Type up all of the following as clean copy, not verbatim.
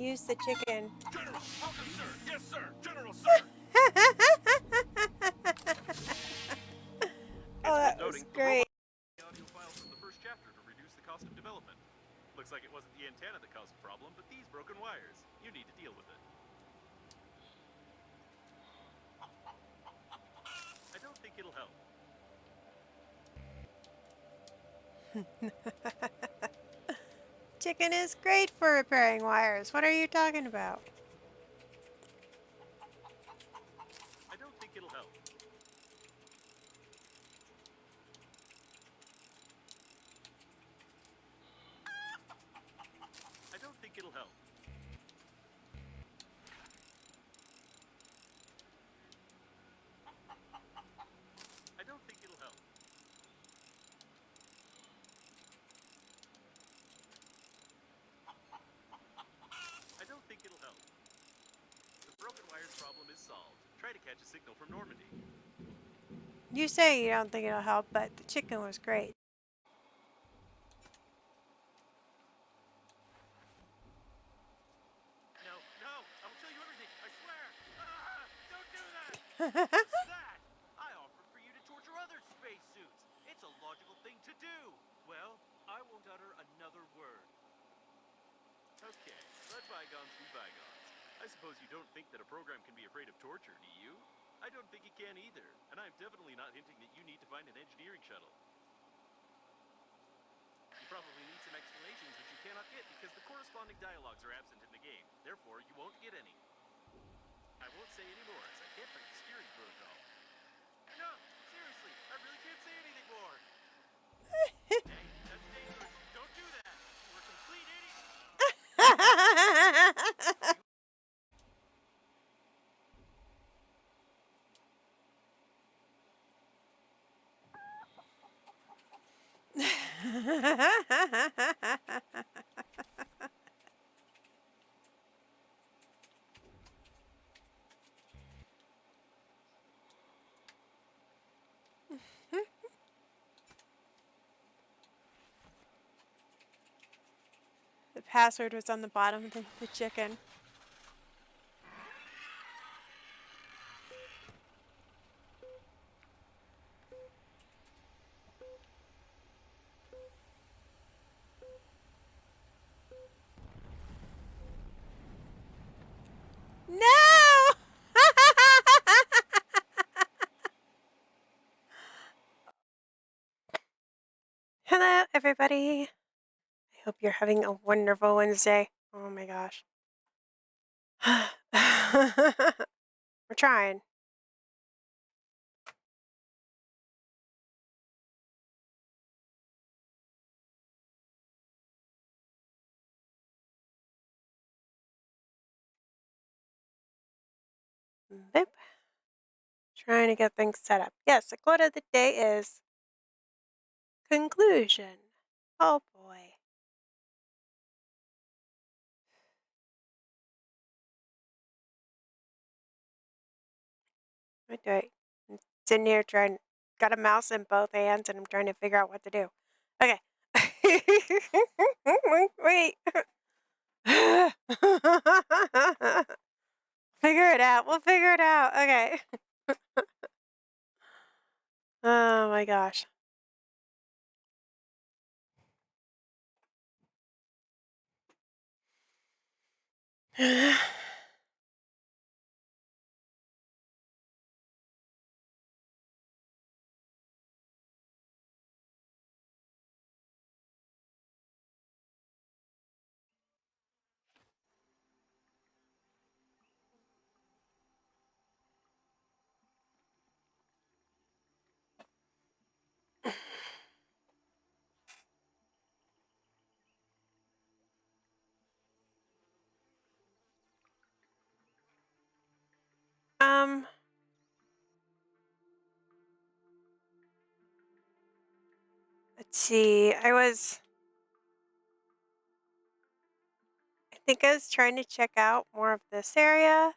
Use the chicken. General, welcome, sir. Yes, sir. General, sir. Oh, that was great. The audio files from the first chapter to reduce the cost of development. Looks like it wasn't the antenna that caused the problem, but these broken wires. You need to deal with it. I don't think it'll help. Chicken is great for repairing wires. What are you talking about? I don't think it'll help. I don't think it'll help. I don't think it'll help. I don't think it'll help. The broken wires problem is solved. Try to catch a signal from Normandy. You say you don't think it'll help, but the chicken was great. No, I will tell you everything. I swear. Don't do that. What's that? I offered for you to torture other spacesuits. It's a logical thing to do. Well, I won't utter another word. Okay, let bygones be bygones. I suppose you don't think that a program can be afraid of torture, do you? I don't think it can either, and I'm definitely not hinting that you need to find an engineering shuttle. You probably need some explanations which you cannot get because the corresponding dialogues are absent in the game. Therefore, you won't get any. I won't say any more as I can't break the steering protocol. No, seriously, I really can't say anything more. Hey, that's dangerous. Don't do that. We're complete idiots. The password was on the bottom of the chicken. No! Hello, everybody. I hope you're having a wonderful Wednesday. Oh my gosh. We're trying. Boop. Trying to get things set up. Yes, the quote of the day is conclusion. Oh boy. What do I? I'm sitting here trying, got a mouse in both hands and I'm trying to figure out what to do. Okay. Wait. Figure it out. We'll figure it out. Okay. Oh my gosh. Let's see. I think I was trying to check out more of this area.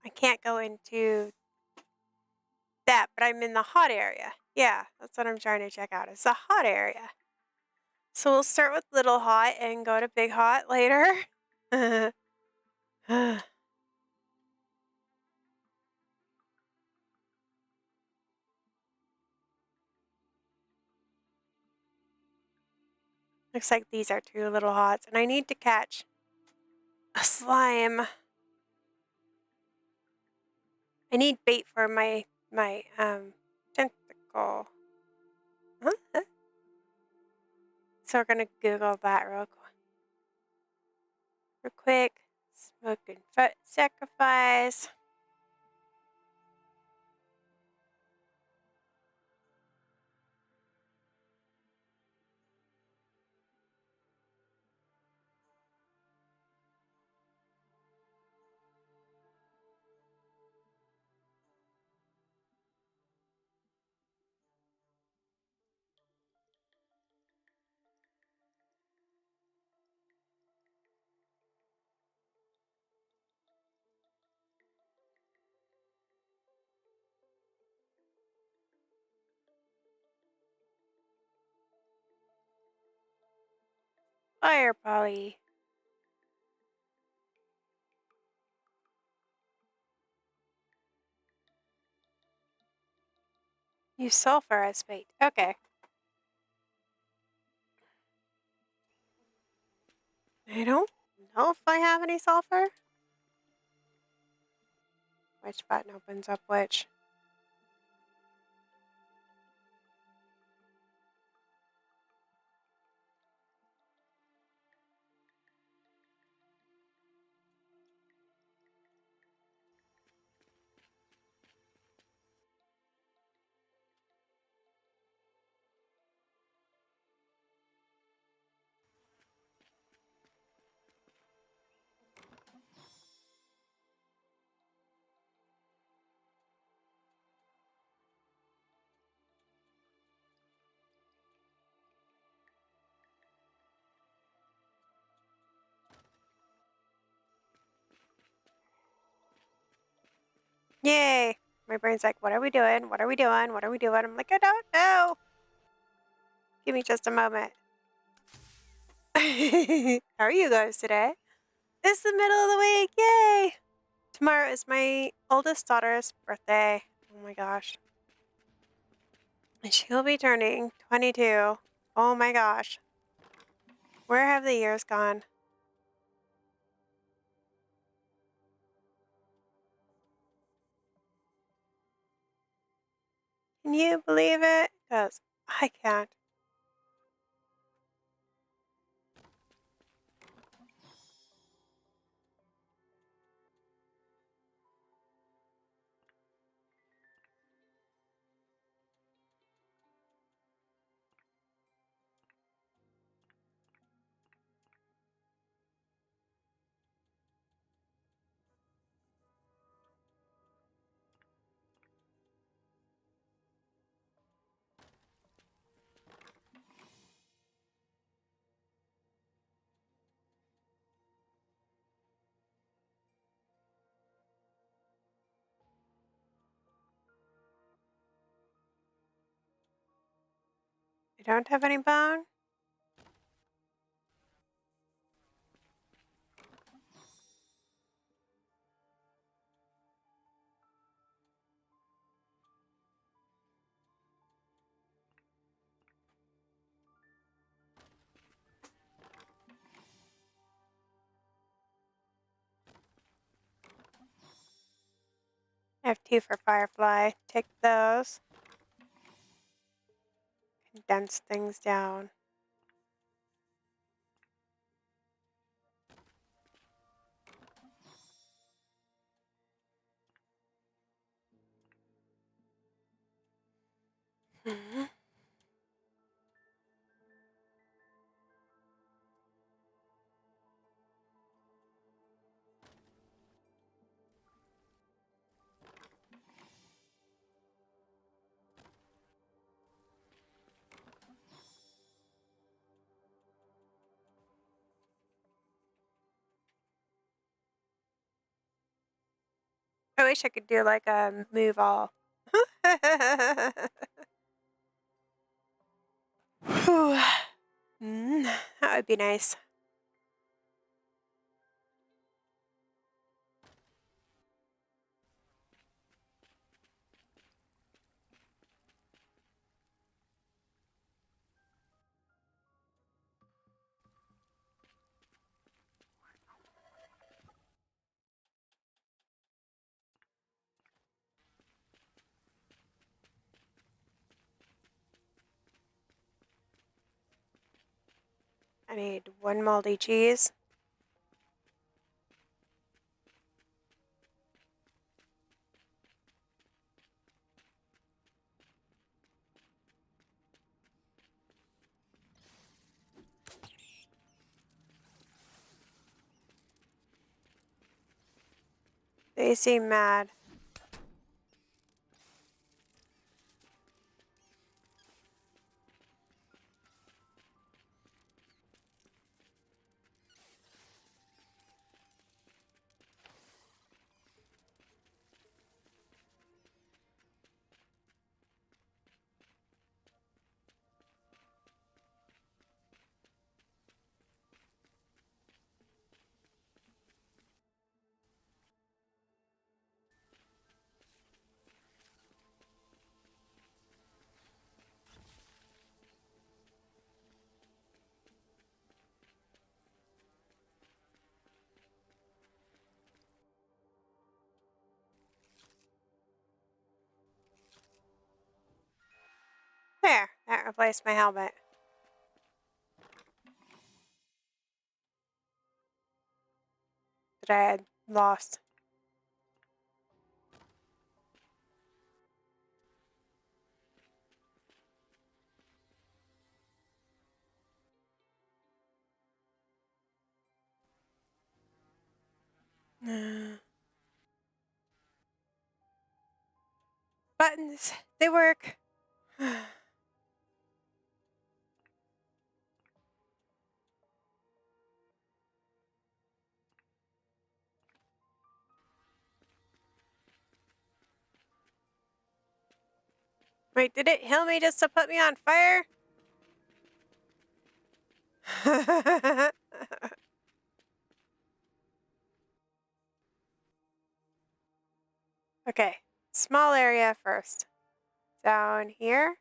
I can't go into that, but I'm in the hot area. Yeah, that's what I'm trying to check out. It's the hot area. So we'll start with Little Hot and go to Big Hot later. Looks like these are 2 Little Hots, and I need to catch a slime. I need bait for my tentacle. Huh? So we're gonna Google that real quick. Smoking foot sacrifice. Fire poly. Use sulfur as bait. Okay. I don't know if I have any sulfur. Which button opens up which? Yay! My brain's like, what are we doing? What are we doing? What are we doing? I'm like, I don't know. Give me just a moment. How are you guys today? It's the middle of the week. Yay! Tomorrow is my oldest daughter's birthday. Oh my gosh. And she'll be turning 22. Oh my gosh. Where have the years gone? Can you believe it? Because I can't. I don't have any bone. I have 2 for Firefly. Take those. Condense things down. Mhm. I wish I could do like a move all. Whew. That would be nice. I need one moldy cheese. They seem mad. There, that replaced my helmet. That I had lost. Buttons, they work. Wait, did it heal me just to put me on fire? Okay, small area first. Down here.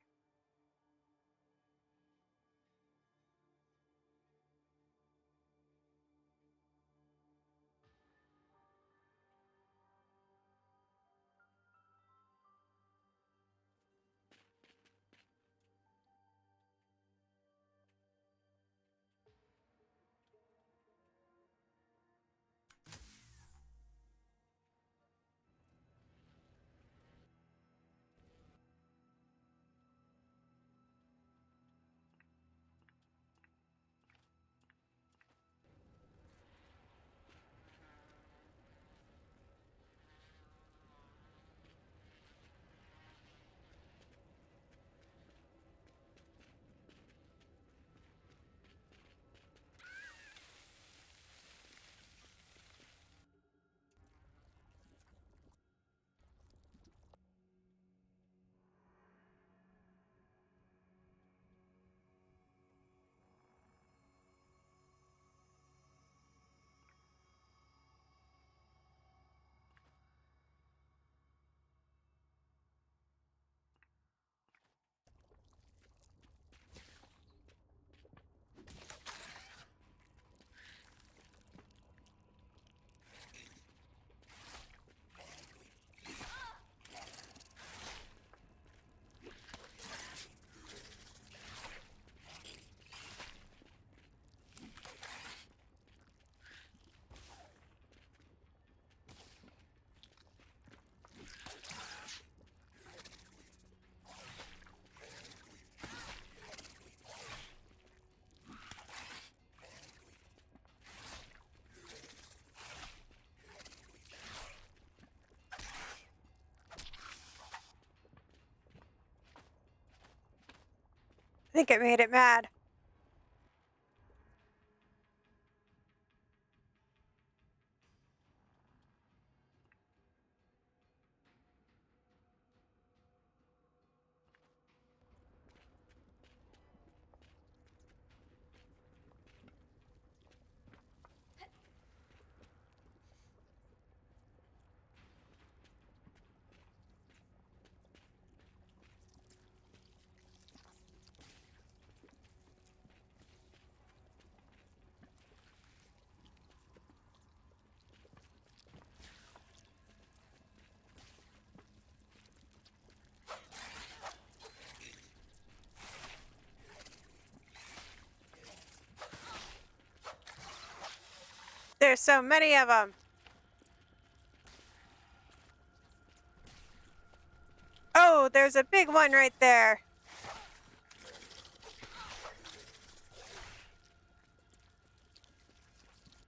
I think it made it mad. there's so many of them. Oh, there's a big one right there.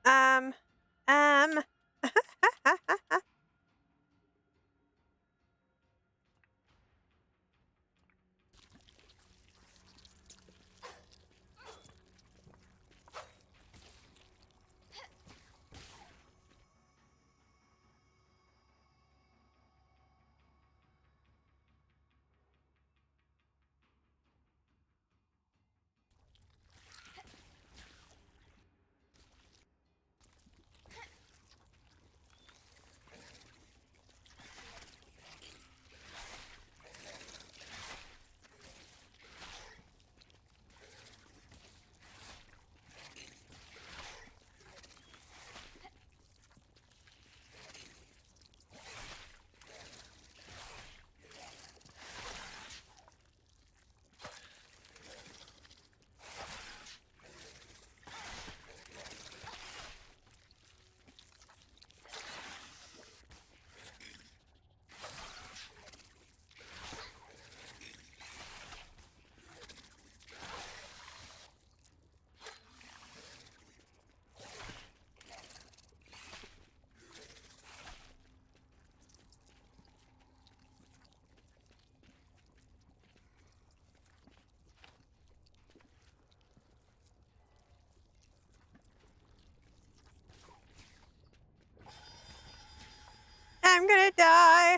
Um. I'm gonna die.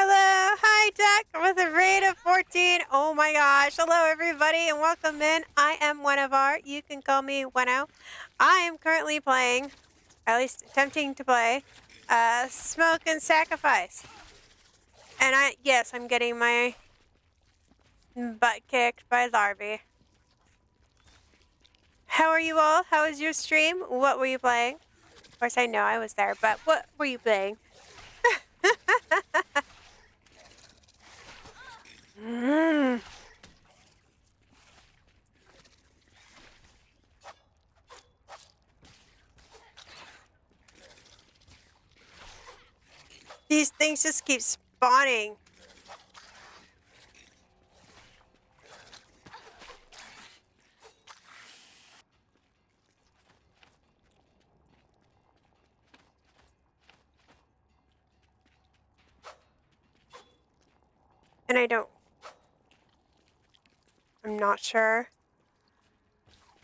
Hello, hi Jack with a rate of 14. Oh my gosh. Hello everybody and welcome in. I am Wenavar. You can call me Weno. I am currently playing, at least attempting to play, Smoke and Sacrifice. And yes, I'm getting my butt kicked by Larvae. How are you all? How was your stream? What were you playing? Of course I know I was there, but what were you playing? Mm. These things just keep spawning. And I'm not sure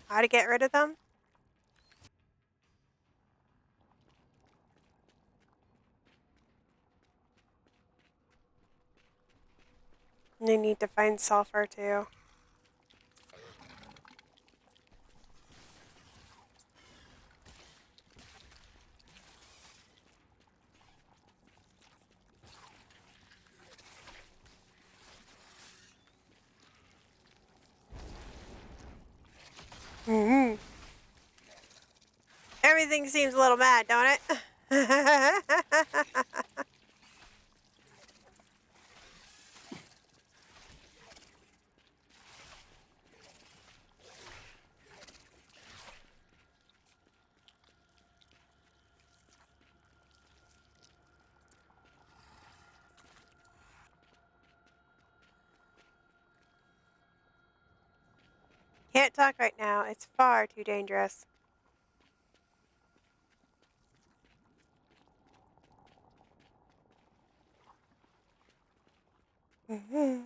how to get rid of them. And I need to find sulfur too. Mm-hmm. Everything seems a little mad, don't it? Can't talk right now. It's far too dangerous. Mm-hmm.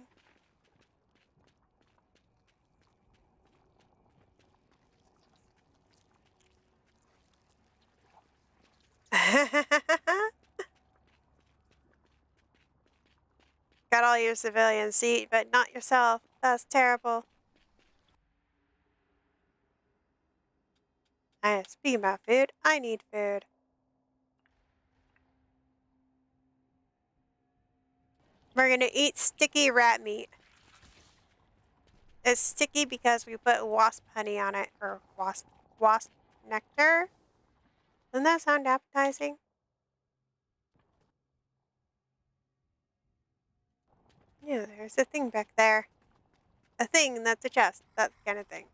Got all your civilians seat, but not yourself. That's terrible. Speaking about food, I need food. We're gonna eat sticky rat meat. It's sticky because we put wasp honey on it, or wasp nectar. Doesn't that sound appetizing? Yeah, there's a thing back there. A thing that's a chest. That kind of thing.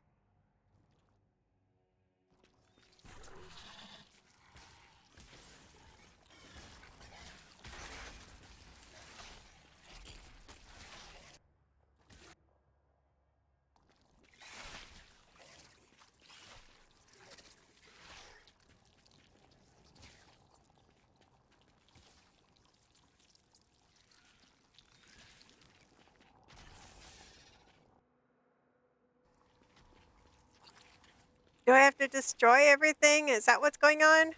Do I have to destroy everything? Is that what's going on?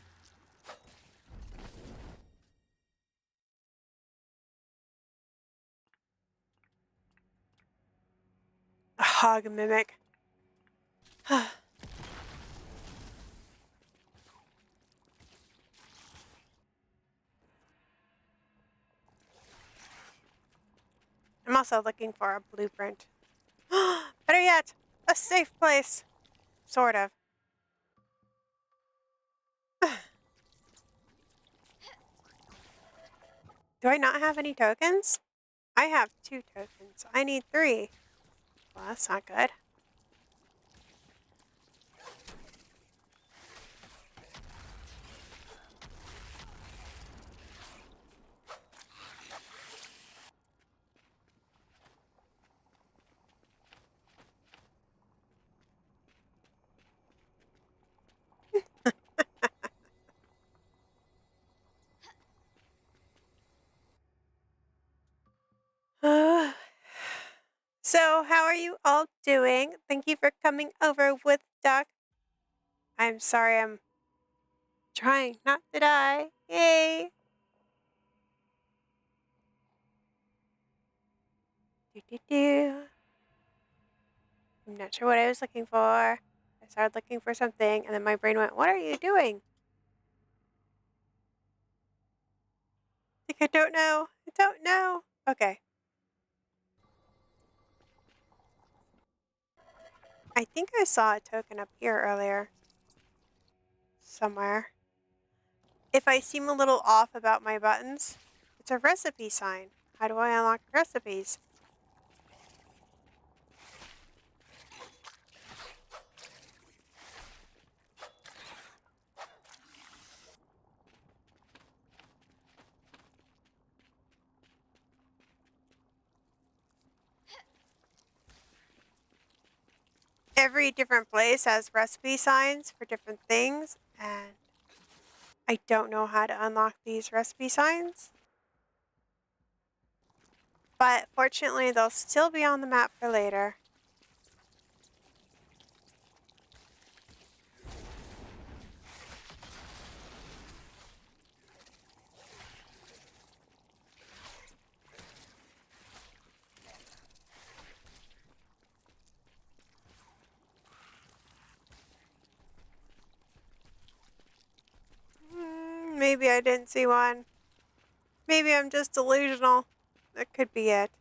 A hog mimic. I'm also looking for a blueprint. Better yet, a safe place. Sort of. Do I not have any tokens? I have 2 tokens. I need 3. Well, that's not good. So, how are you all doing? Thank you for coming over with Duck. I'm sorry, I'm trying not to die. Yay! Do do do. I'm not sure what I was looking for. I started looking for something, and then my brain went, "What are you doing?" Like, I don't know. I don't know. Okay. I think I saw a token up here earlier. Somewhere. If I seem a little off about my buttons, it's a recipe sign. How do I unlock recipes? Every different place has recipe signs for different things, and I don't know how to unlock these recipe signs. But fortunately, they'll still be on the map for later. Maybe I didn't see one. Maybe I'm just delusional. That could be it.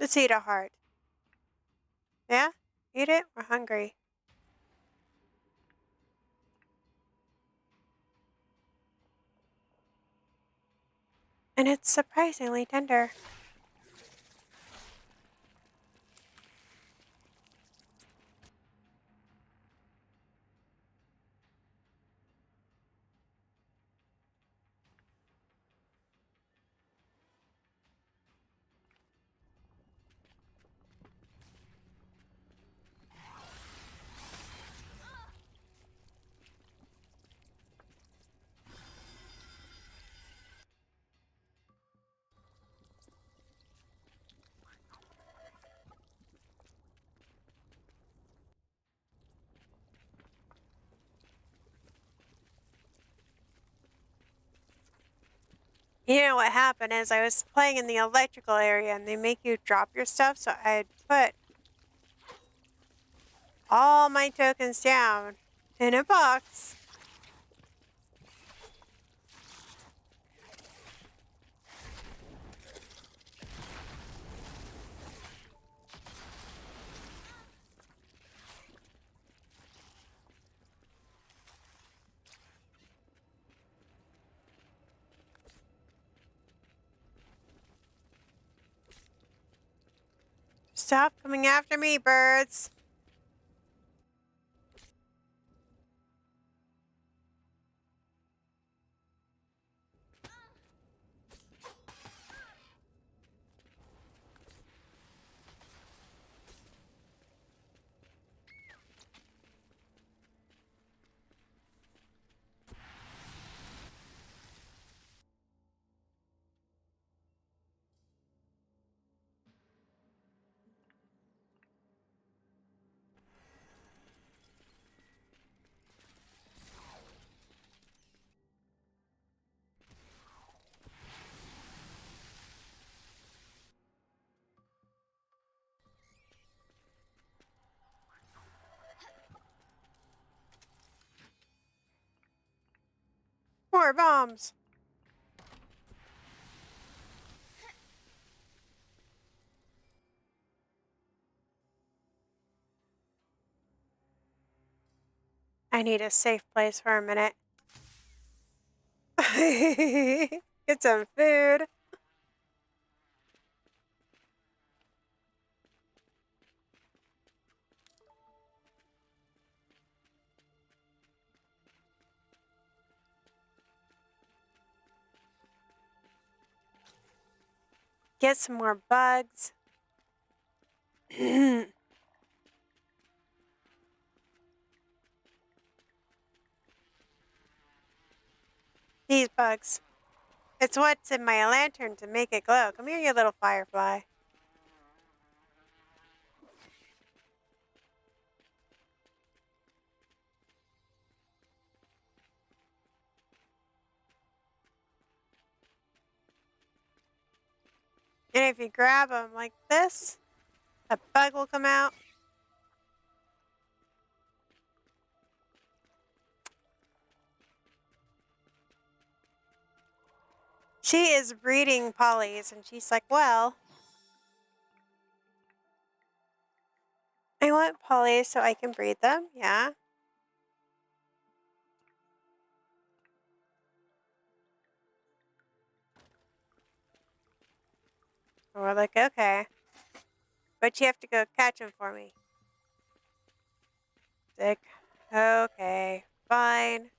Let's eat a heart. Yeah? Eat it? We're hungry. And it's surprisingly tender. You know what happened is I was playing in the electrical area and they make you drop your stuff, so I put all my tokens down in a box. Stop coming after me, birds. More bombs. I need a safe place for a minute. Get some food. Get some more bugs. These bugs. It's what's in my lantern to make it glow. Come here, you little firefly. And if you grab them like this, a bug will come out. She is breeding polys, and she's like, well, I want polys so I can breed them. Yeah. And we're like, okay. But you have to go catch them for me. Sick. Okay. Fine.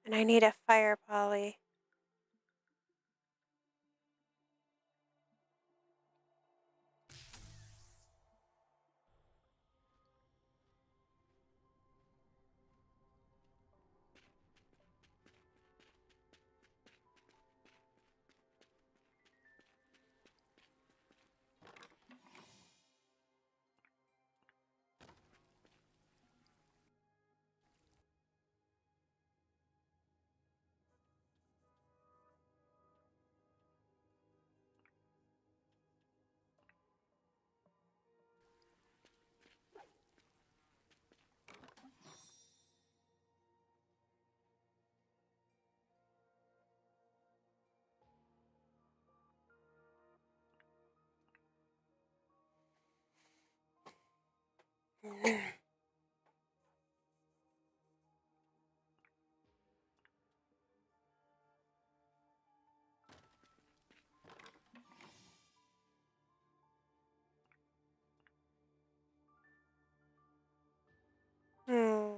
And I need a fire poly. Hmm.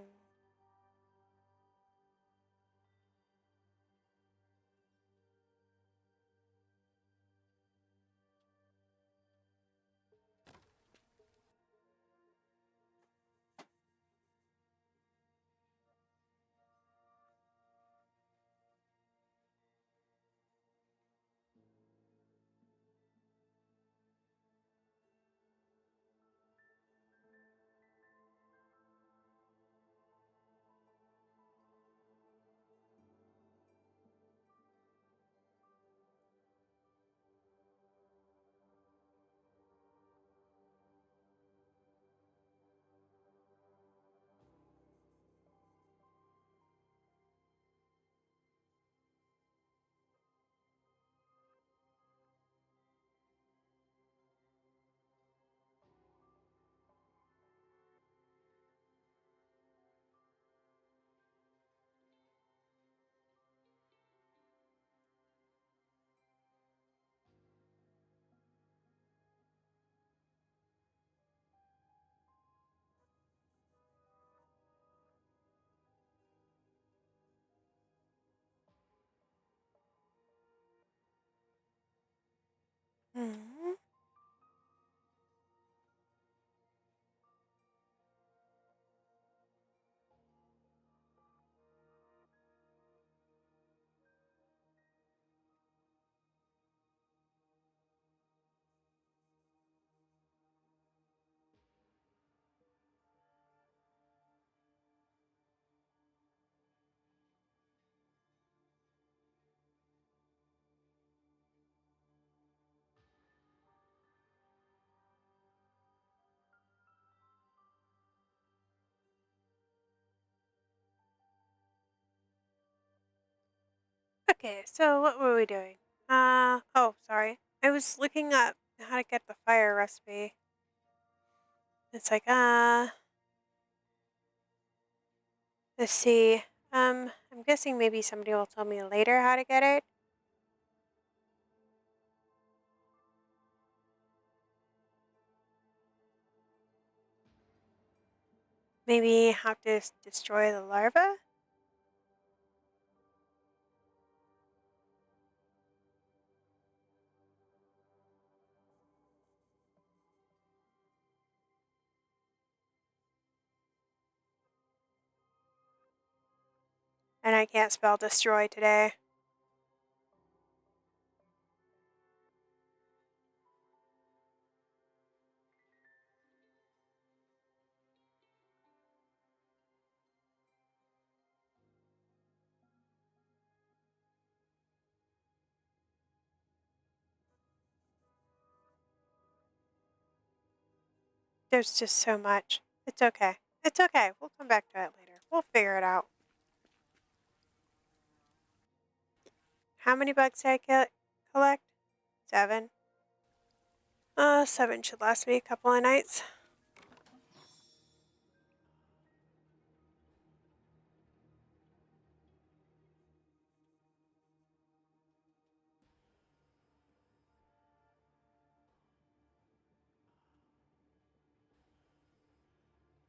Mhm. Okay, so what were we doing? Oh, sorry. I was looking up how to get the fire recipe. It's like, let's see. I'm guessing maybe somebody will tell me later how to get it. Maybe how to destroy the larva? And I can't spell destroy today. There's just so much. It's okay. It's okay. We'll come back to it later. We'll figure it out. How many bugs did I collect? 7. 7 should last me a couple of nights.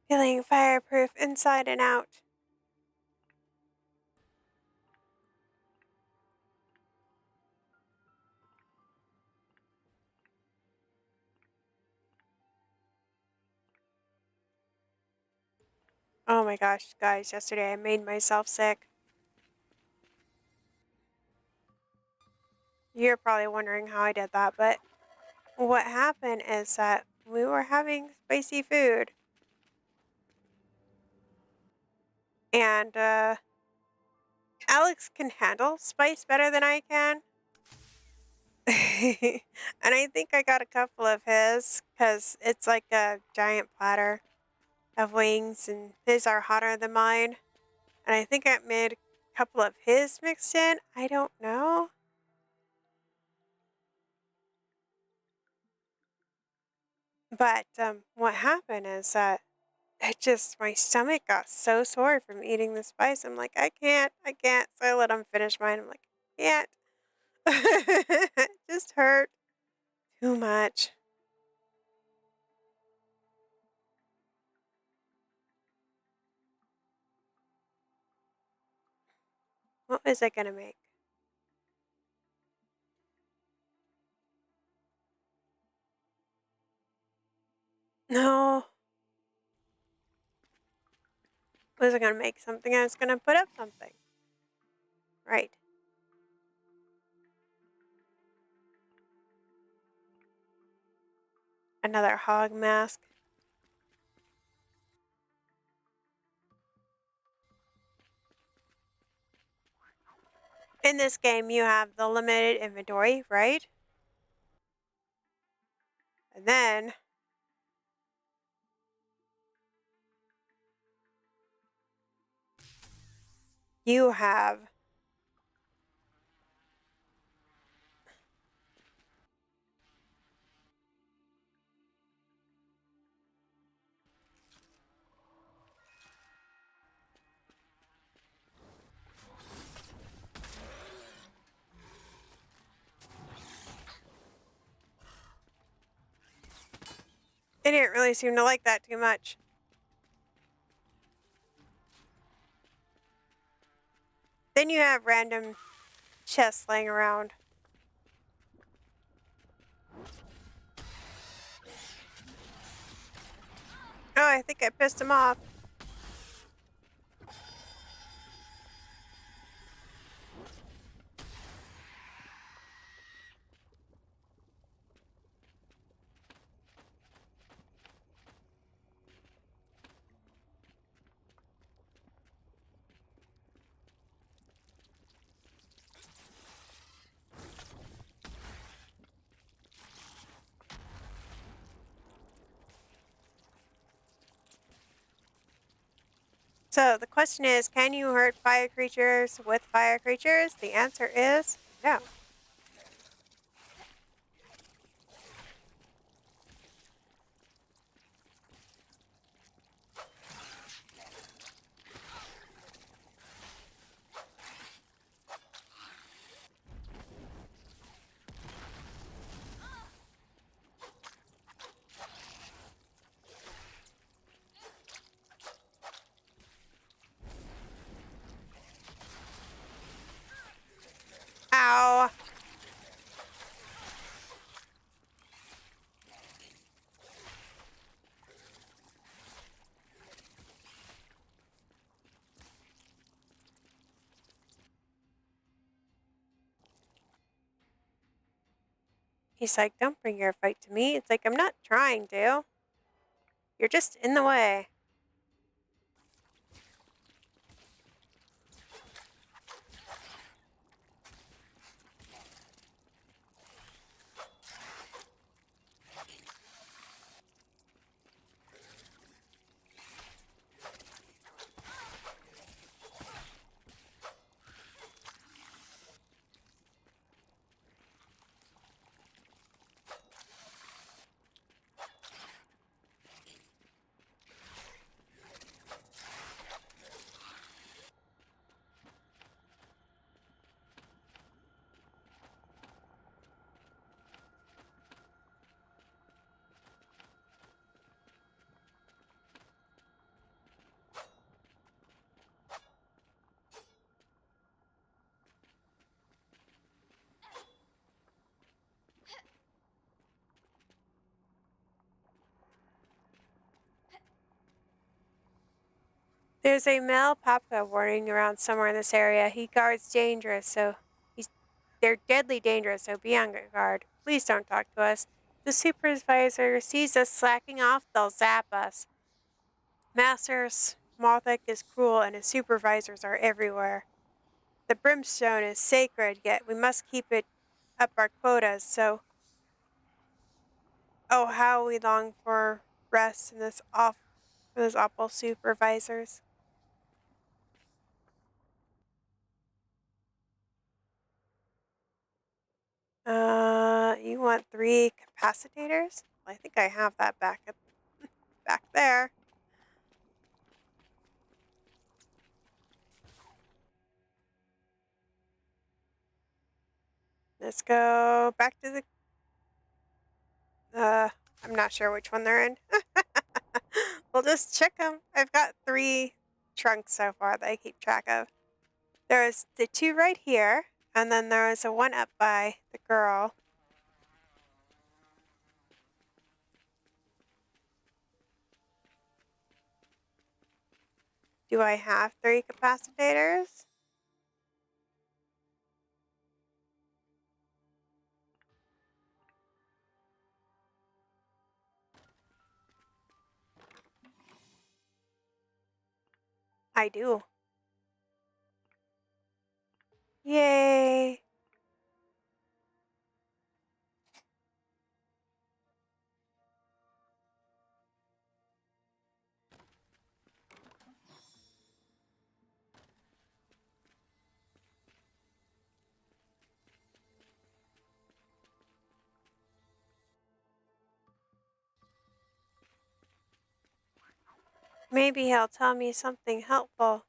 Feeling fireproof inside and out. Oh my gosh, guys, yesterday I made myself sick. You're probably wondering how I did that, but what happened is that we were having spicy food, and Alex can handle spice better than I can. And I think I got a couple of his because it's like a giant platter of wings, and his are hotter than mine. And I think I made a couple of his mixed in. I don't know. But what happened is that it just, my stomach got so sore from eating the spice. I'm like, I can't. So I let him finish mine. I'm like, can't. It just hurt too much. What was I going to make? No. Was I going to make something? I was going to put up something. Right. Another hog mask. In this game, you have the limited inventory, right? And then you have they didn't really seem to like that too much. Then you have random chests laying around. no, I think I pissed him off. So the question is, can you hurt fire creatures with fire creatures? The answer is no. Ow. He's like, don't bring your fight to me. It's like, I'm not trying to. You're just in the way. There's a male Papa wandering around somewhere in this area. He guards dangerous, so they're deadly dangerous, so be on guard. Please don't talk to us. The supervisor sees us slacking off, they'll zap us. Master Smalthek is cruel, and his supervisors are everywhere. The brimstone is sacred, yet we must keep it up our quotas, so oh how we long for rest in this those awful supervisors. You want 3 capacitors? I think I have that back there. Let's go back to the I'm not sure which one they're in. We'll just check them. I've got 3 trunks so far that I keep track of. There's the 2 right here, and then there is a one up by the girl. Do I have 3 capacitors? I do. Yay! Maybe he'll tell me something helpful.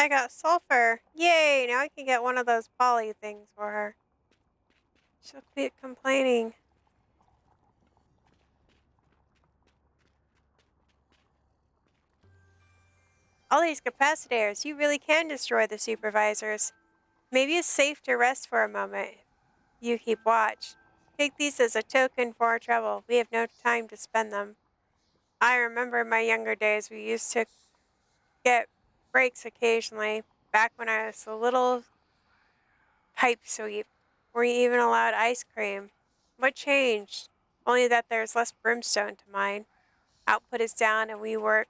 I got sulfur. Yay! Now I can get one of those poly things for her. She'll quit complaining. All these capacitors, you really can destroy the supervisors. Maybe it's safe to rest for a moment. You keep watch. Take these as a token for our trouble. We have no time to spend them. I remember in my younger days we used to get breaks occasionally, back when I was a little pipe sweep. Were you even allowed ice cream? What changed? Only that there's less brimstone to mine. Output is down and we work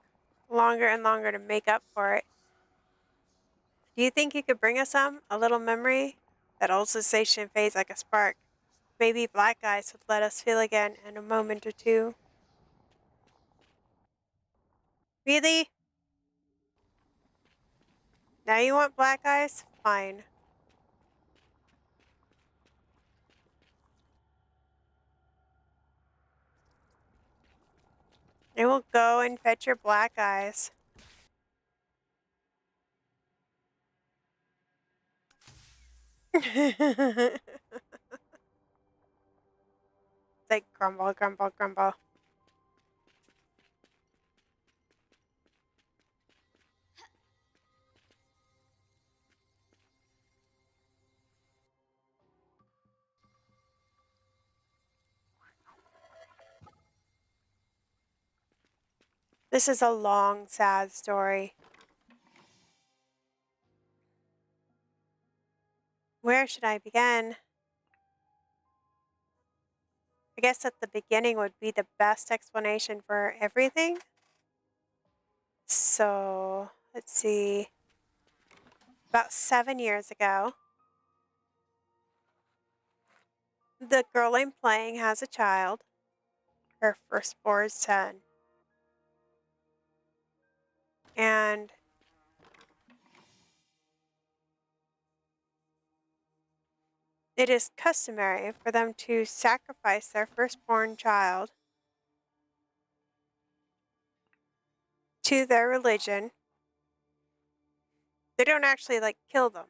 longer and longer to make up for it. Do you think you could bring us some? A little memory? That old sensation fades like a spark. Maybe black ice would let us feel again in a moment or two. Really? Now you want black ice? Fine. I will go and fetch your black ice. It's like grumble, grumble, grumble. This is a long, sad story. Where should I begin? I guess that the beginning would be the best explanation for everything. So, let's see. About 7 years ago, the girl I'm playing has a child, her firstborn son. And it is customary for them to sacrifice their firstborn child to their religion. They don't actually like kill them.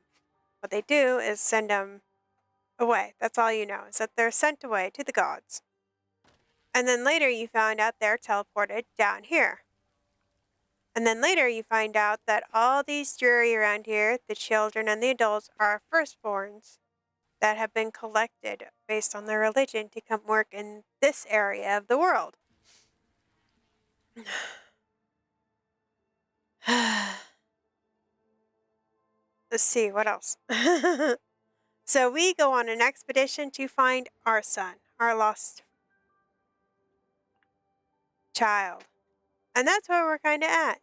What they do is send them away. That's all you know, is that they're sent away to the gods. And then later you find out they're teleported down here. And then later you find out that all these jury around here, the children and the adults, are firstborns that have been collected based on their religion to come work in this area of the world. Let's see, what else? So we go on an expedition to find our son, our lost child. And that's where we're kind of at.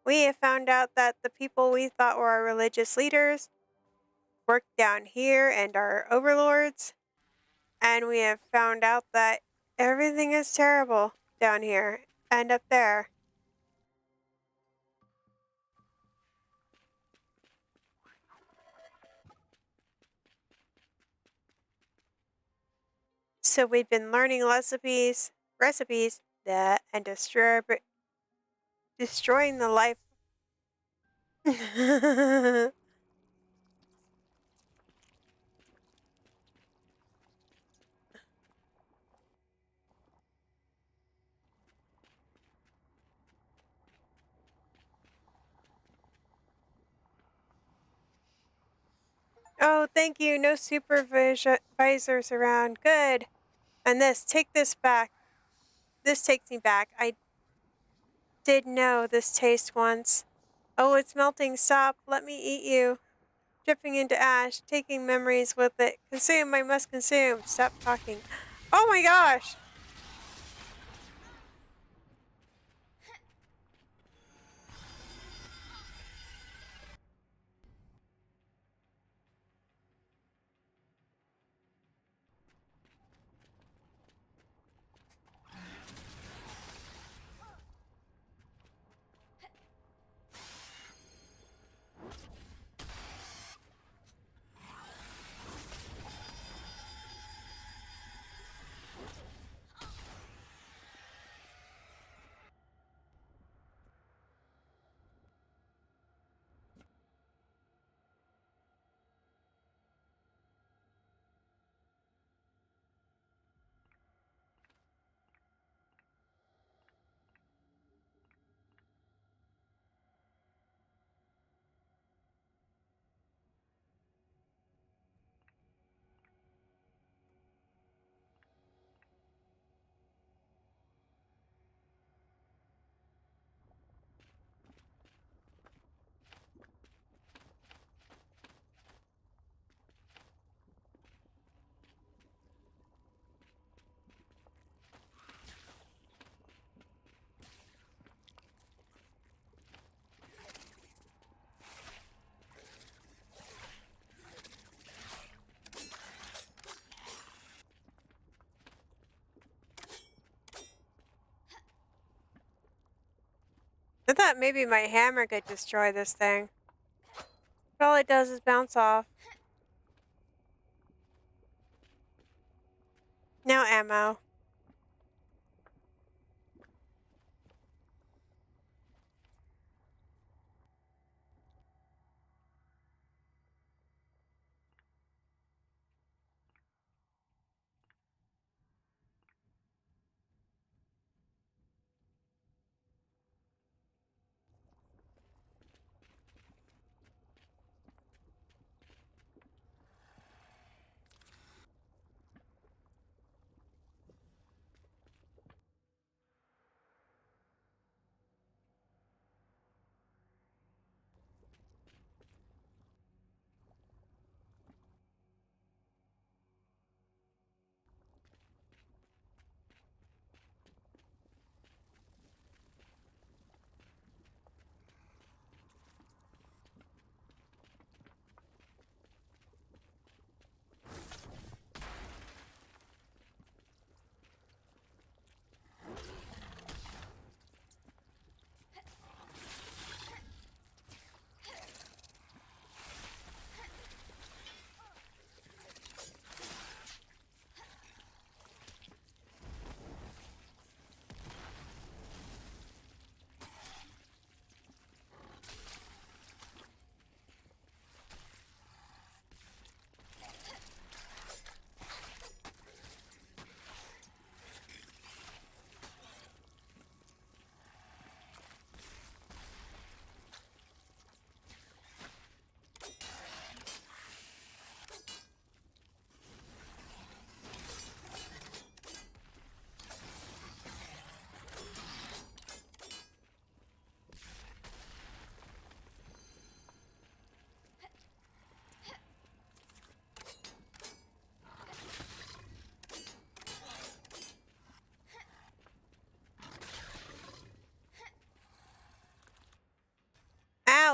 We have found out that the people we thought were our religious leaders work down here and are overlords. And we have found out that everything is terrible down here and up there. So we've been learning recipes that and destroying the life. Oh, thank you. No supervisors around. Good. And take this back. This takes me back. I did know this taste once. Oh, it's melting. Stop. Let me eat you. Dripping into ash, taking memories with it. Consume, I must consume. Stop talking. Oh my gosh! thought maybe my hammer could destroy this thing. But all it does is bounce off. No ammo.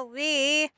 Owie!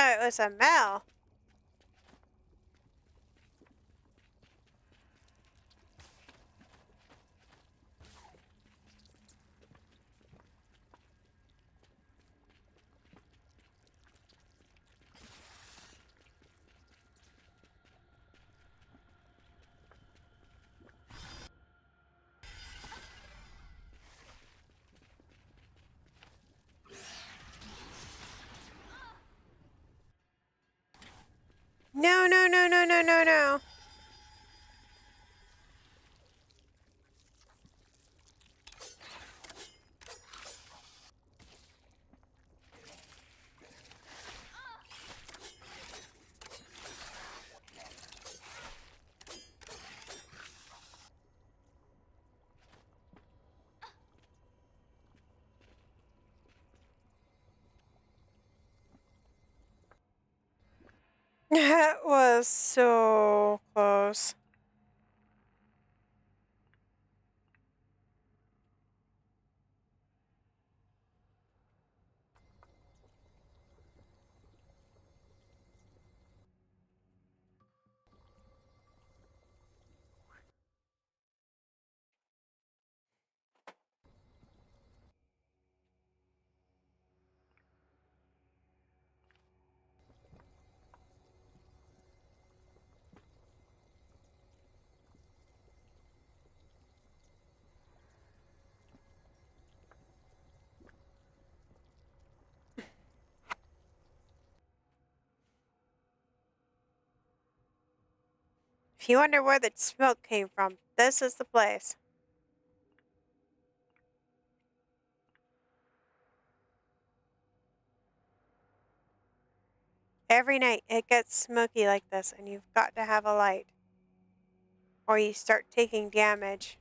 Oh, it was a Mel. No, no, no, no, no, no, no. That was so close. If you wonder where the smoke came from, this is the place. Every night it gets smoky like this, and you've got to have a light, or you start taking damage.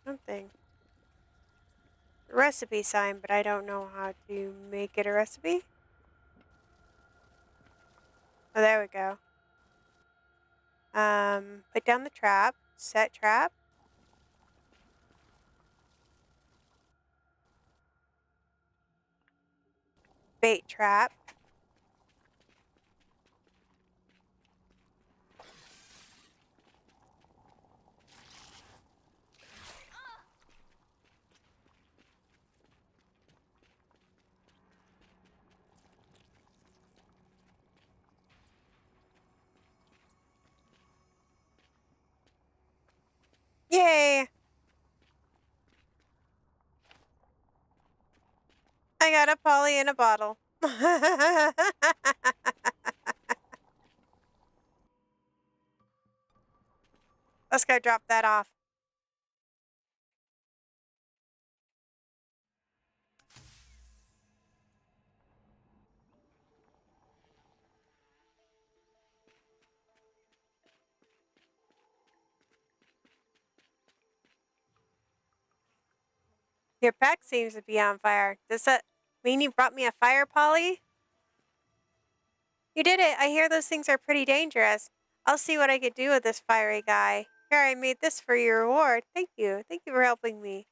Something. Recipe sign, but I don't know how to make it a recipe. Oh, there we go. Put down the trap. Set trap. Bait trap. Yay! I got a Polly in a bottle. Let's go drop that off. Your pack seems to be on fire. Does that mean you brought me a fire, Polly? You did it. I hear those things are pretty dangerous. I'll see what I can do with this fiery guy. Here, I made this for your reward. Thank you. Thank you for helping me.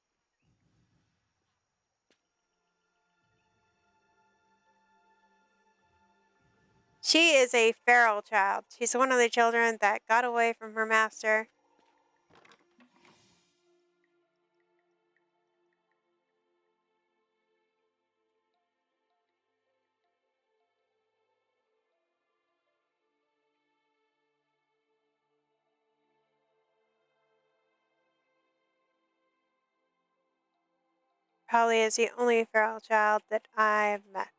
She is a feral child. She's one of the children that got away from her master. Polly is the only feral child that I've met.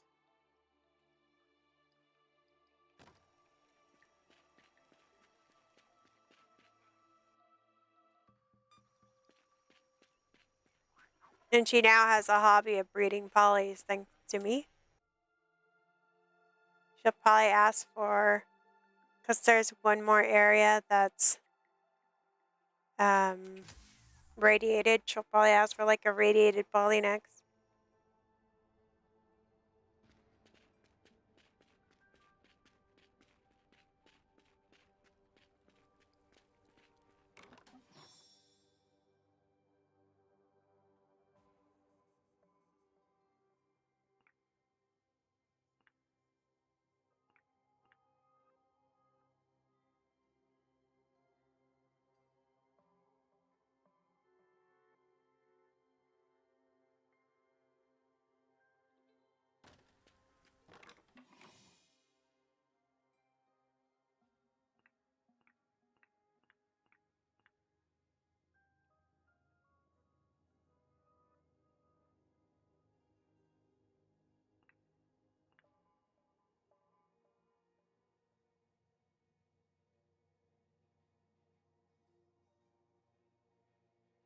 And she now has a hobby of breeding Pollys thanks to me. She'll probably ask for, because there's one more area that's radiated. She'll probably ask for like a radiated Polly next.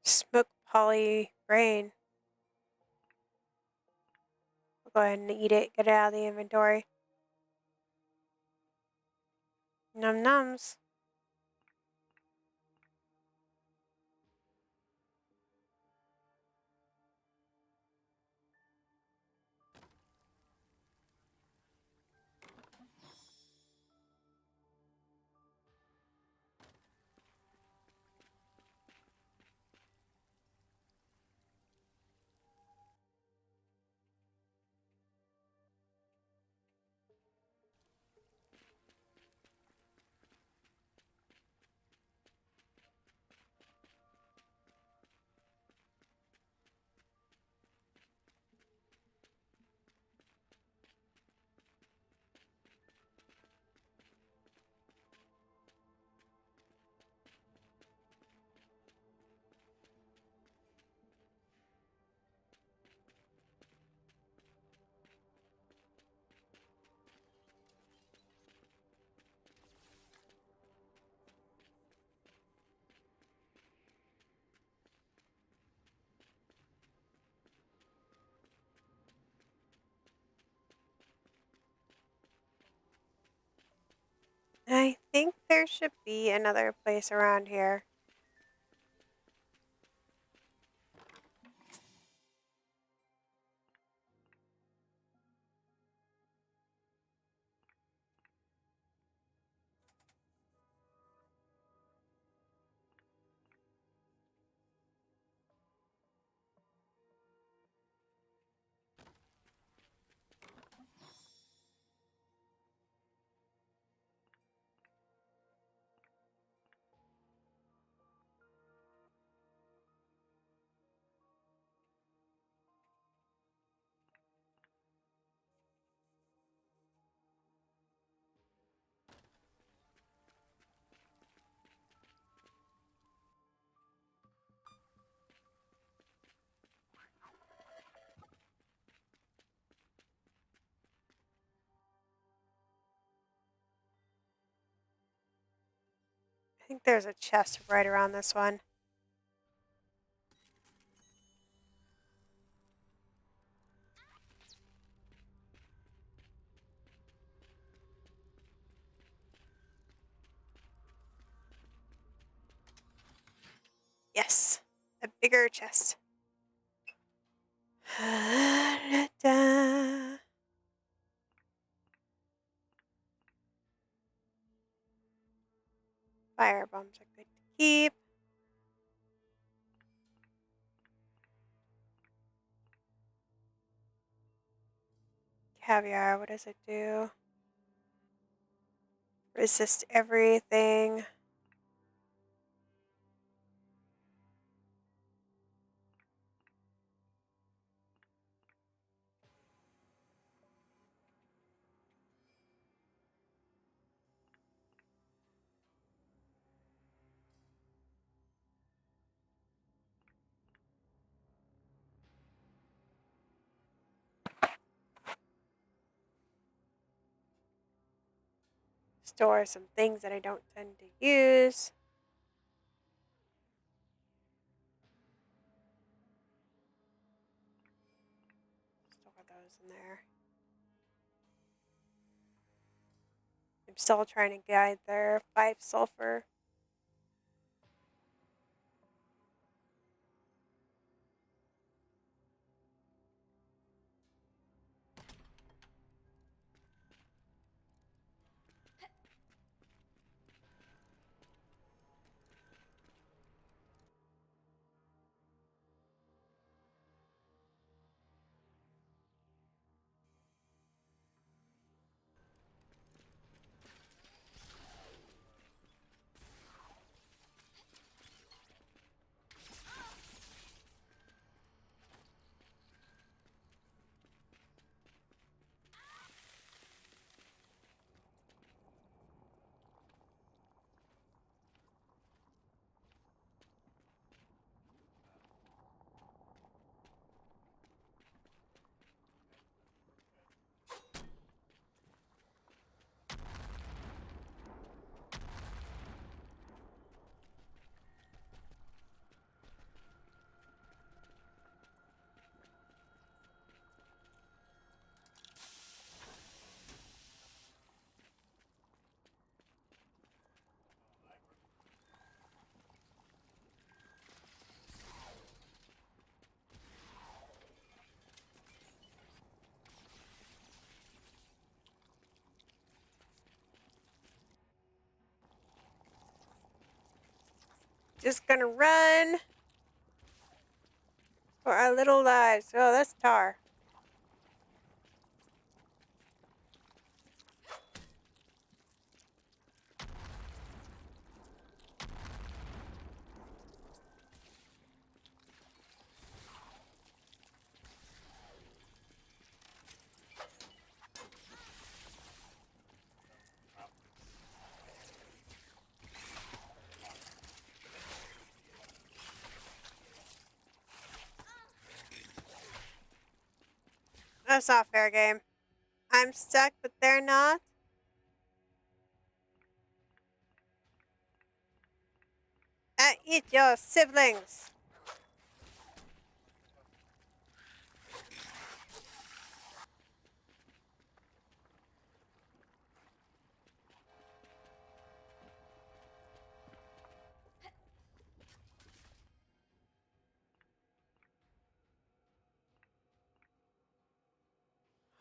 Smoke Polly brain. I'll go ahead and eat it. Get it out of the inventory. Num nums. there should be another place around here. I think there's a chest right around this one. Yes, a bigger chest. Fire bombs are good to keep. Caviar, what does it do? Resist everything. Store some things that I don't tend to use. Store those in there. I'm still trying to guide their 5 sulfur. Just gonna run for our little lives. Oh, that's tar. That's not fair game. I'm stuck, but they're not. Eat your siblings.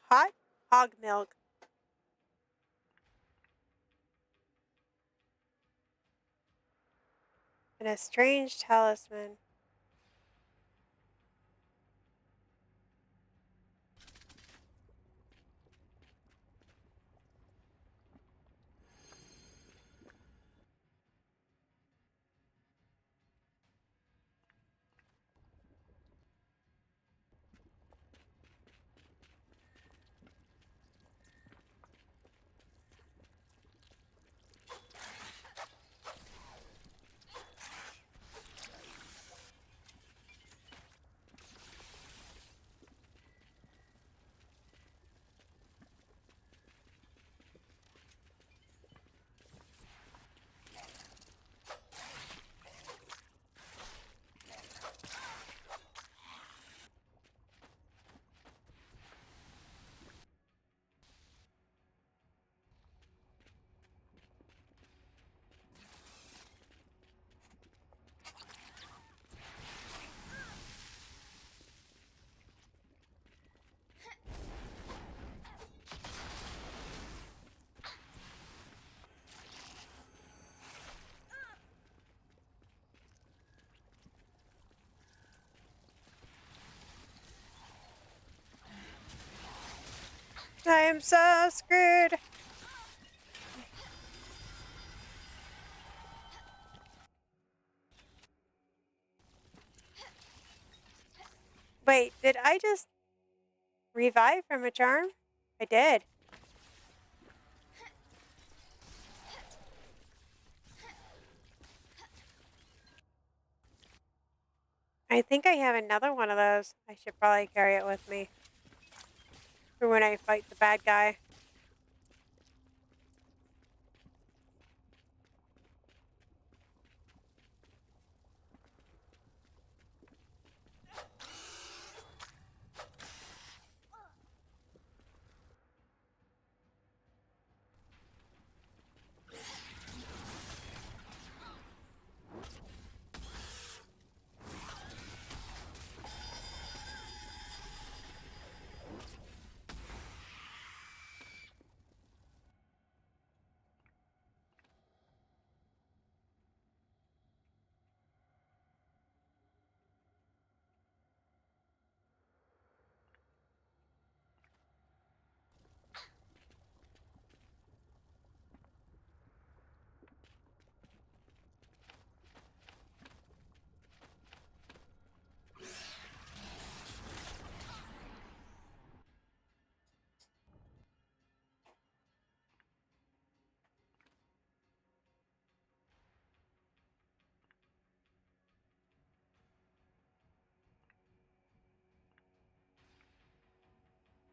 Hot hog milk. And a strange talisman. I am so screwed. Wait, did I just revive from a charm? I did. I think I have another one of those. I should probably carry it with me for when I fight the bad guy.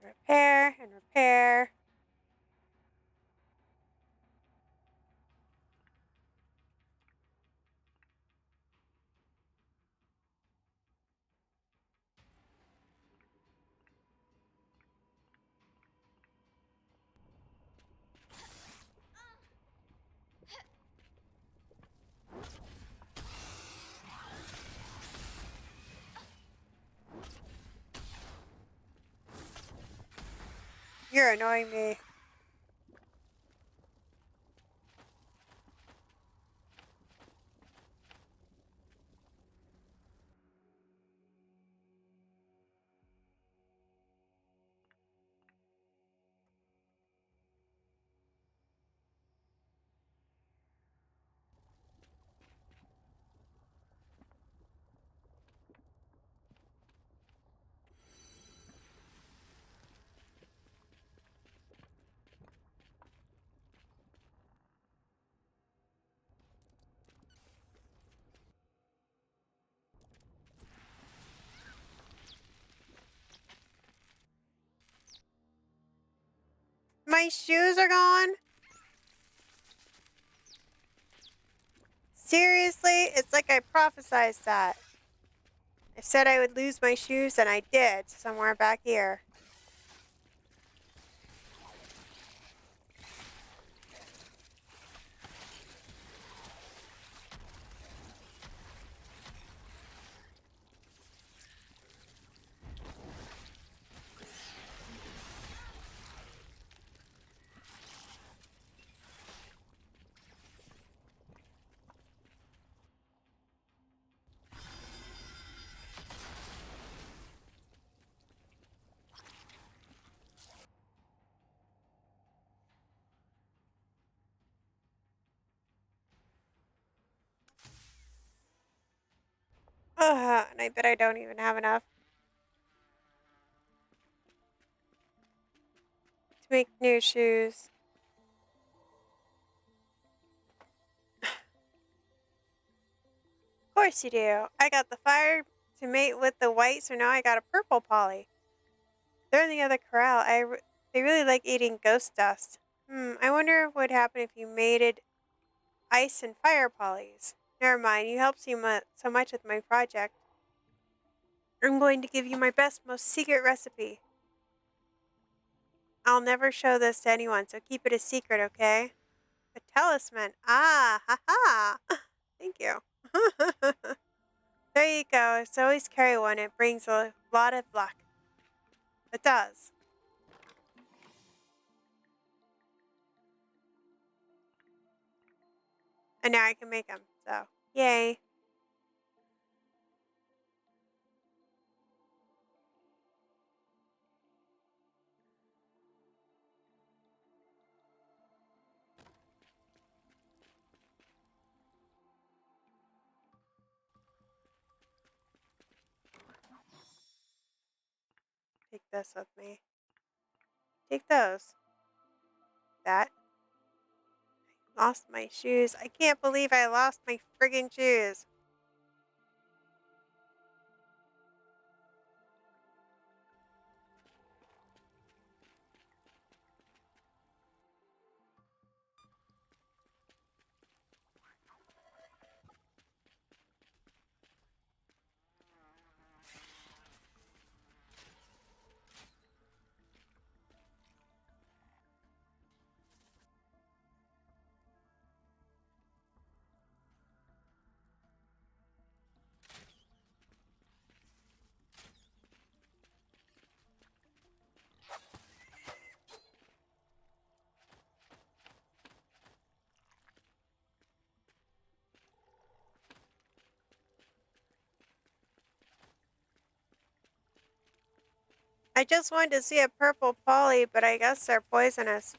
Repair and repair. You're annoying me. My shoes are gone? Seriously? It's like I prophesized that. I said I would lose my shoes, and I did, somewhere back here. And I bet I don't even have enough to make new shoes. Of course you do. I got the fire to mate with the white, so now I got a purple poly. They're in the other corral. They really like eating ghost dust. I wonder what would happen if you mated ice and fire polys. Never mind, you helped so much with my project. I'm going to give you my best, most secret recipe. I'll never show this to anyone, so keep it a secret, okay? A talisman. Ah, ha ha. Thank you. There you go. So always carry one. It brings a lot of luck. It does. And now I can make them. So, yay. Take this with me. Take those. That. Lost my shoes. I can't believe I lost my friggin' shoes. I just wanted to see a purple poly, but I guess they're poisonous.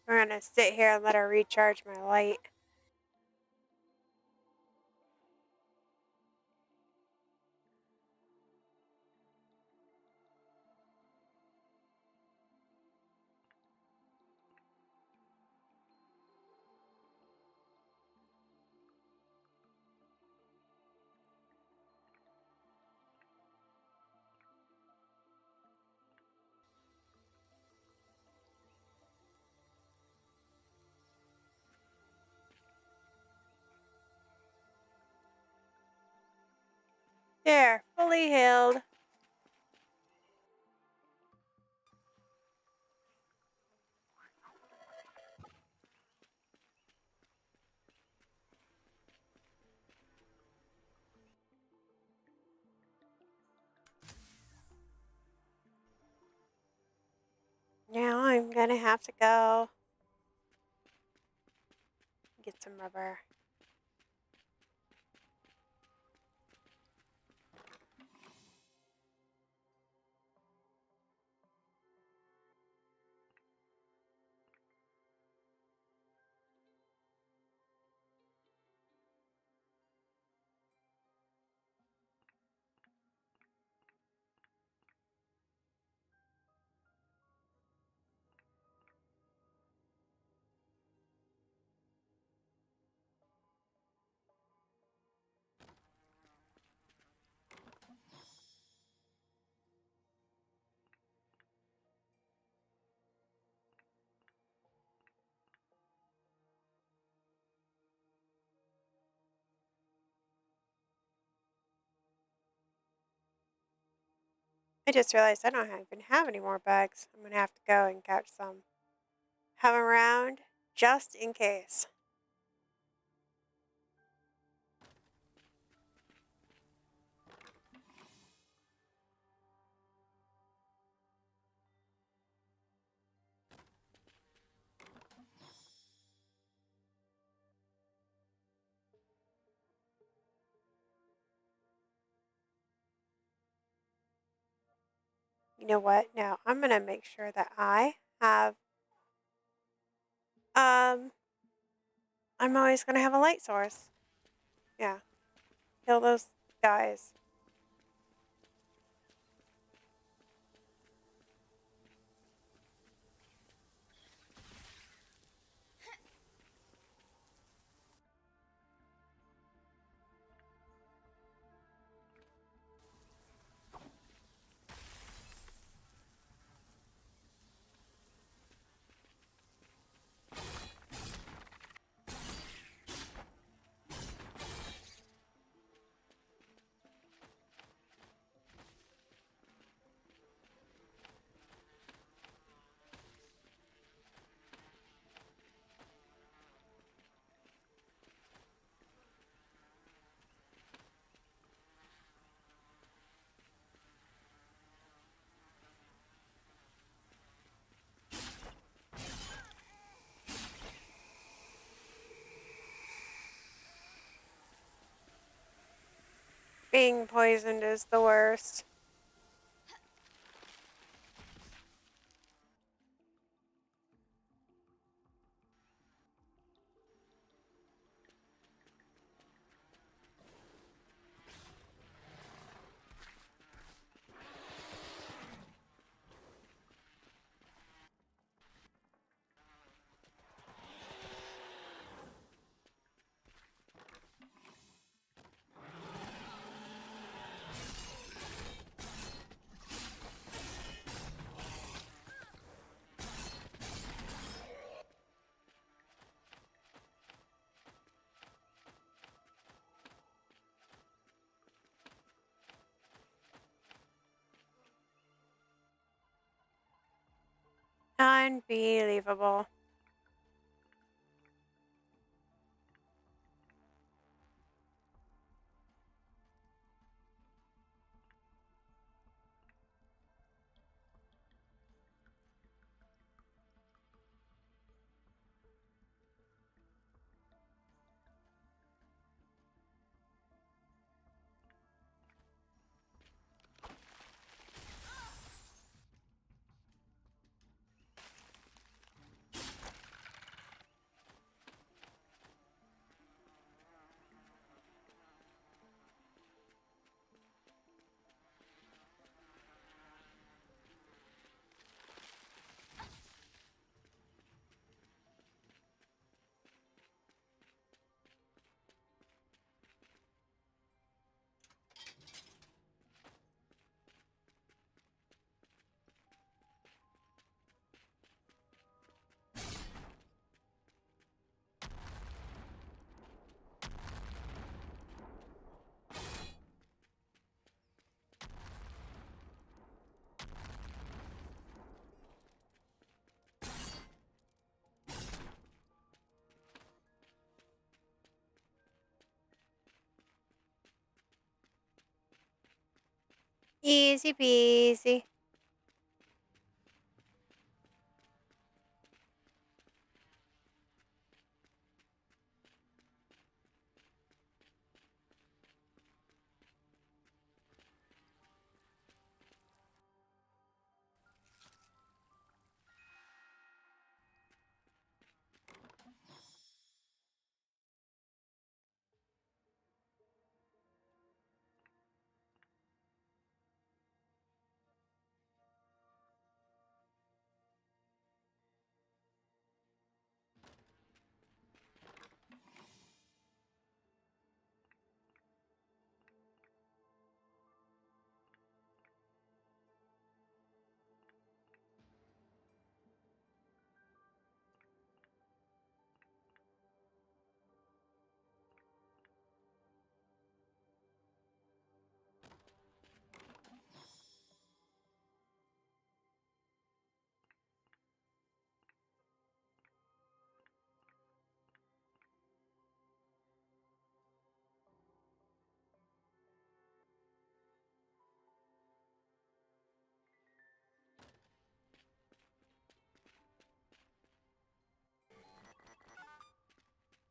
We're gonna sit here and let her recharge my light. There, fully healed. Now I'm gonna have to go get some rubber. I just realized I don't even have any more bags. I'm gonna have to go and catch some. Have 'em around just in case. You know what? No, I'm gonna make sure that I have, um, I'm always gonna have a light source. Yeah, kill those guys. Being poisoned is the worst. Unbelievable. Easy peasy.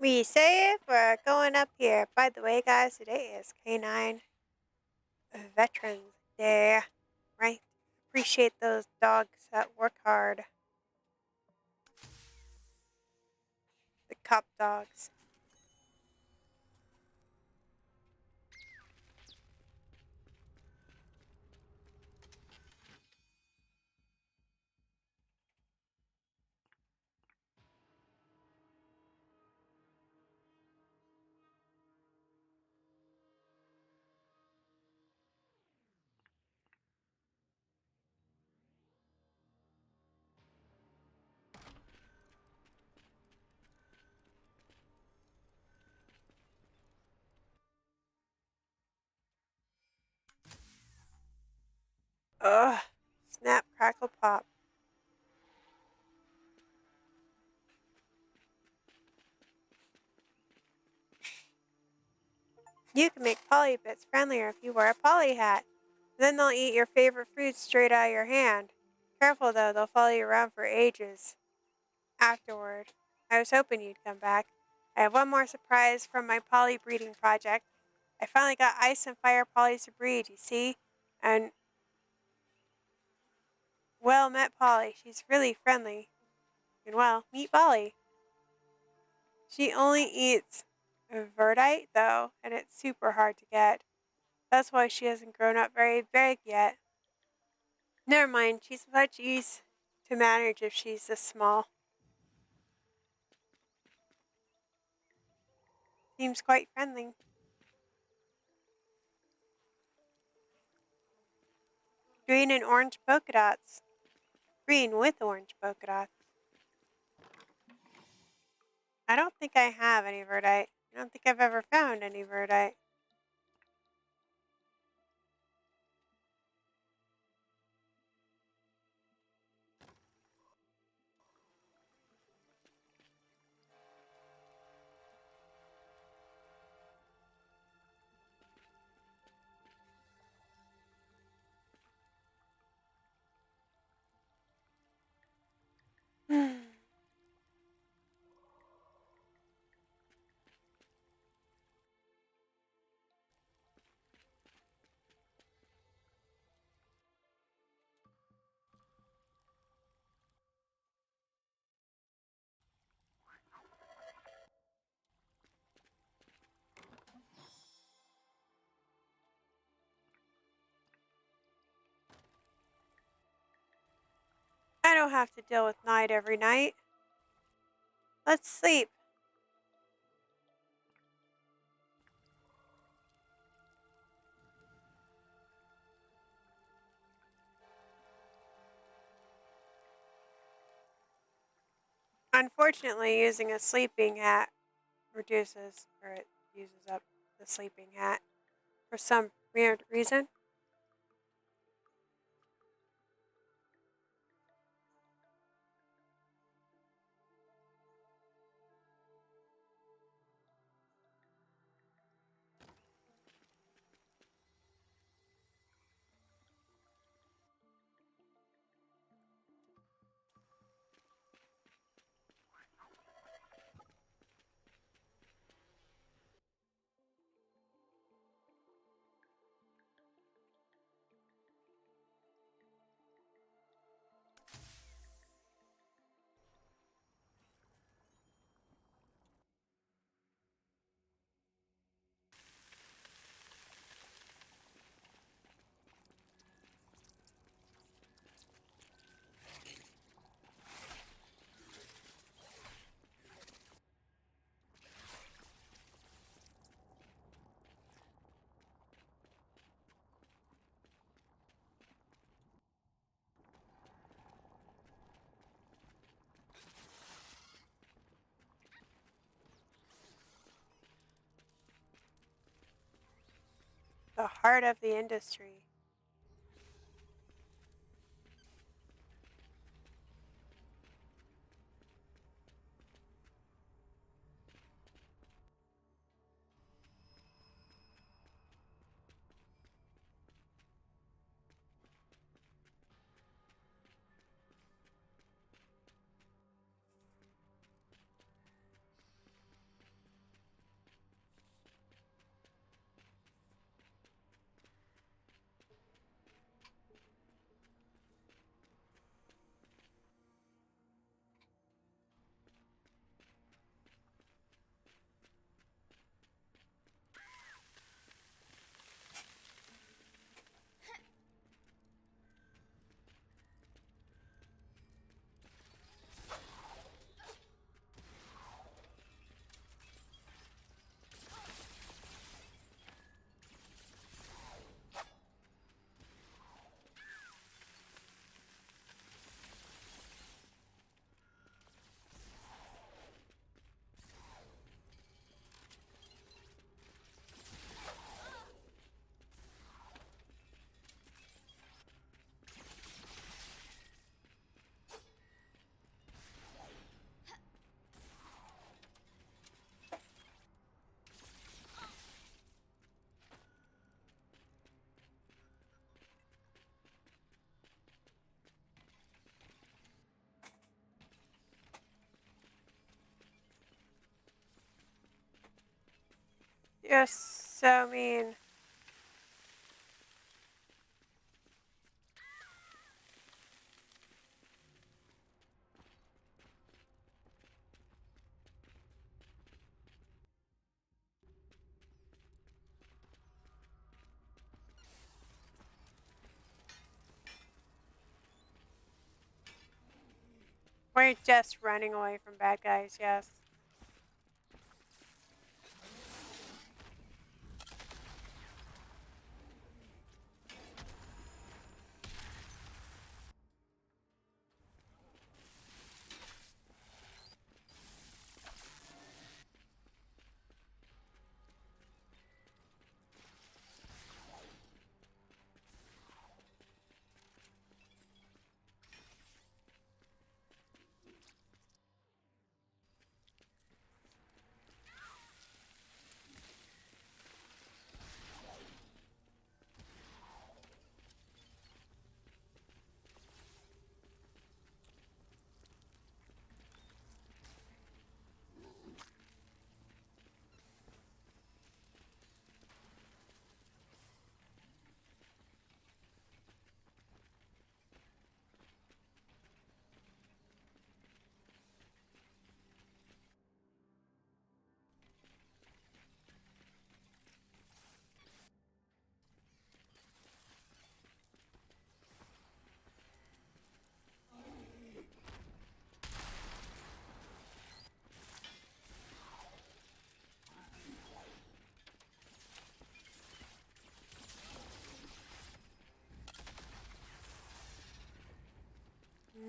We safe. We're going up here. By the way, guys, today is K9 Veterans Day, right? Appreciate those dogs that work hard. The cop dogs. Ugh. Snap, crackle, pop. You can make Polly Bits friendlier if you wear a Polly hat. Then they'll eat your favorite fruits straight out of your hand. Careful though, they'll follow you around for ages. Afterward, I was hoping you'd come back. I have one more surprise from my Polly breeding project. I finally got ice and fire Pollies to breed, you see? And, well, met Polly. She's really friendly. And, well, meet Polly. She only eats verdite, though, and it's super hard to get. That's why she hasn't grown up very big yet. Never mind, she's much ease to manage if she's this small. Seems quite friendly. Green and orange polka dots. Green with orange polka dots. I don't think I have any verdite. I don't think I've ever found any verdite. I don't have to deal with night every night. Let's sleep. Unfortunately, using a sleeping hat reduces, or it uses up the sleeping hat for some weird reason. The heart of the industry. just so mean. We're just running away from bad guys, yes.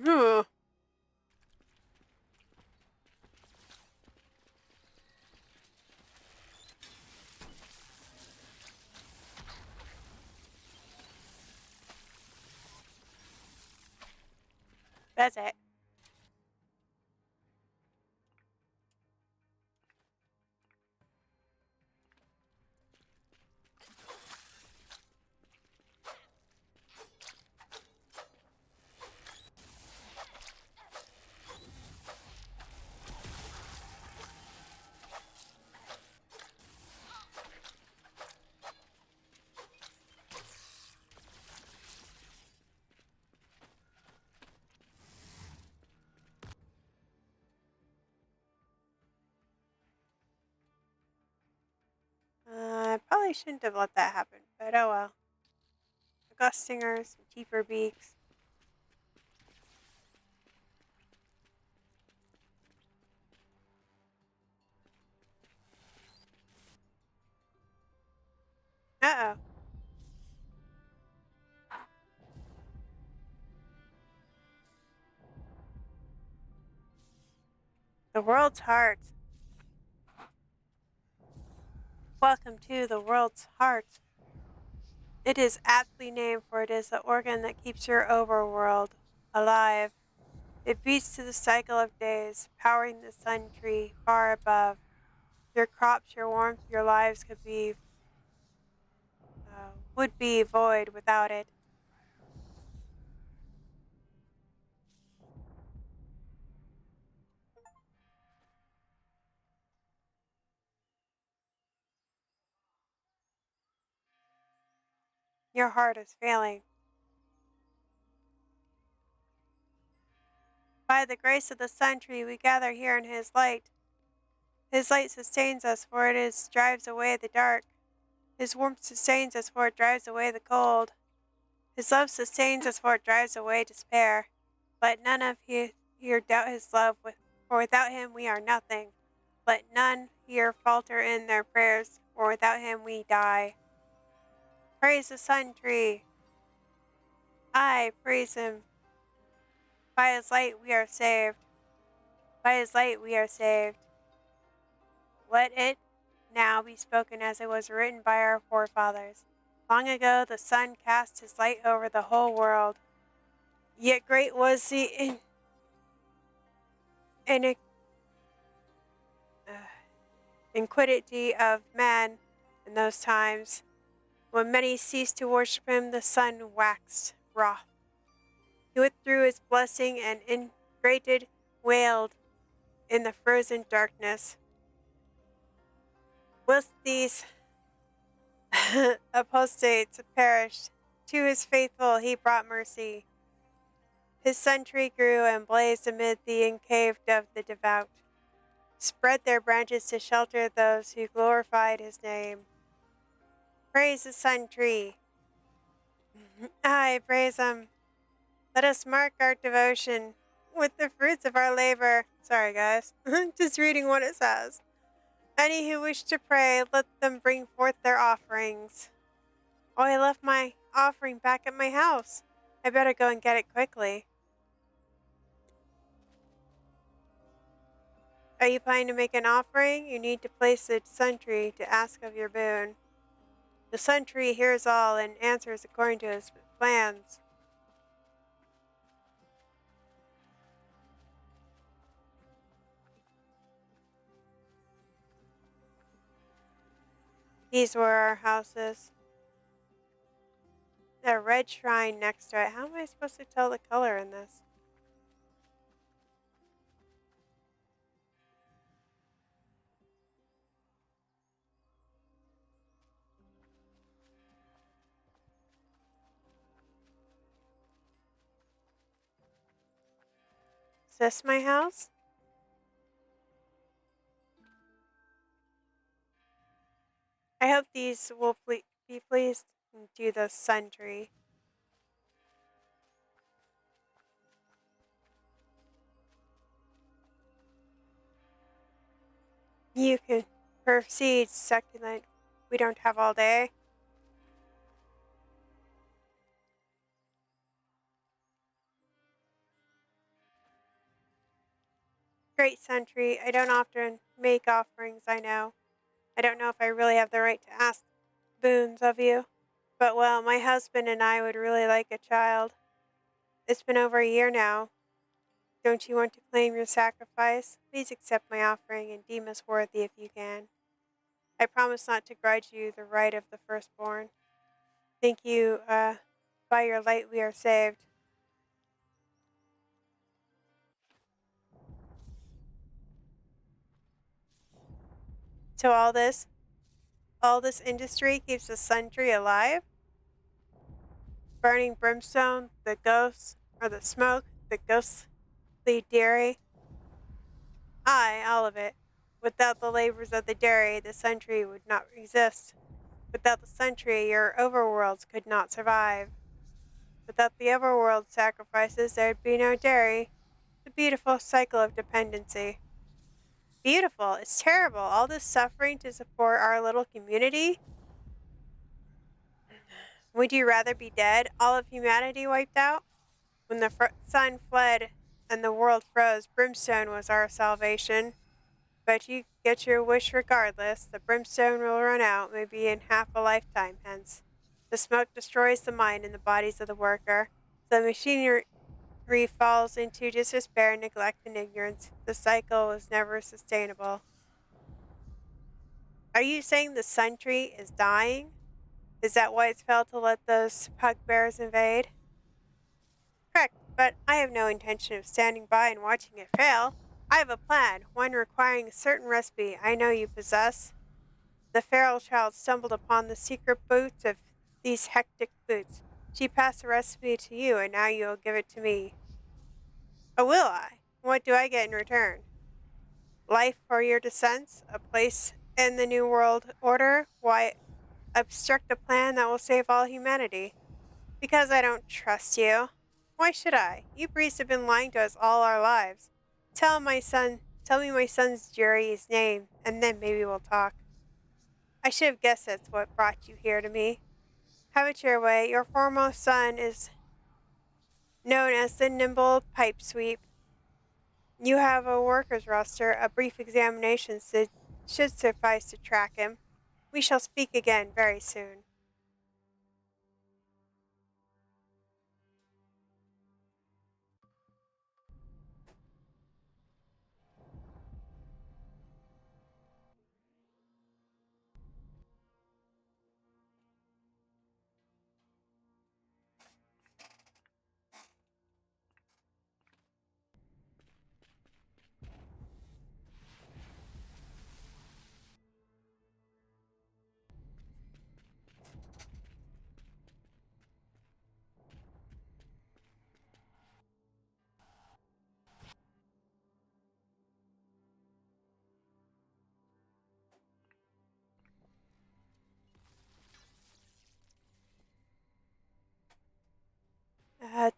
Ugh. That's it. I probably shouldn't have let that happen, but oh well. Gust stingers, deeper beaks. Uh oh. The world's heart. Welcome to the world's heart. It is aptly named, for it is the organ that keeps your overworld alive. It beats to the cycle of days, powering the sun tree far above. Your crops, your warmth, your lives would be void without it. Your heart is failing. By the grace of the sun tree, we gather here in his light. His light sustains us, for it is drives away the dark. His warmth sustains us, for it drives away the cold. His love sustains us, for it drives away despair. Let none of here doubt his love, for without him we are nothing. Let none here falter in their prayers, for without him we die. Praise the sun tree. I praise him. By his light we are saved. By his light we are saved. Let it now be spoken as it was written by our forefathers. Long ago the sun cast his light over the whole world. Yet great was the in, uh, iniquity of man in those times. When many ceased to worship him, the sun waxed wroth. He withdrew his blessing and ingrated wailed in the frozen darkness. whilst these apostates perished, to his faithful he brought mercy. His sun tree grew and blazed amid the encaved of the devout, spread their branches to shelter those who glorified his name. Praise the sun tree. Aye, praise him. Let us mark our devotion with the fruits of our labor. Sorry, guys. Just reading what it says. Any who wish to pray, let them bring forth their offerings. Oh, I left my offering back at my house. I better go and get it quickly. Are you planning to make an offering? You need to place the sun tree to ask of your boon. The sun tree hears all and answers according to his plans. These were our houses. The red shrine next to it. How am I supposed to tell the color in this? Is this my house? I hope these will be pleased and do the sun tree. You can proceed, succulent. We don't have all day. Great sun tree. I don't often make offerings, I know. I don't know if I really have the right to ask boons of you. But well, my husband and I would really like a child. It's been over a year now. Don't you want to claim your sacrifice? Please accept my offering and deem us worthy if you can. I promise not to grudge you the right of the firstborn. Thank you, by your light we are saved. So all this industry keeps the sun tree alive? Burning brimstone, the ghosts, or the smoke, the ghostly dairy? Aye, all of it. Without the labors of the dairy, the sun tree would not exist. Without the sun tree, your overworlds could not survive. Without the overworld sacrifices, there'd be no dairy. The beautiful cycle of dependency. Beautiful. It's terrible. All this suffering to support our little community? Would you rather be dead? All of humanity wiped out? When the sun fled and the world froze, brimstone was our salvation. But you get your wish regardless. The brimstone will run out, maybe in half a lifetime hence. The smoke destroys the mind and the bodies of the worker. The machinery falls into despair, neglect, and ignorance. The cycle was never sustainable. Are you saying the sun tree is dying? Is that why it's fell to let those pugbears invade? Correct, but I have no intention of standing by and watching it fail. I have a plan, one requiring a certain recipe I know you possess. The feral child stumbled upon the secret boots of these hectic boots. She passed the recipe to you, and now you'll give it to me. Oh, will I? What do I get in return? Life for your descents? A place in the New World Order? Why, obstruct a plan that will save all humanity. Because I don't trust you. Why should I? You priests have been lying to us all our lives. Tell me my son's jury's name, and then maybe we'll talk. I should have guessed that's what brought you here to me. Have it your way. Your foremost son is known as the Nimble Pipe Sweep. You have a workers roster. A brief examination should suffice to track him. We shall speak again very soon.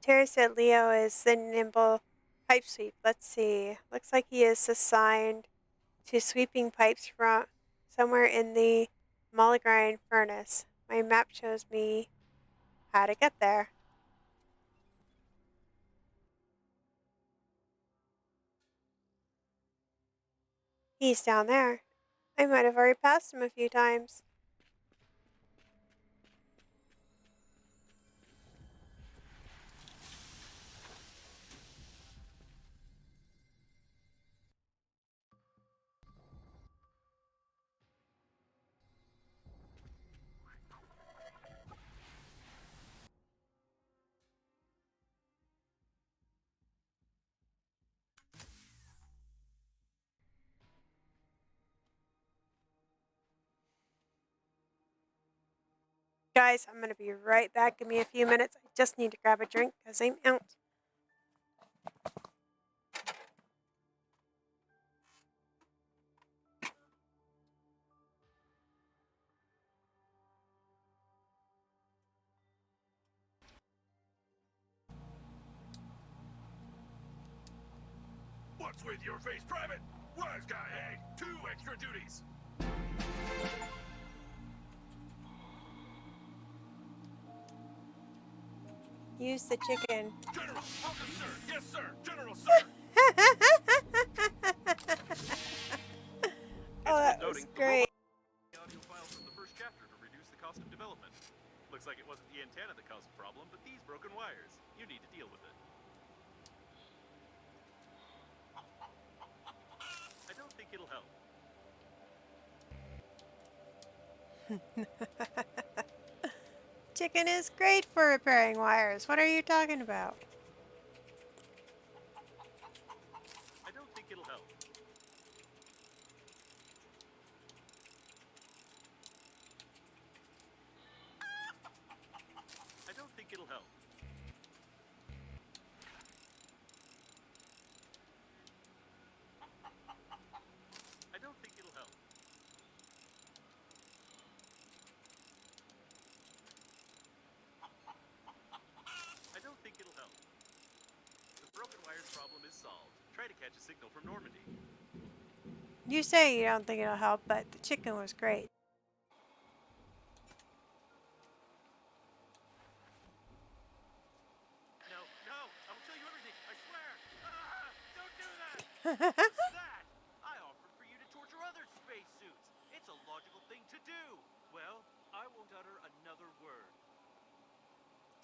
Terry said Leo is the nimble pipe sweep. Let's see. Looks like he is assigned to sweeping pipes from somewhere in the Mulligrind furnace. My map shows me how to get there. He's down there. I might have already passed him a few times. Guys, I'm going to be right back. Give me a few minutes. I just need to grab a drink because I'm out. What's with your face, Private? Wise guy, eh? 2 extra duties. Use the chicken. General, welcome, sir. Yes, sir. General, sir. Oh, that was great. The audio files from the first chapter to reduce the cost of development. Looks like it wasn't the antenna that caused the problem, but these broken wires. You need to deal with it. I don't think it'll help. Chicken is great for repairing wires. What are you talking about? I don't think it'll help. I don't think it'll help. I don't think it'll help. I don't think it'll help. The broken wires problem is solved. Try to catch a signal from Normandy. You say you don't think it'll help, but the chicken was great. No, no, I'll tell you everything. I swear. Don't do that. What's that? I offered for you to torture other spacesuits. It's a logical thing to do. Well, I won't utter another word.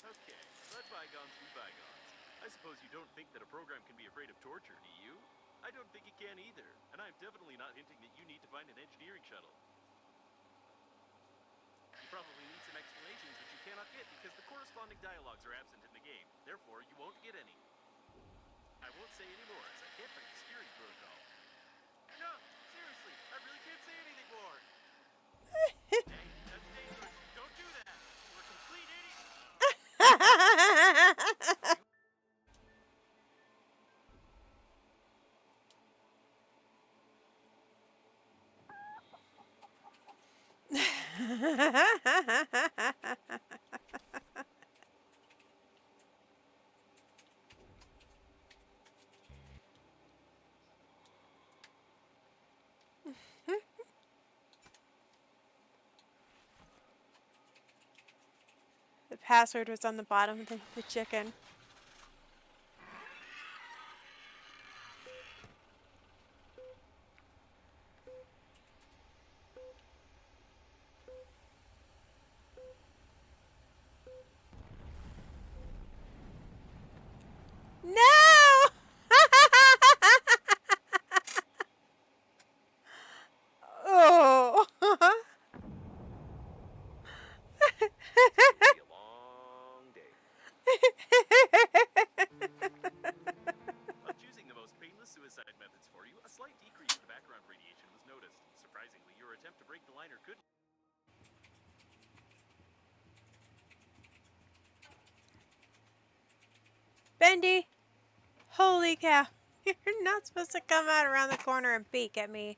Okay, let bygones be bygones. I suppose you don't think that a program can be afraid of torture, do you? I don't think it can either, and I'm definitely not hinting that you need to find an engineering shuttle. You probably need some explanations which you cannot get because the corresponding dialogues are absent in the game. Therefore, you won't get any. I won't say any more as I can't break the security protocol. No, seriously, I really can't say anything more. Hey, that's dangerous. Don't do that. We're complete idiots. The password was on the bottom of the chicken. No! Oh. Be a long day. While choosing the most painless suicide methods for you, a slight decrease in background radiation was noticed. Surprisingly, your attempt to break the liner could... Bendy! Holy cow. You're not supposed to come out around the corner and peek at me.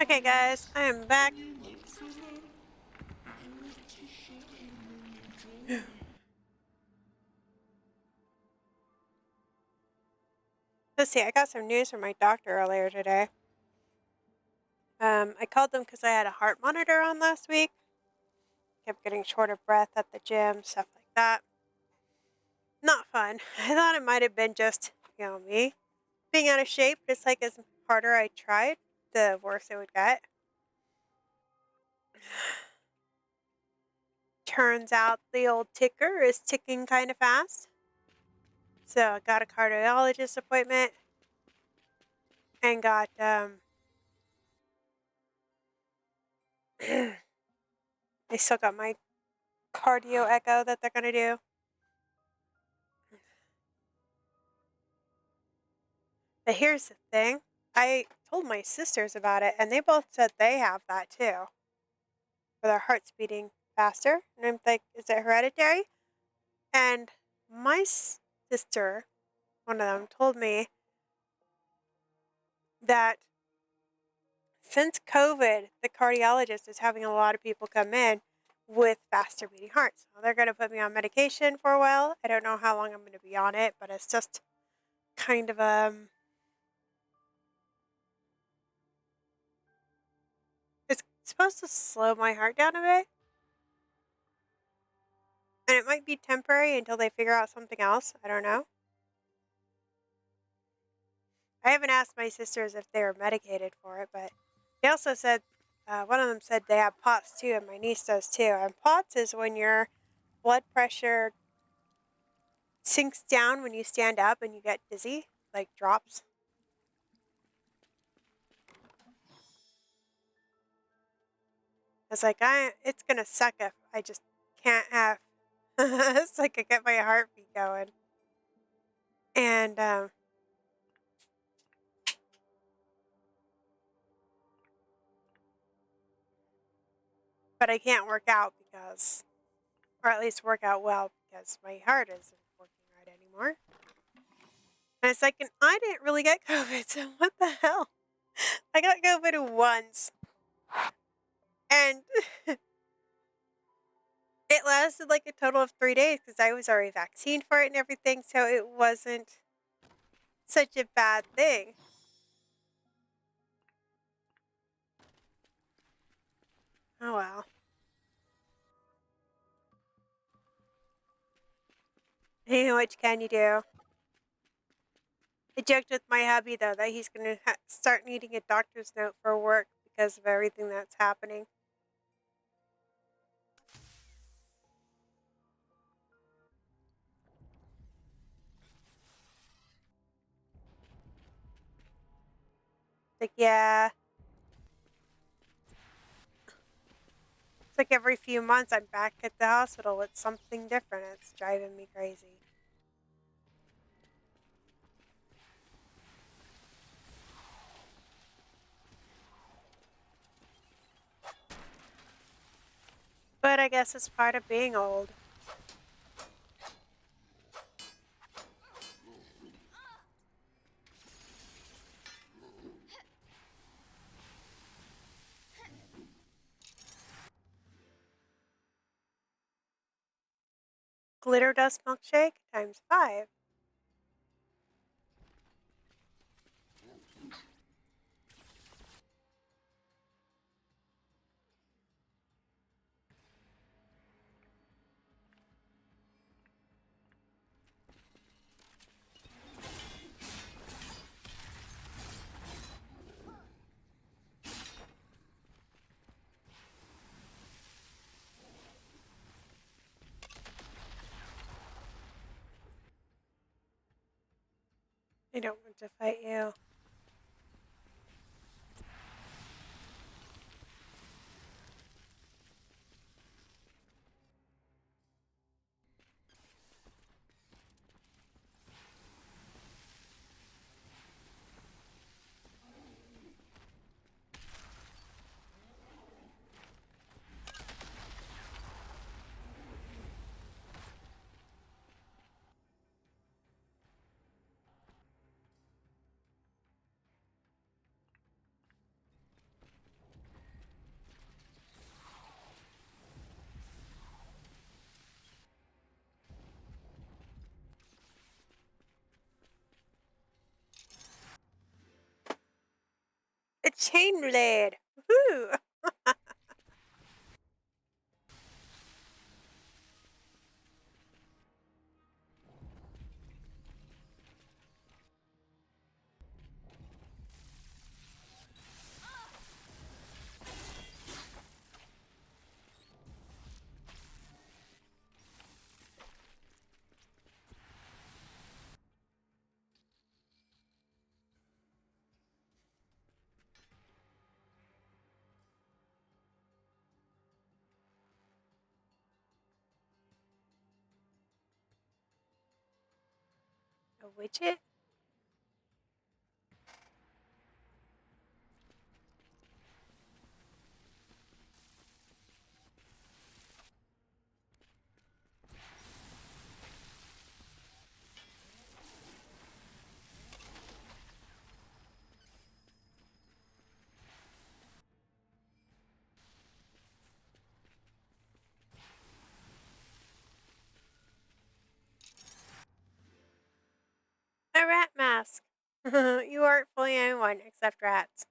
Okay, guys, I am back. Let's see, I got some news from my doctor earlier today. I called them because I had a heart monitor on last week. Kept getting short of breath at the gym, stuff like that. Not fun. I thought it might have been just, me being out of shape. Just like as harder I tried, the worse it would get. Turns out the old ticker is ticking kind of fast. So I got a cardiologist appointment and got I still got my cardio echo that they're gonna do. But here's the thing. I told my sisters about it and they both said they have that too. Where their heart's beating faster. And I'm like, is it hereditary? And my sister, one of them, told me that since COVID, the cardiologist is having a lot of people come in with faster beating hearts. So they're going to put me on medication for a while. I don't know how long I'm going to be on it, but it's just kind of it's supposed to slow my heart down a bit. And it might be temporary until they figure out something else. I don't know. I haven't asked my sisters if they were medicated for it, but they also said, one of them said they have POTS too, and my niece does too. And POTS is when your blood pressure sinks down when you stand up and you get dizzy, like drops. It's like, it's gonna suck if I just can't have, it's like I get my heartbeat going. And, but I can't work out because, or at least work out well because my heart isn't working right anymore. And it's like, and I didn't really get COVID, so what the hell? I got COVID once. And it lasted like a total of 3 days because I was already vaccinated for it and everything, so it wasn't such a bad thing. Oh well. Hey, what can you do? I joked with my hubby though that he's gonna start needing a doctor's note for work because of everything that's happening. Like, yeah. It's like every few months I'm back at the hospital with something different. It's driving me crazy. But I guess it's part of being old. Glitter dust milkshake times 5. I don't want to fight you. A chain blade. Woo! A widget? A rat mask. You aren't fooling anyone except rats.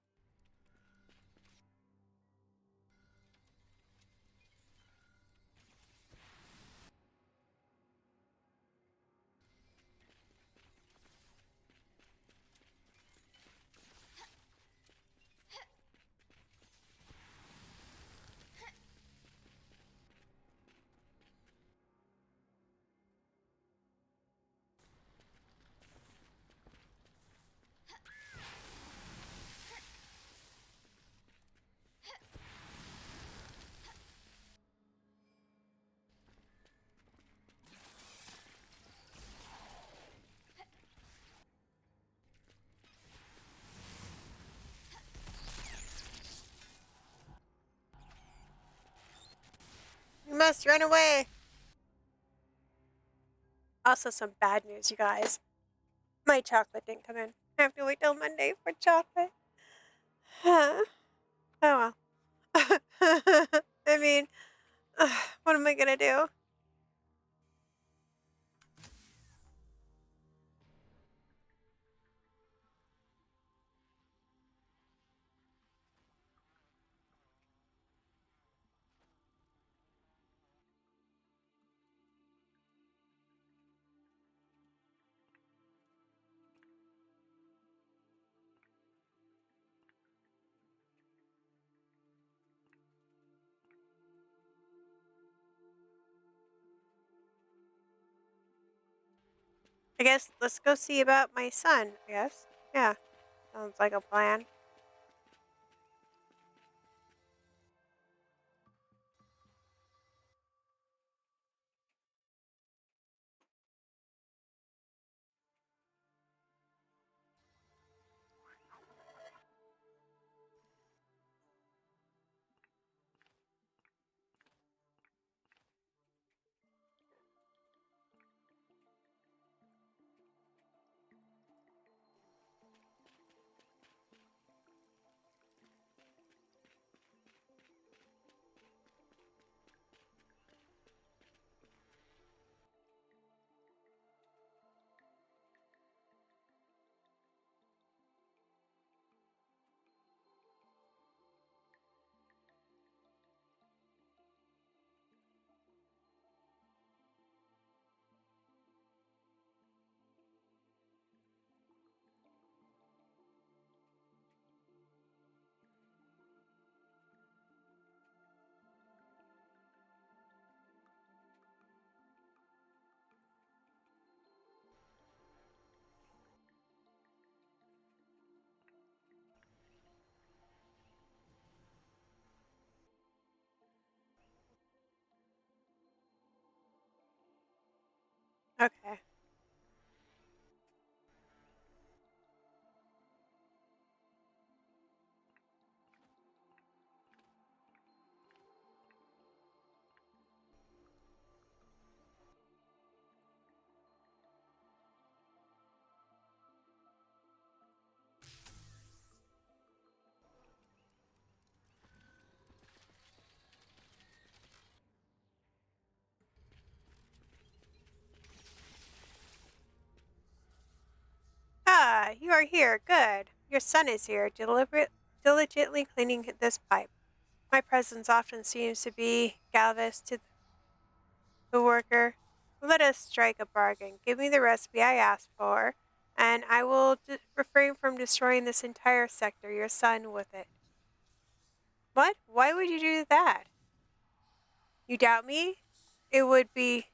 You must run away. Also, some bad news, you guys. My chocolate didn't come in. I have to wait till Monday for chocolate. Oh well. I mean, what am I gonna do? I guess let's go see about my son, I guess. Yeah, sounds like a plan. Okay. Ah, you are here. Good. Your son is here. Deliberate. diligently cleaning this pipe. My presence often seems to be Galvez to the worker. Let us strike a bargain. Give me the recipe I asked for, and I will refrain from destroying this entire sector, your son with it. What? Why would you do that? You doubt me? It would be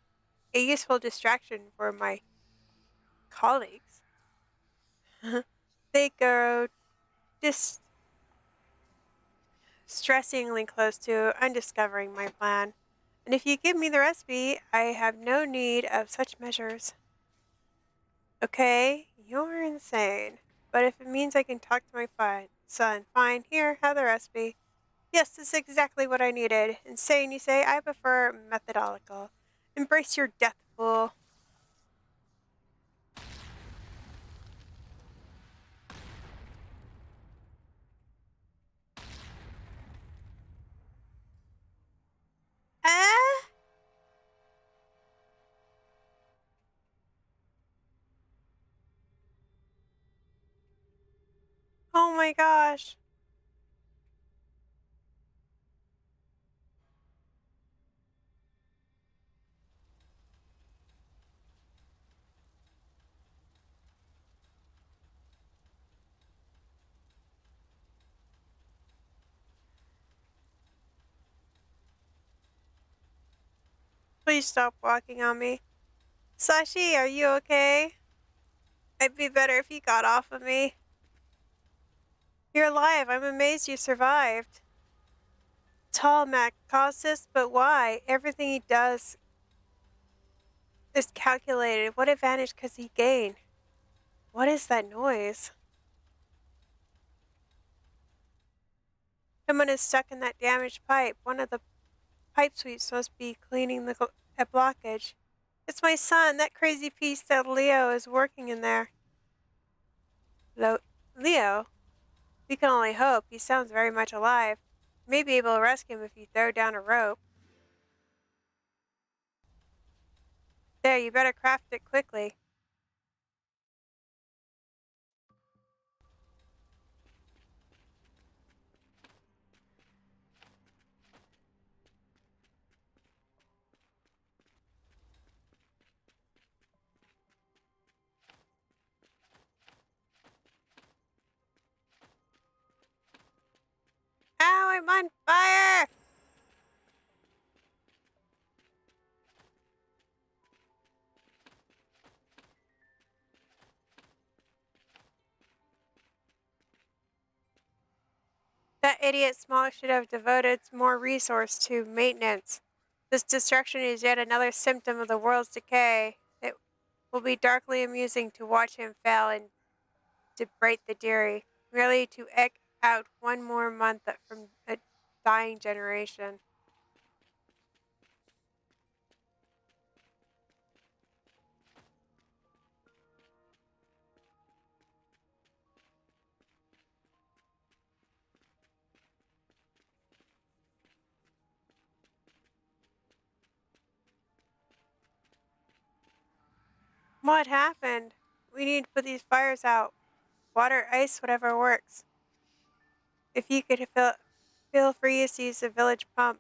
a useful distraction for my colleagues. They go distressingly close to undiscovering my plan. And if you give me the recipe, I have no need of such measures. Okay, you're insane. But if it means I can talk to my son, fine, here, have the recipe. Yes, this is exactly what I needed. Insane, you say? I prefer methodological. Embrace your death, fool. Ah! Oh my gosh. Please stop walking on me. Sashi, are you okay? It'd be better if you got off of me. You're alive. I'm amazed you survived. Tall Mac caused this, but why? Everything he does is calculated. What advantage could he gain? What is that noise? Someone is stuck in that damaged pipe. One of the pipe sweeps must be cleaning the a blockage. It's my son, that crazy piece that Leo is working in there. Leo? We can only hope. He sounds very much alive. You may be able to rescue him if you throw down a rope. There, you better craft it quickly. Ow, I'm on fire! That idiot Small should have devoted more resource to maintenance. This destruction is yet another symptom of the world's decay. It will be darkly amusing to watch him fail and debrate the dairy, merely to eke out one more month from a dying generation. What happened? We need to put these fires out. Water, ice, whatever works. If you could feel free to use the village pump.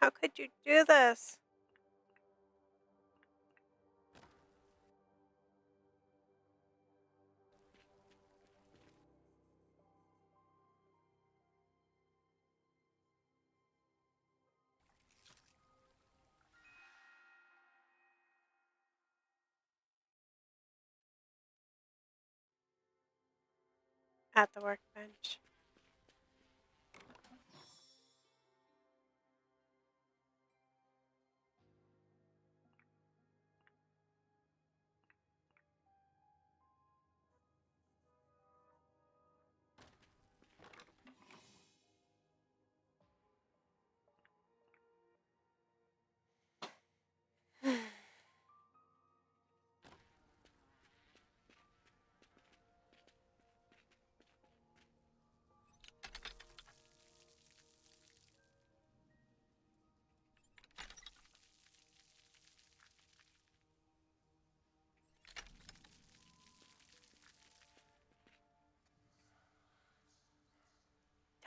How could you do this? At the workbench.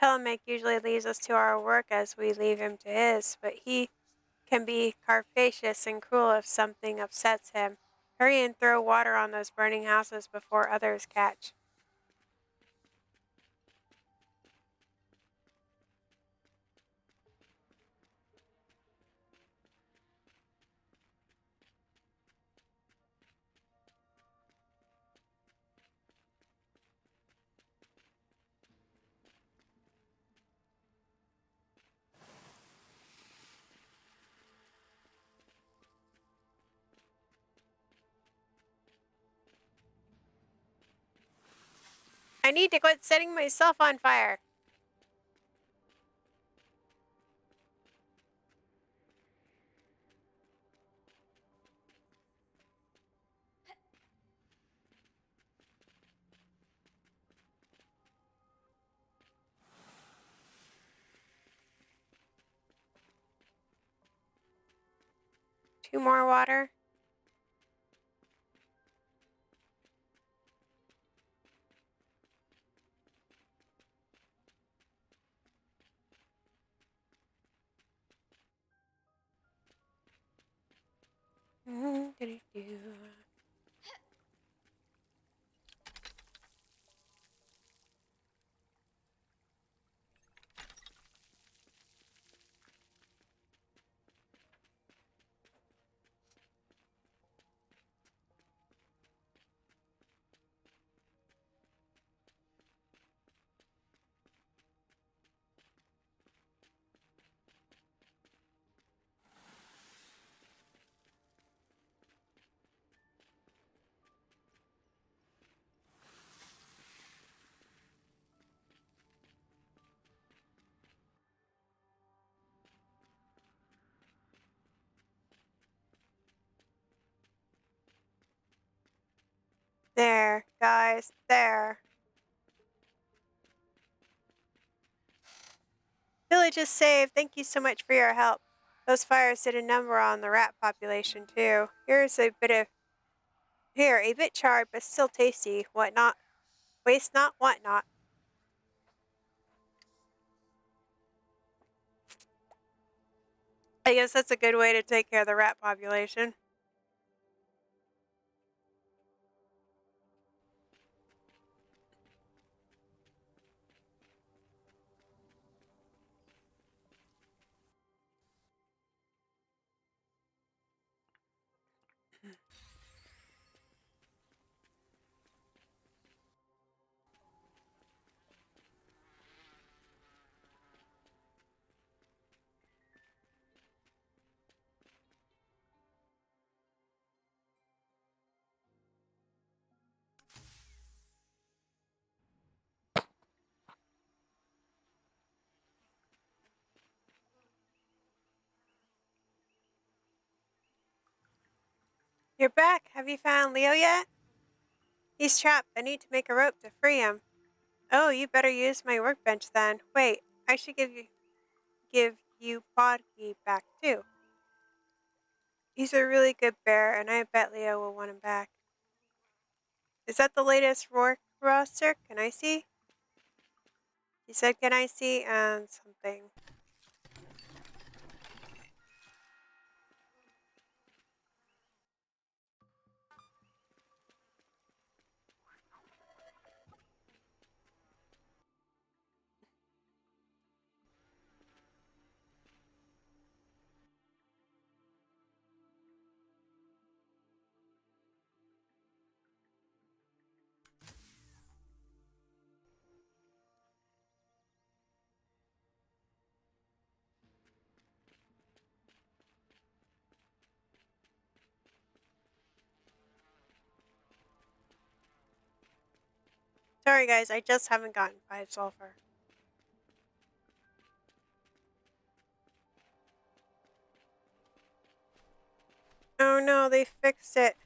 Telemek usually leaves us to our work as we leave him to his, but he can be carfacious and cruel if something upsets him. Hurry and throw water on those burning houses before others catch. I need to quit setting myself on fire. Two more water. There, guys, there. Village is saved. Thank you so much for your help. Those fires did a number on the rat population, too. Here, a bit charred, but still tasty. What not? Waste not, what not. I guess that's a good way to take care of the rat population. You're back. Have you found Leo yet? He's trapped. I need to make a rope to free him. Oh, you better use my workbench then. Wait, I should give you Bodgy back too. He's a really good bear, and I bet Leo will want him back. Is that the latest Rourke roster? Can I see? He said, can I see? And something. Sorry guys, I just haven't gotten 5 sulfur. Oh no, they fixed it.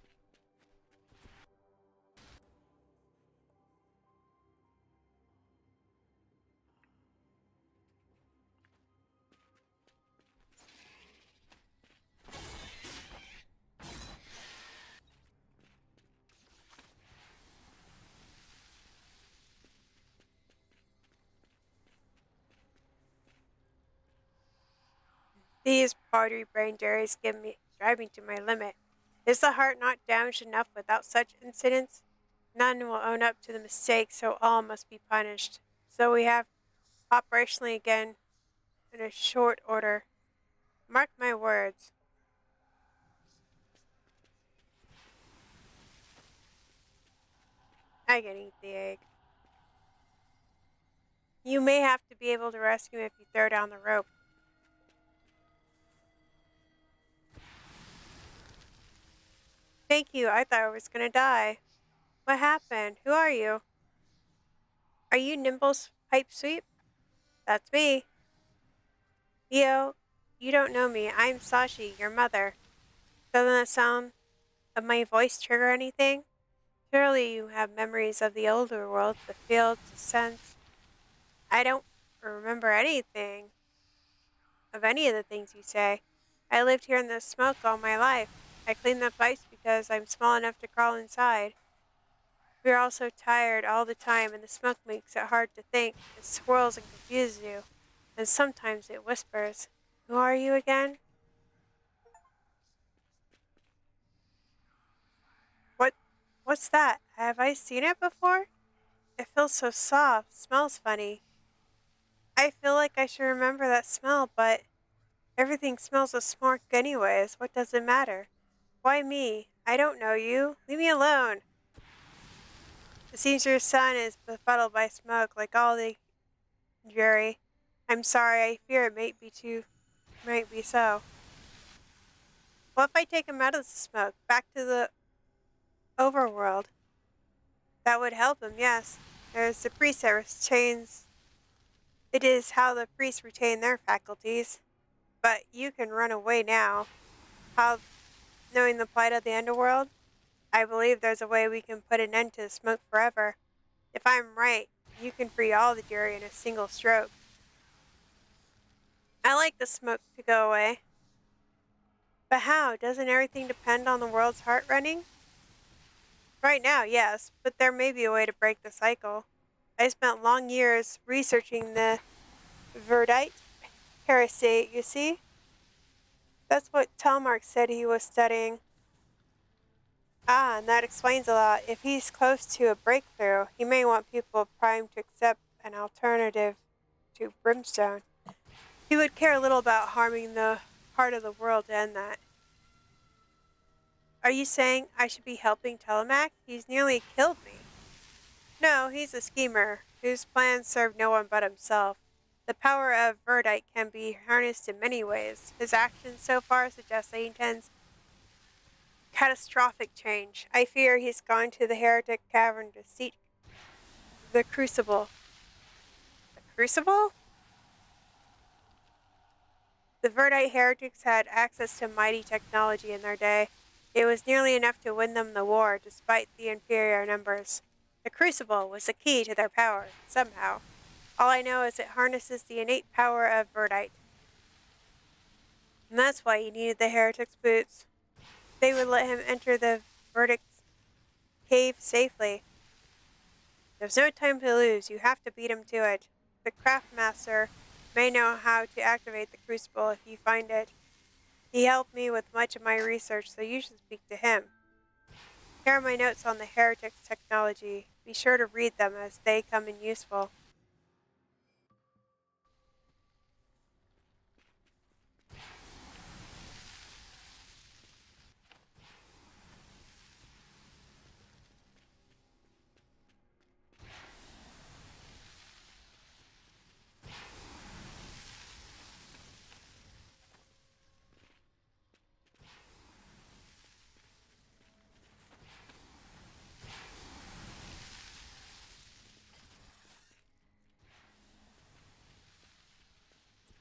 These powdery brain dairies drive me to my limit. Is the heart not damaged enough without such incidents? None will own up to the mistake, so all must be punished. So we have operationally again in a short order. Mark my words. I can eat the egg. You may have to be able to rescue me if you throw down the rope. Thank you, I thought I was gonna die. What happened? Who are you? Are you Nimble's pipe sweep? That's me. Yo, you don't know me. I'm Sashi, your mother. Doesn't that sound of my voice trigger anything? Surely you have memories of the older world, the fields, the scents. I don't remember anything of any of the things you say. I lived here in the smoke all my life. I clean the pipes because I'm small enough to crawl inside. We're all so tired all the time, and the smoke makes it hard to think. It swirls and confuses you, and sometimes it whispers. Who are you again? What? What's that? Have I seen it before? It feels so soft, smells funny. I feel like I should remember that smell, but everything smells of smoke anyways. What does it matter? Why me? I don't know you. Leave me alone. It seems your son is befuddled by smoke like all the Jerry. I'm sorry, I fear it might be so. What if I take him out of the smoke, back to the overworld? That would help him, yes. There's the priest that retains. It is how the priests retain their faculties. But you can run away now. How, knowing the plight of the underworld? I believe there's a way we can put an end to the smoke forever. If I'm right, you can free all the jury in a single stroke. I like the smoke to go away. But how? Doesn't everything depend on the world's heart running? Right now, yes, but there may be a way to break the cycle. I spent long years researching the Verdite heresy, you see? That's what Telmark said he was studying. Ah, and that explains a lot. If he's close to a breakthrough, he may want people primed to accept an alternative to brimstone. He would care little about harming the heart of the world to end that. Are you saying I should be helping Telemac? He's nearly killed me. No, he's a schemer, whose plans serve no one but himself. The power of Verdite can be harnessed in many ways. His actions so far suggest that he intends catastrophic change. I fear he's gone to the heretic cavern to seek the crucible. The crucible? The Verdite heretics had access to mighty technology in their day. It was nearly enough to win them the war, despite the inferior numbers. The crucible was the key to their power, somehow. All I know is it harnesses the innate power of Verdite. And that's why he needed the heretic's boots. They would let him enter the verdict's cave safely. There's no time to lose. You have to beat him to it. The craftmaster may know how to activate the crucible if you find it. He helped me with much of my research, so you should speak to him. Here are my notes on the heretic's technology. Be sure to read them as they come in useful.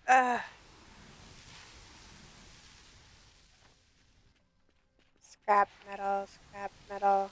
Ugh. Scrap metal, scrap metal.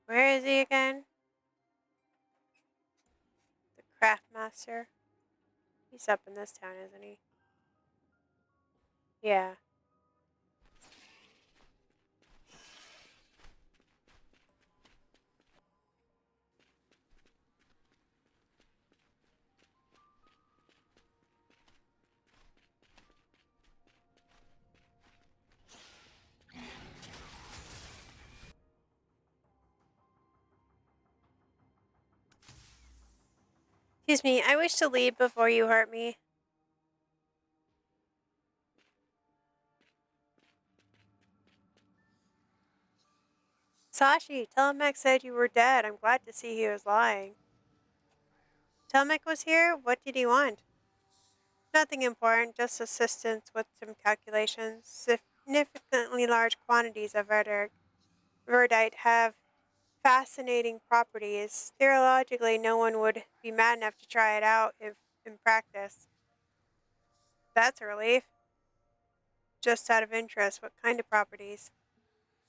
Where is he again? The craft master. He's up in this town, isn't he? Yeah. Excuse me, I wish to leave before you hurt me. Sashi, Telemek said you were dead. I'm glad to see he was lying. Telemek was here? What did he want? Nothing important, just assistance with some calculations. Significantly large quantities of verdite have fascinating properties. Theologically, no one would be mad enough to try it out if in practice. That's a relief. Just out of interest, what kind of properties?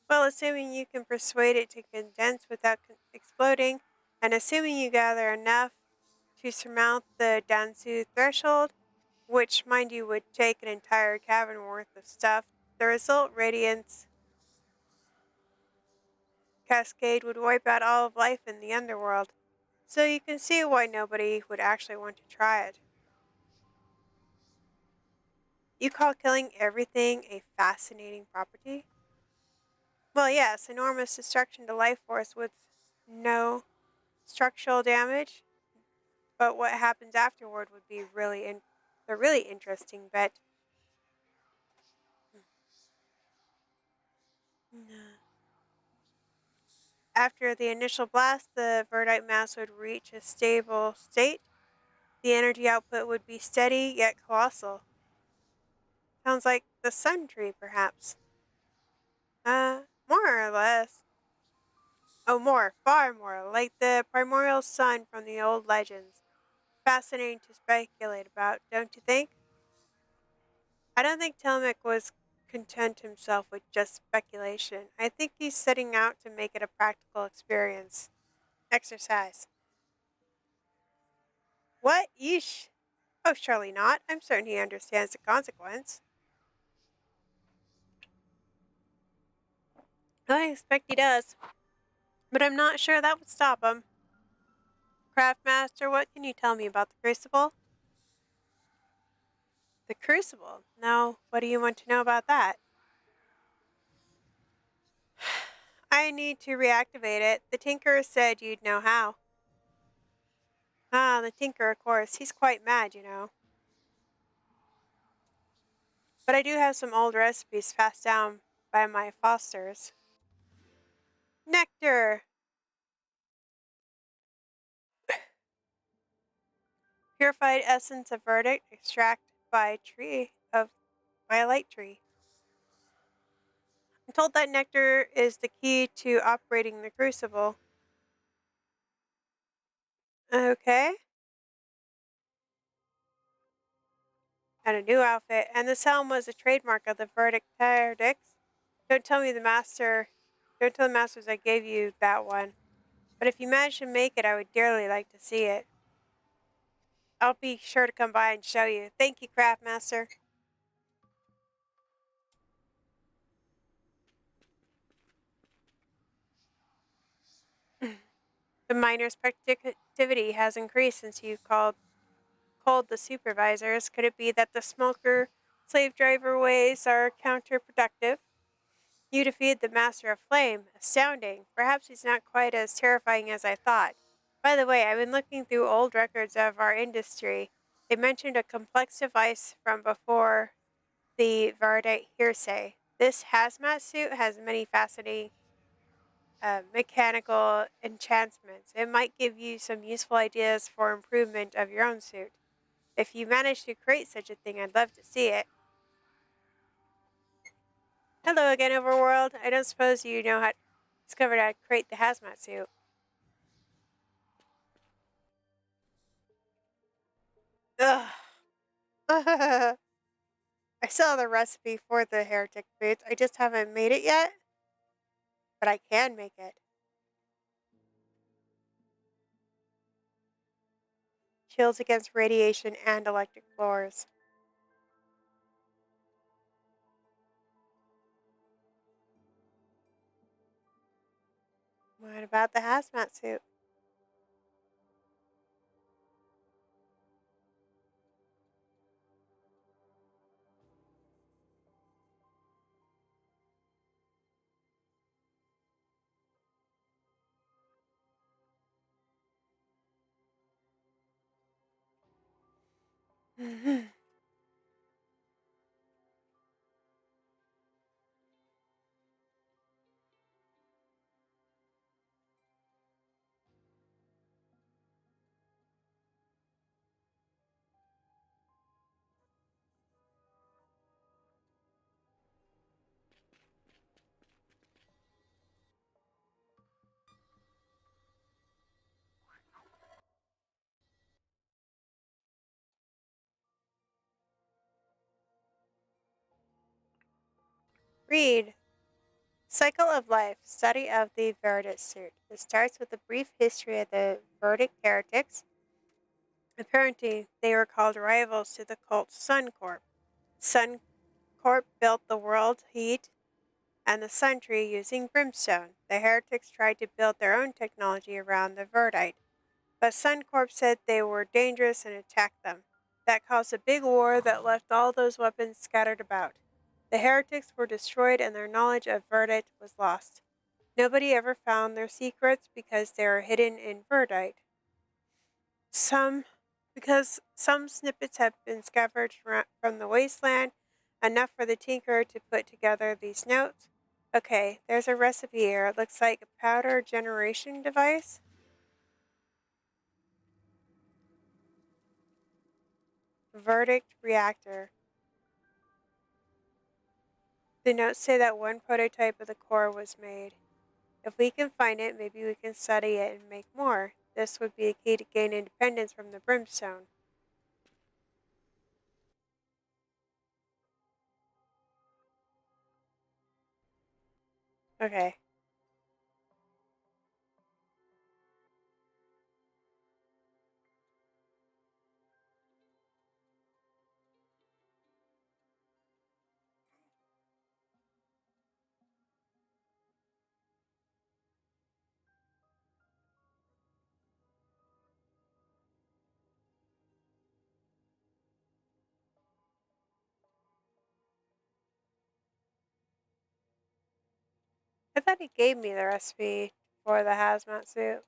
Well, assuming you can persuade it to condense without exploding, and assuming you gather enough to surmount the Dansu threshold, which, mind you, would take an entire cavern worth of stuff, the result, radiance cascade, would wipe out all of life in the underworld. So you can see why nobody would actually want to try it. You call killing everything a fascinating property? Well, yes, enormous destruction to life force with no structural damage, but what happens afterward would be the really interesting bit. After the initial blast, the verdite mass would reach a stable state. The energy output would be steady yet colossal. Sounds like the sun tree, perhaps. More or less. Oh, more, far more, like the primordial sun from the old legends. Fascinating to speculate about, don't you think? I don't think Telemac was content himself with just speculation. I think he's setting out to make it a practical experience. Exercise. What? Yeesh. Oh, surely not. I'm certain he understands the consequence. I expect he does. But I'm not sure that would stop him. Craftmaster, what can you tell me about the Crucible? The Crucible? No, what do you want to know about that? I need to reactivate it. The Tinker said you'd know how. Ah, the Tinker, of course. He's quite mad, you know. But I do have some old recipes passed down by my fosters. Nectar! Purified essence of verdict extract by a light tree. I'm told that nectar is the key to operating the crucible. Okay. And a new outfit. And this helm was a trademark of the verdict verdicts. Don't tell me the master don't tell the masters I gave you that one. But if you manage to make it, I would dearly like to see it. I'll be sure to come by and show you. Thank you, Craftmaster. The miner's productivity has increased since you called the supervisors. Could it be that the smoker slave driver ways are counterproductive? You defeated the Master of Flame. Astounding. Perhaps he's not quite as terrifying as I thought. By the way, I've been looking through old records of our industry. They mentioned a complex device from before the Vardite hearsay. This hazmat suit has many fascinating mechanical enchantments. It might give you some useful ideas for improvement of your own suit. If you manage to create such a thing, I'd love to see it. Hello again, Overworld. I don't suppose you know how discovered how to create the hazmat suit. Ugh. I saw the recipe for the heretic boots. I just haven't made it yet, but I can make it. shields against radiation and electric floors. What about the hazmat suit? Read Cycle of Life, Study of the Verdict Suit. It starts with a brief history of the Verdict heretics. Apparently, they were called rivals to the cult Sun Corp. Sun Corp built the World Heat and the Sun Tree using brimstone. The heretics tried to build their own technology around the Verdite, but Sun Corp said they were dangerous and attacked them. That caused a big war that left all those weapons scattered about. The heretics were destroyed and their knowledge of Verdite was lost. Nobody ever found their secrets because they are hidden in Verdite. Some because some snippets have been scavenged from the wasteland, enough for the tinkerer to put together these notes. Okay, there's a recipe here. It looks like a powder generation device. Verdict reactor. The notes say that one prototype of the core was made. If we can find it, maybe we can study it and make more. This would be a key to gain independence from the brimstone. Okay. I thought he gave me the recipe for the hazmat suit.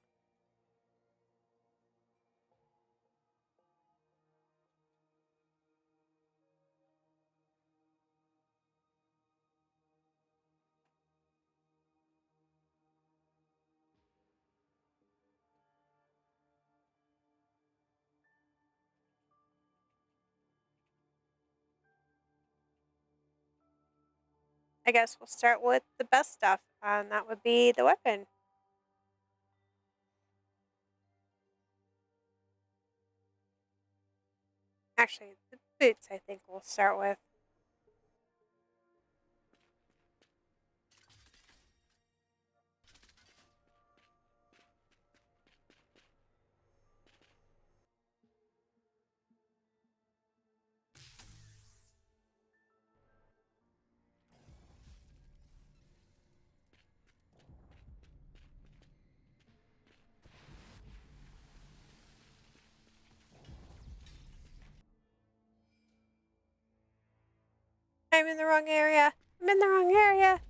I guess we'll start with the best stuff, and that would be the weapon. Actually, the boots, I think we'll start with. I'm in the wrong area. I'm in the wrong area.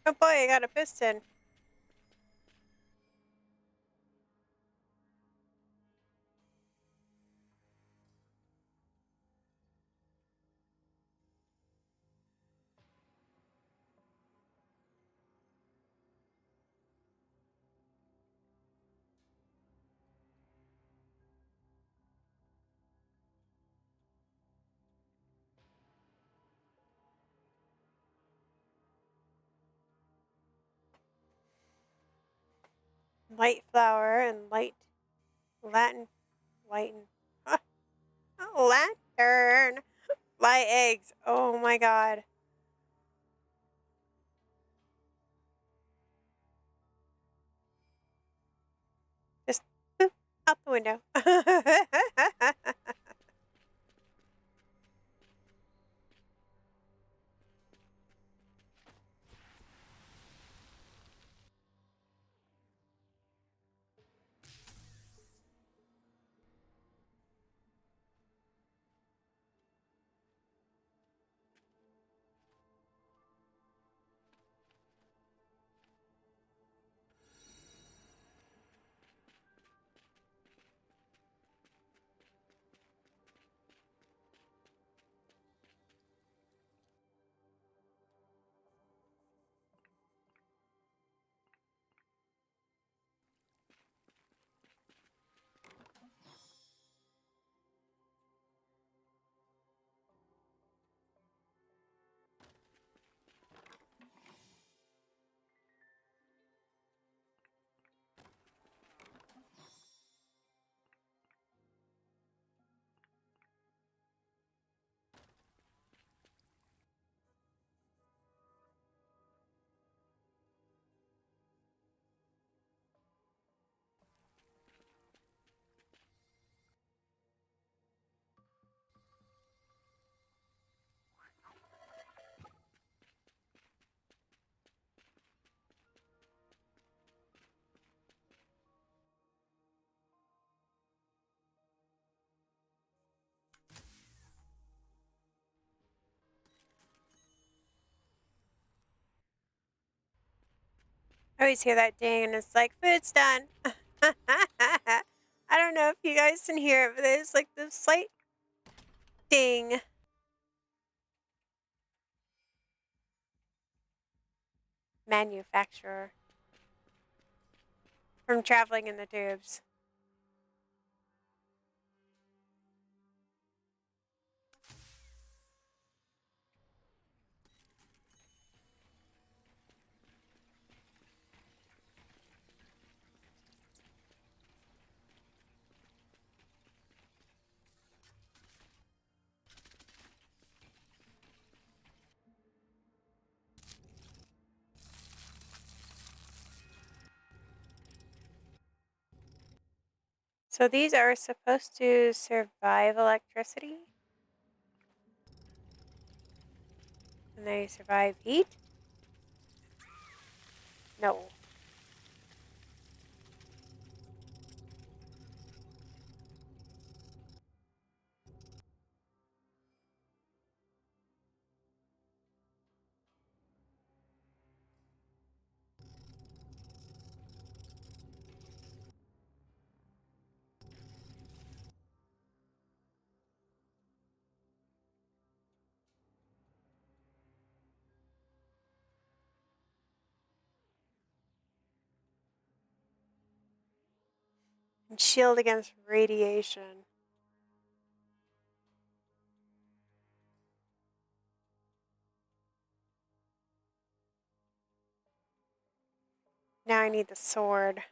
Oh boy, I got a piston. light flower and light Latin light lantern light eggs. Oh my god. Just boop, out the window. I always hear that ding and it's like, food's done. I don't know if you guys can hear it, but there's like this slight ding. Manufacturer. From traveling in the tubes. So these are supposed to survive electricity? And they survive heat? No. And shield against radiation. Now I need the sword.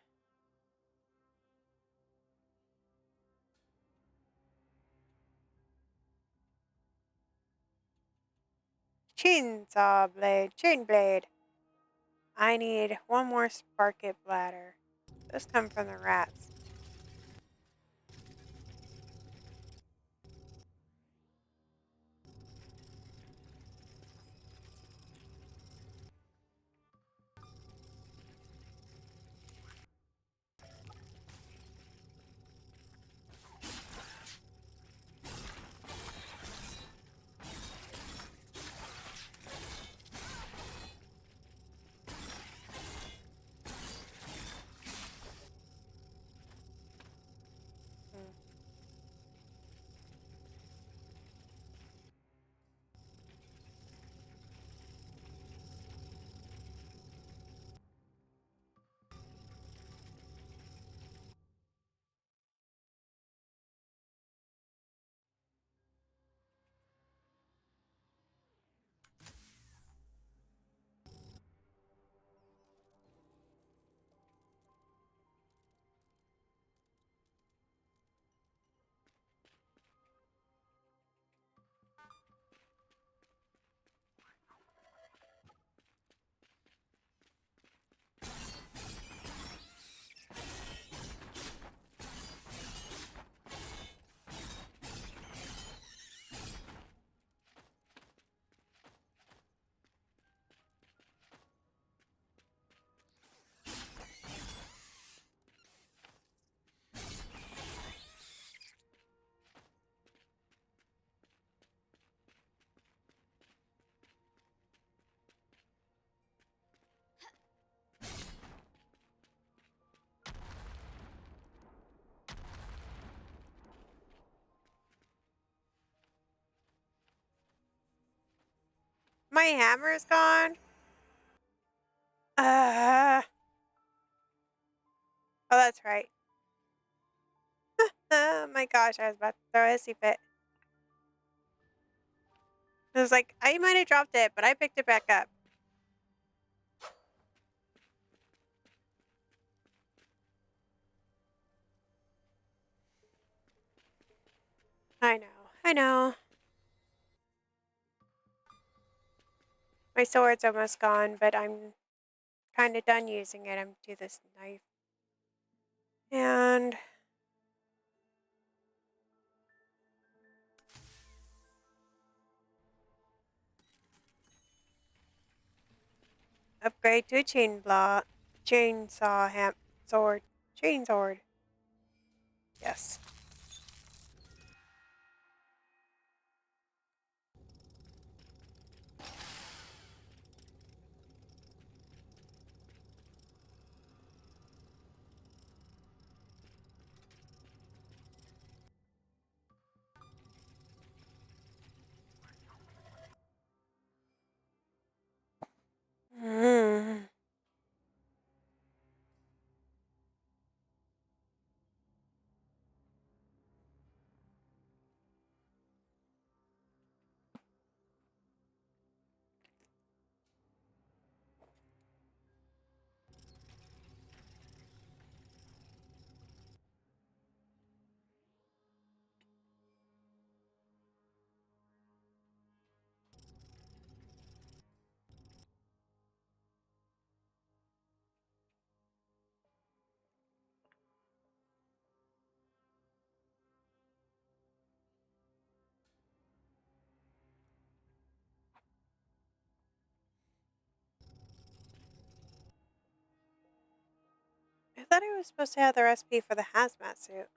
Chainsaw blade. Chain blade. I need one more sparket bladder. Those come from the rats. hammer is gone? Uh, oh, that's right. Oh my gosh, I was about to throw a hissy fit. I was like, I might have dropped it, but I picked it back up. I know, I know. My sword's almost gone, but I'm kind of done using it. I'm do this knife. And upgrade to a chainsaw sword. Chainsword. Yes. Mm. I thought I was supposed to have the recipe for the hazmat suit.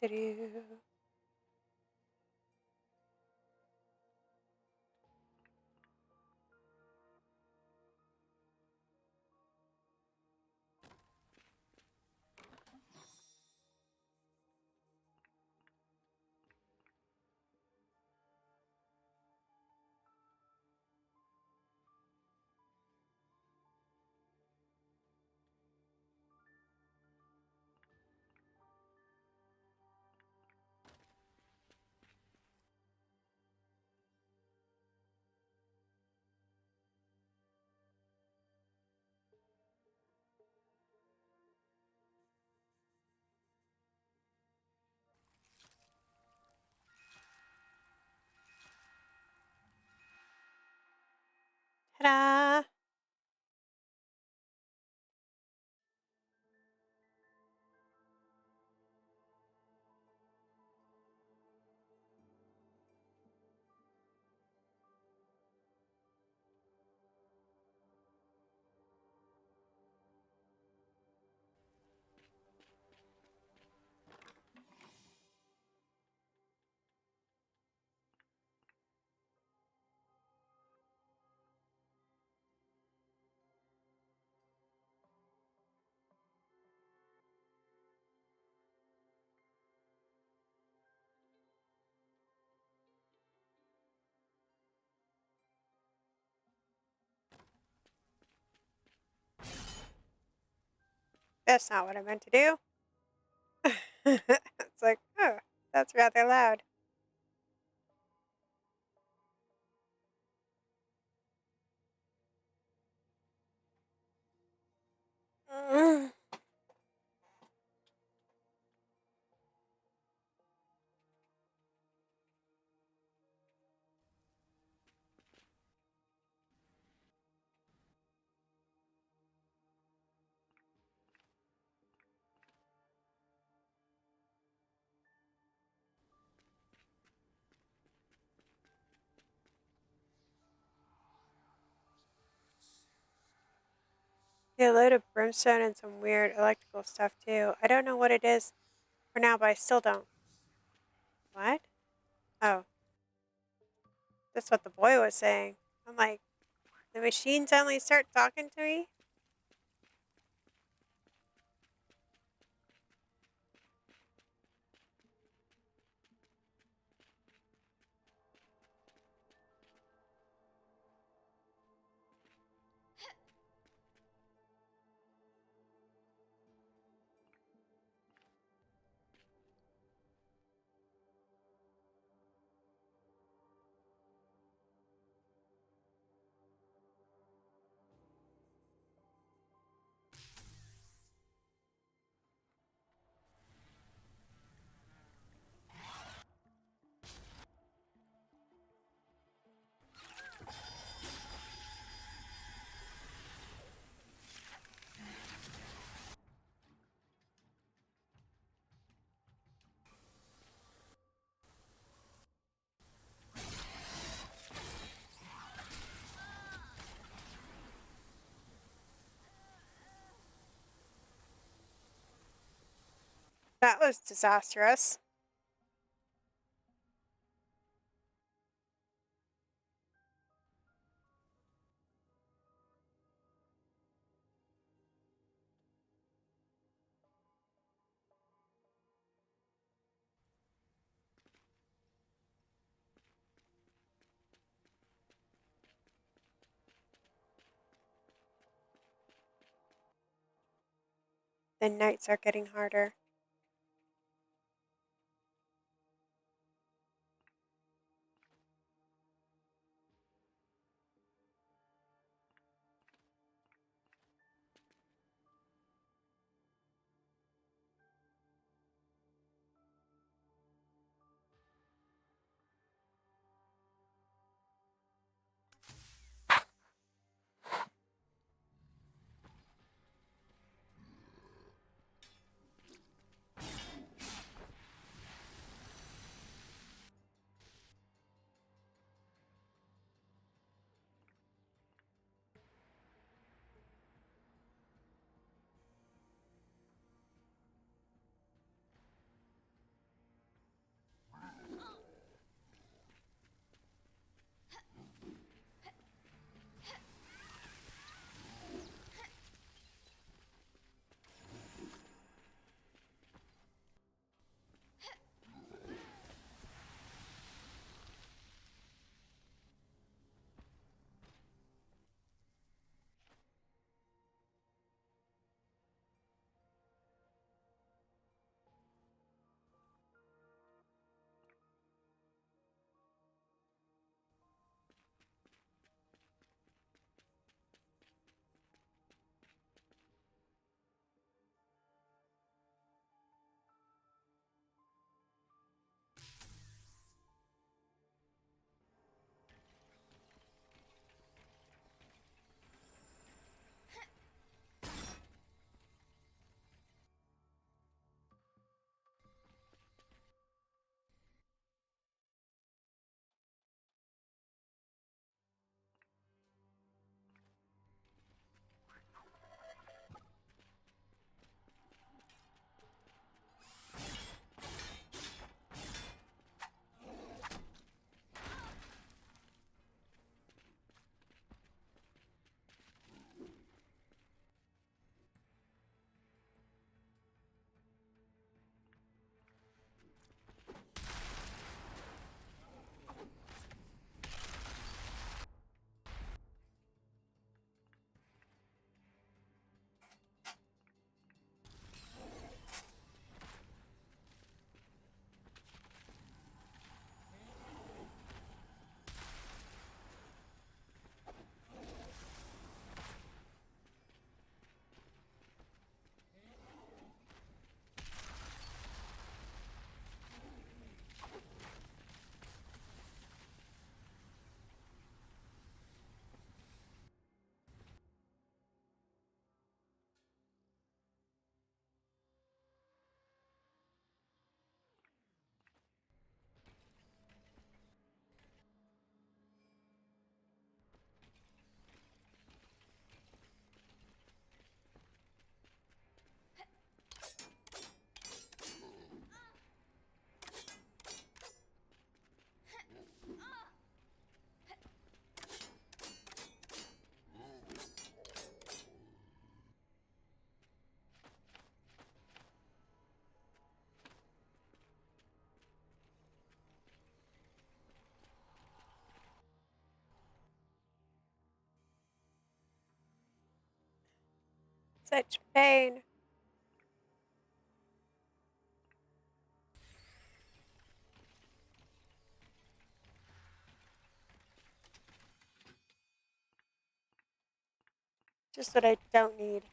Doo-doo. That's not what I meant to do. It's like, oh, that's rather loud. Mm. Yeah, a load of brimstone and some weird electrical stuff too. I don't know what it is for now, but I still don't. What? Oh, that's what the boy was saying. I'm like, the machine suddenly start talking to me? That was disastrous. The nights are getting harder. Such pain. Just what I don't need.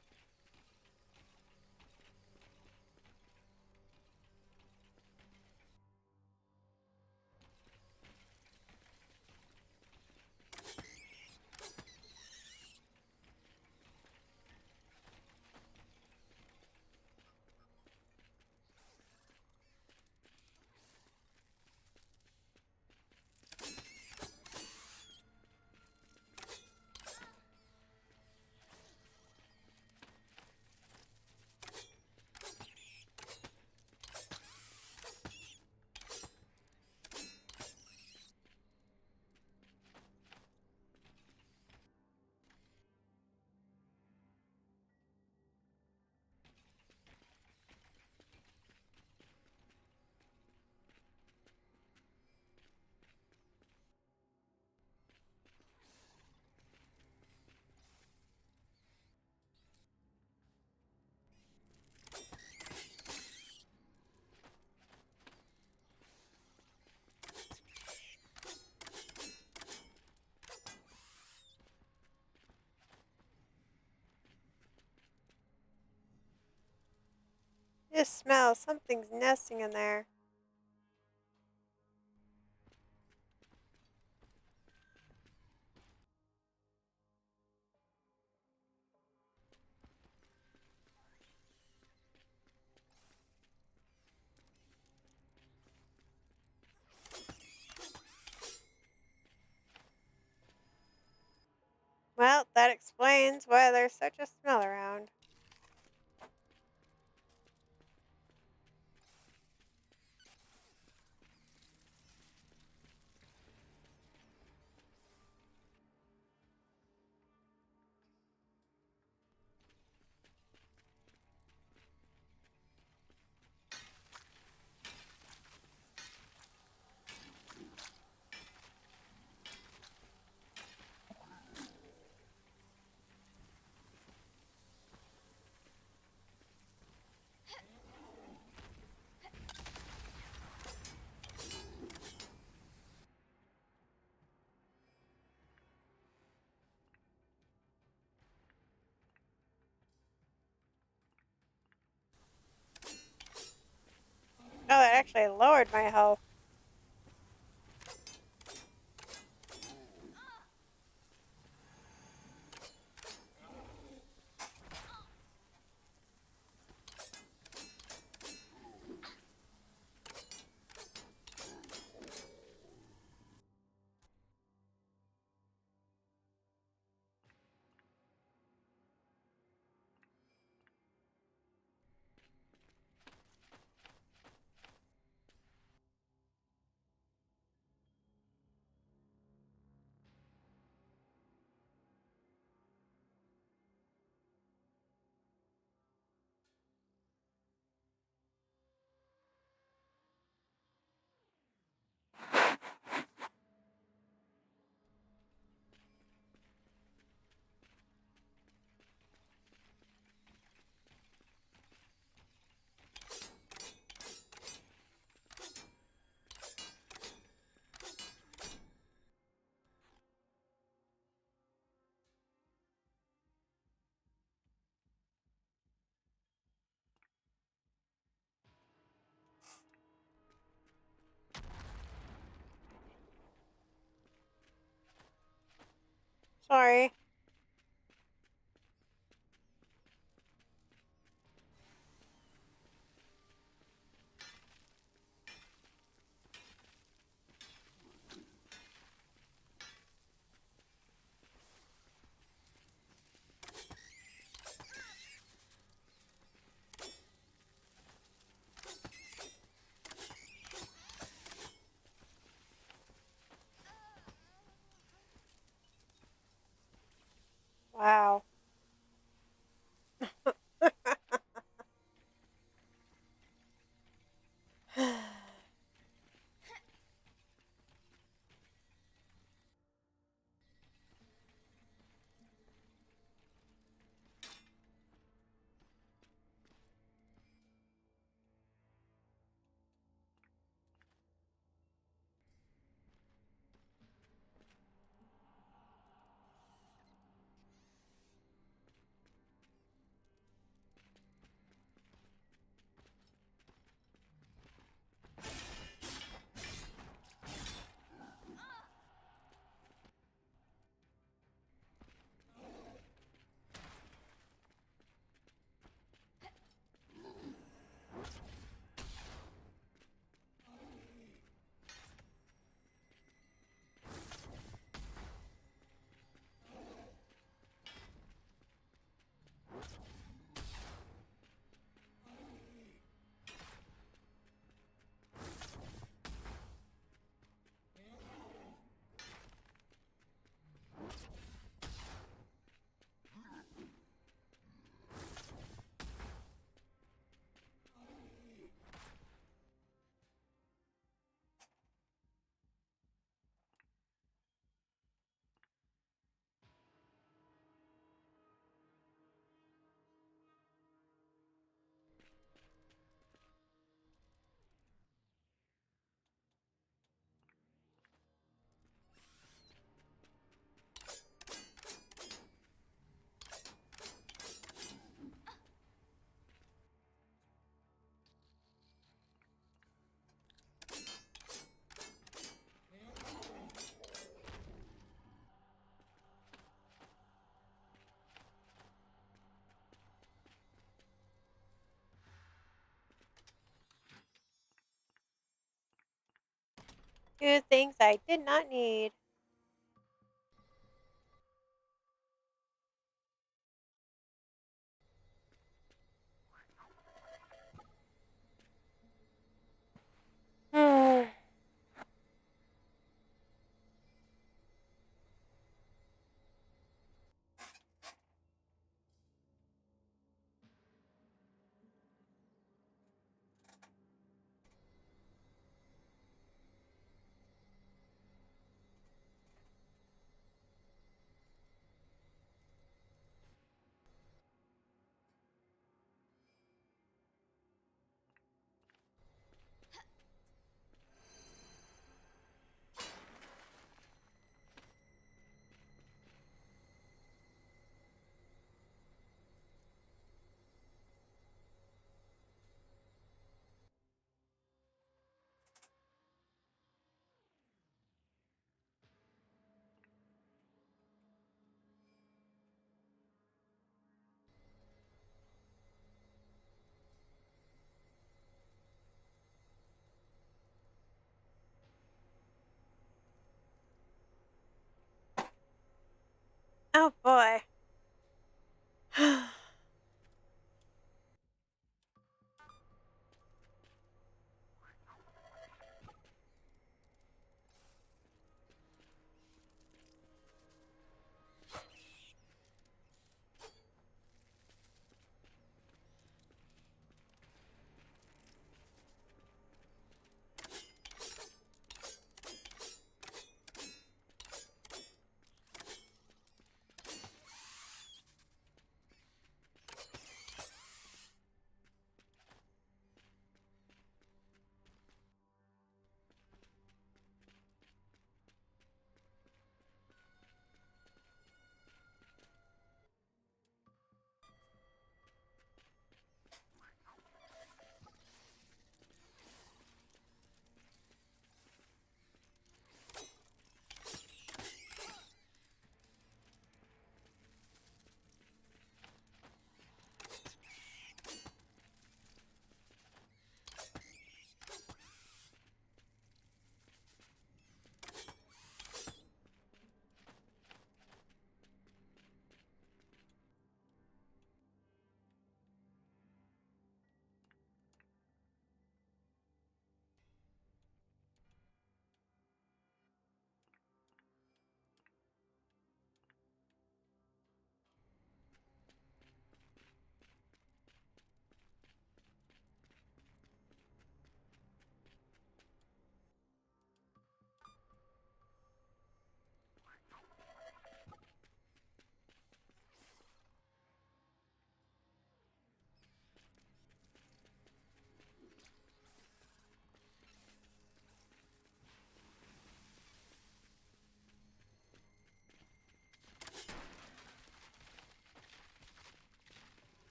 Just smell. Something's nesting in there. Well, that explains why there's such a smell around. Oh, that actually lowered my health. Sorry. Wow. Two things I did not need. Hmm. Oh boy.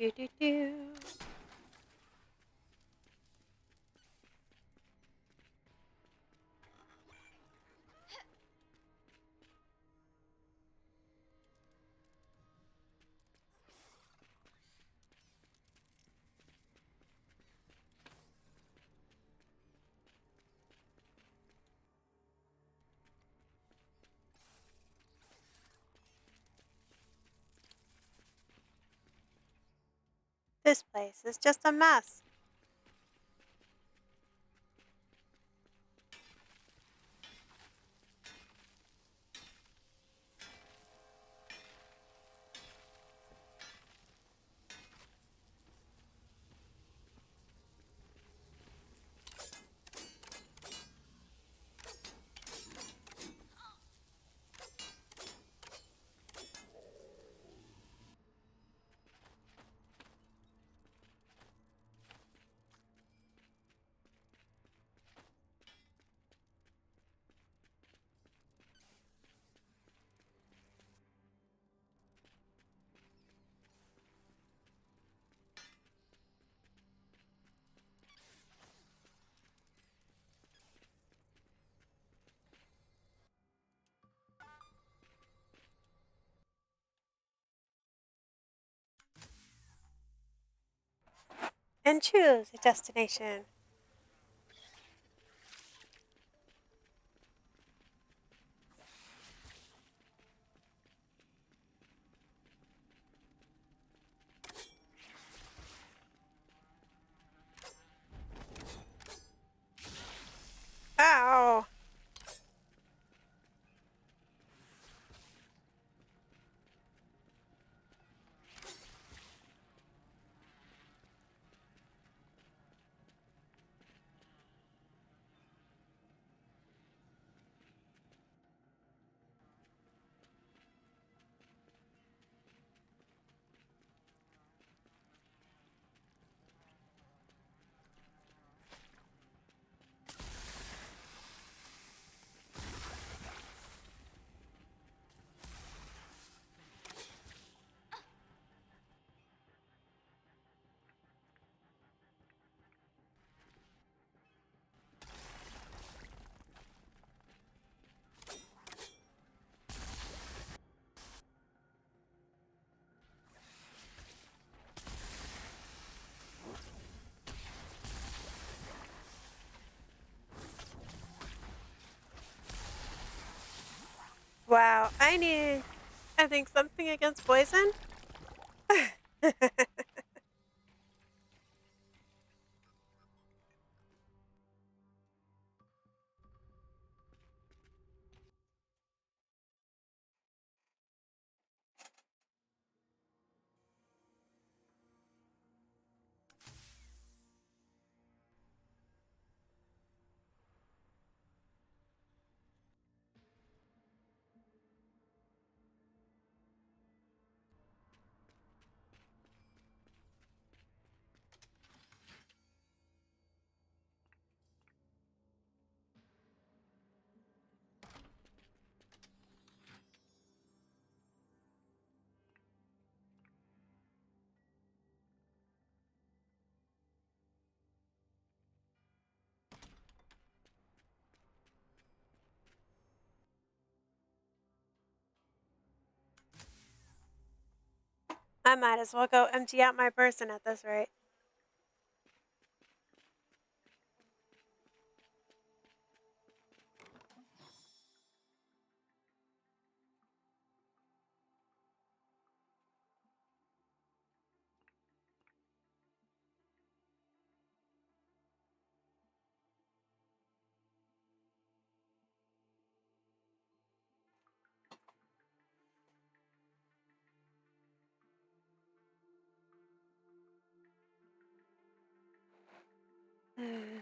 Do do do. This place is just a mess. and choose a destination. Ow! Wow, I think something against poison? I might as well go empty out my person at this rate. Hmm.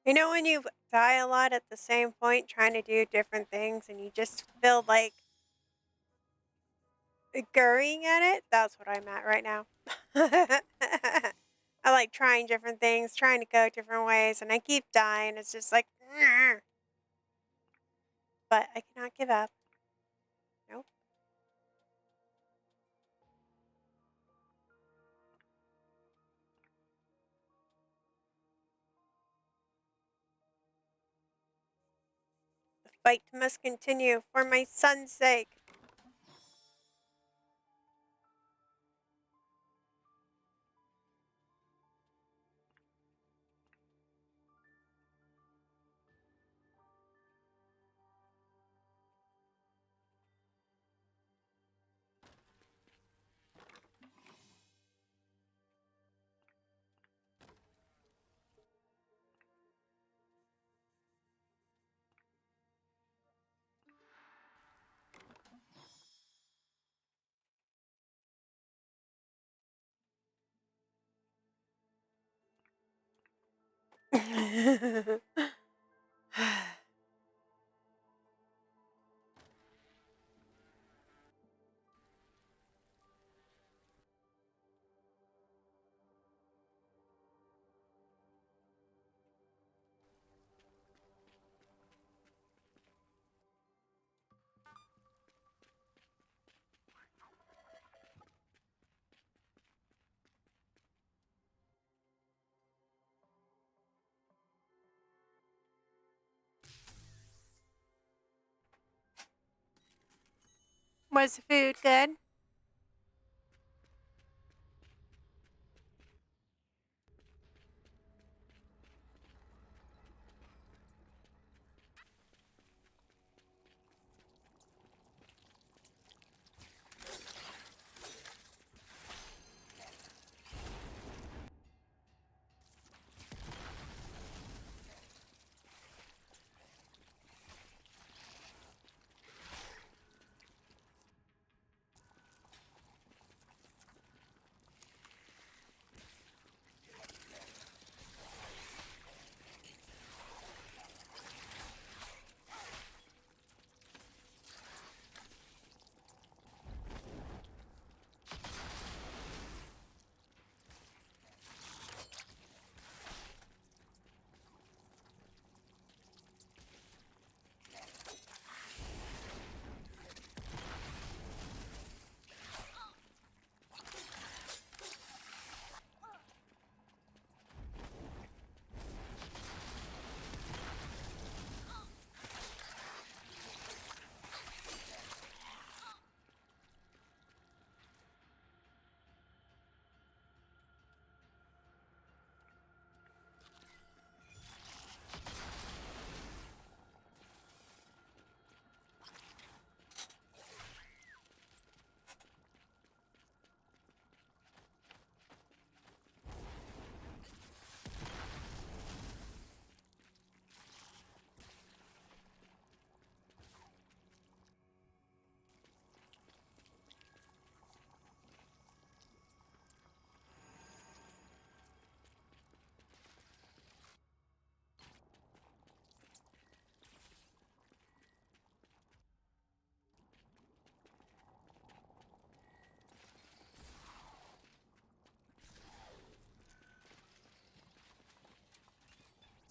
You know when you die a lot at the same point trying to do different things and you just feel like scurrying at it? That's what I'm at right now. I like trying different things, trying to go different ways, and I keep dying. It's just like, but I cannot give up. Nope. fight must continue for my son's sake. Was the food good?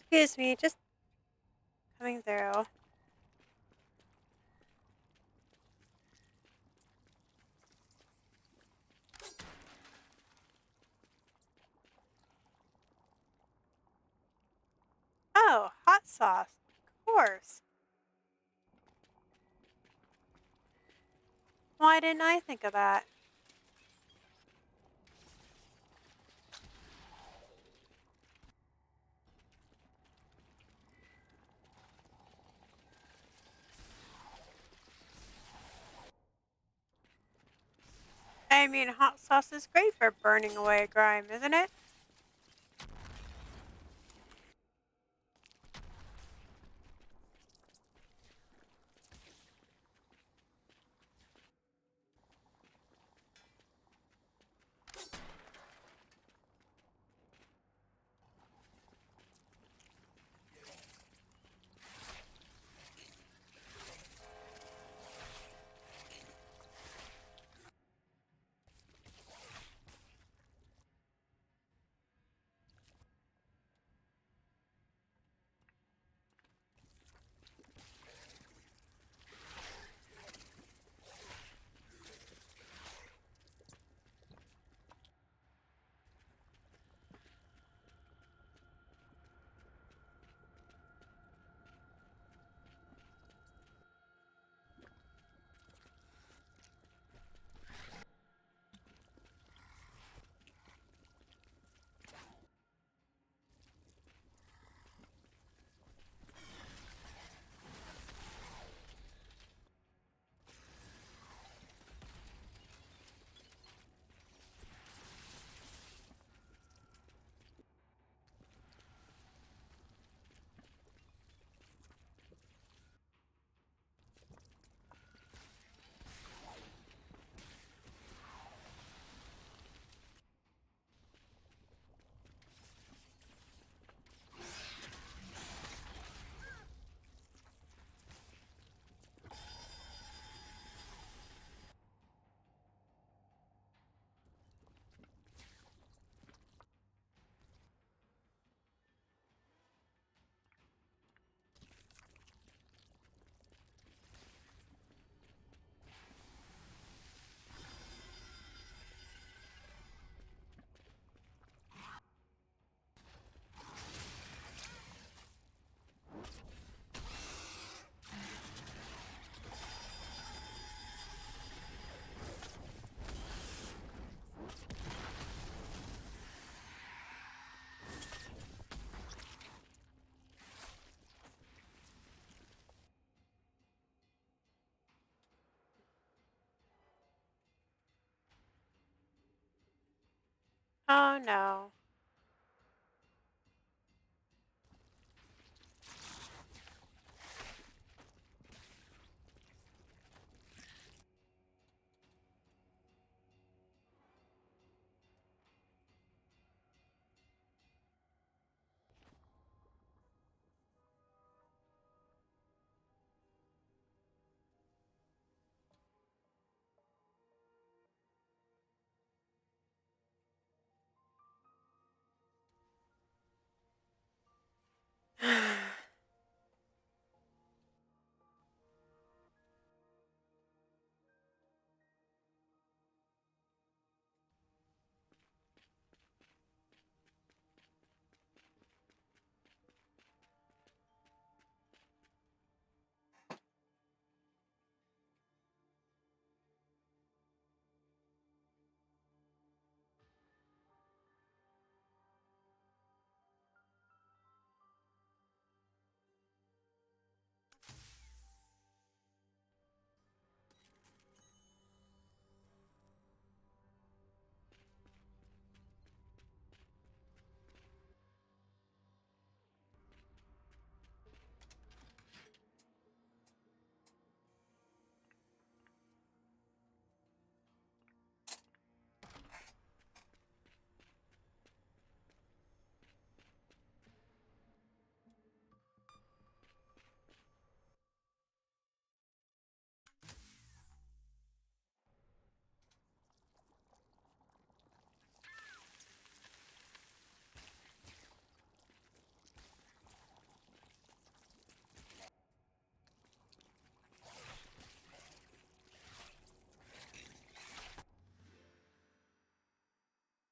Excuse me, just coming through. Oh, hot sauce. Of course. Why didn't I think of that? I mean, hot sauce is great for burning away grime, isn't it? Oh no.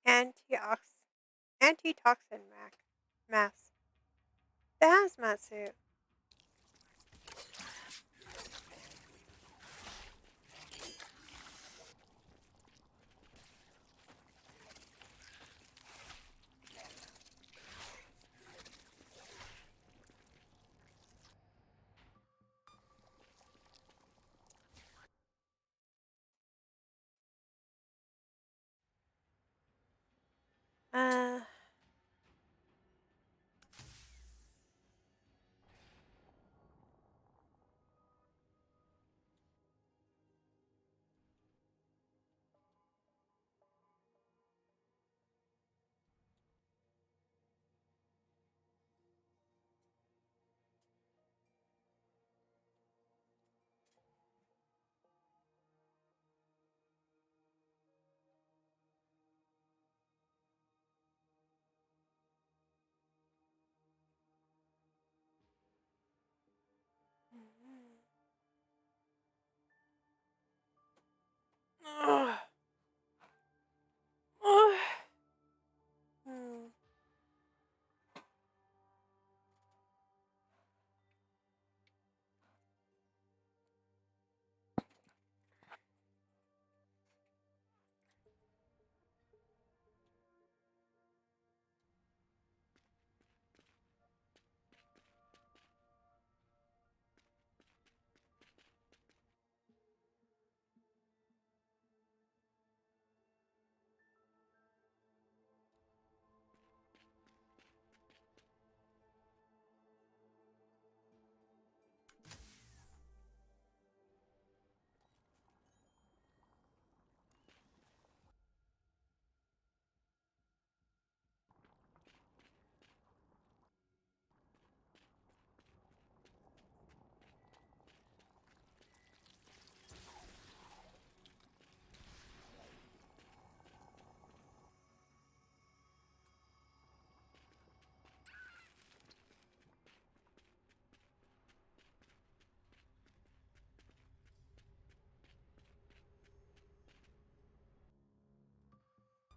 Antiox antitoxin mask. The hazmat suit. Uh ugh. Ugh. Hmm.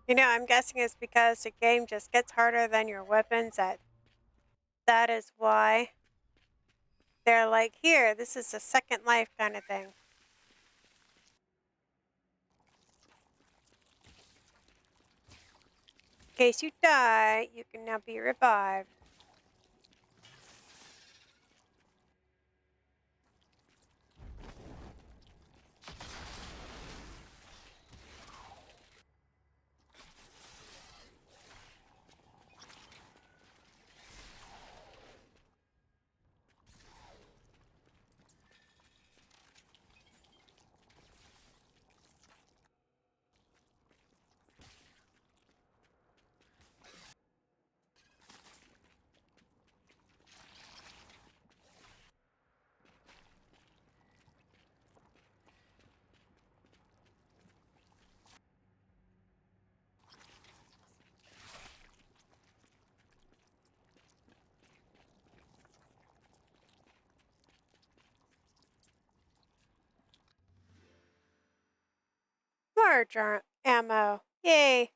I'm guessing it's because the game just gets harder than your weapons. That is why they're like, here, this is a second life kind of thing. In case you die, you can now be revived. charge ammo. Yay!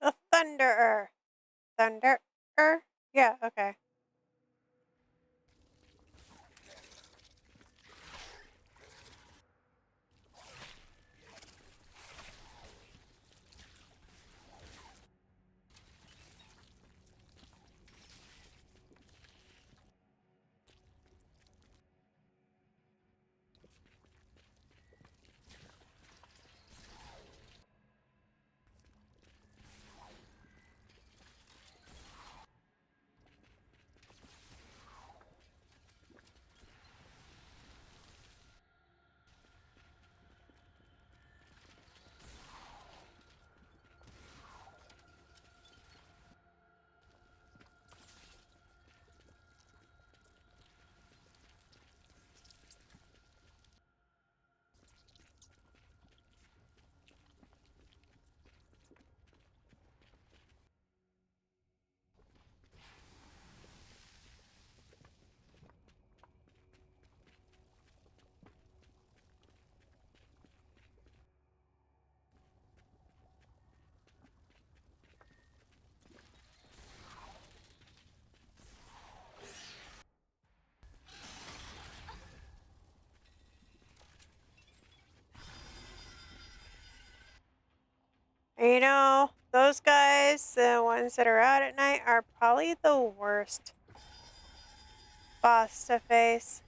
The Thunderer. Thunderer? Yeah, okay. You know, those guys, the ones that are out at night, are probably the worst boss to face.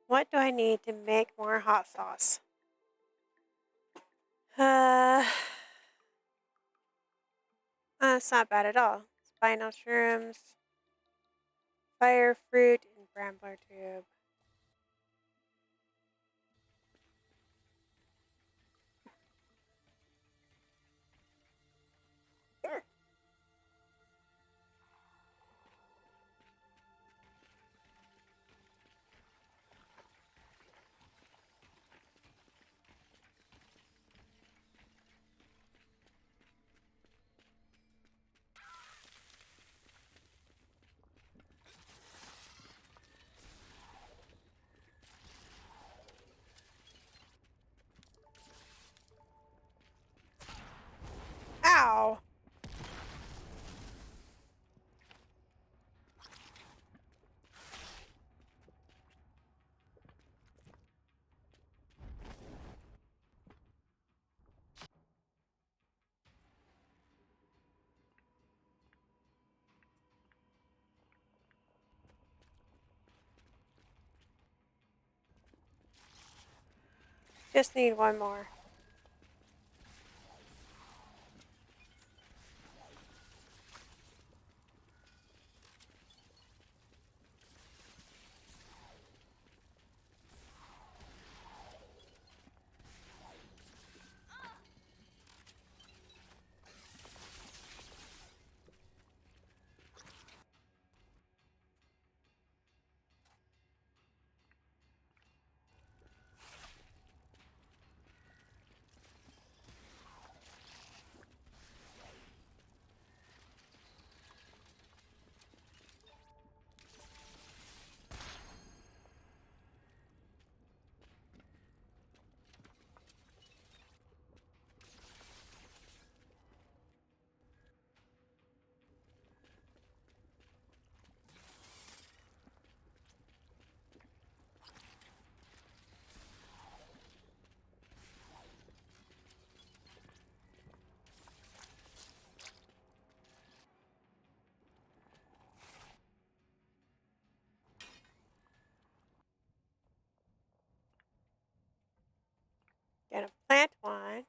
What do I need to make more hot sauce? That's not bad at all. Spinal shrooms, fire fruit, and brambler tube. Just need one more. Gonna plant one.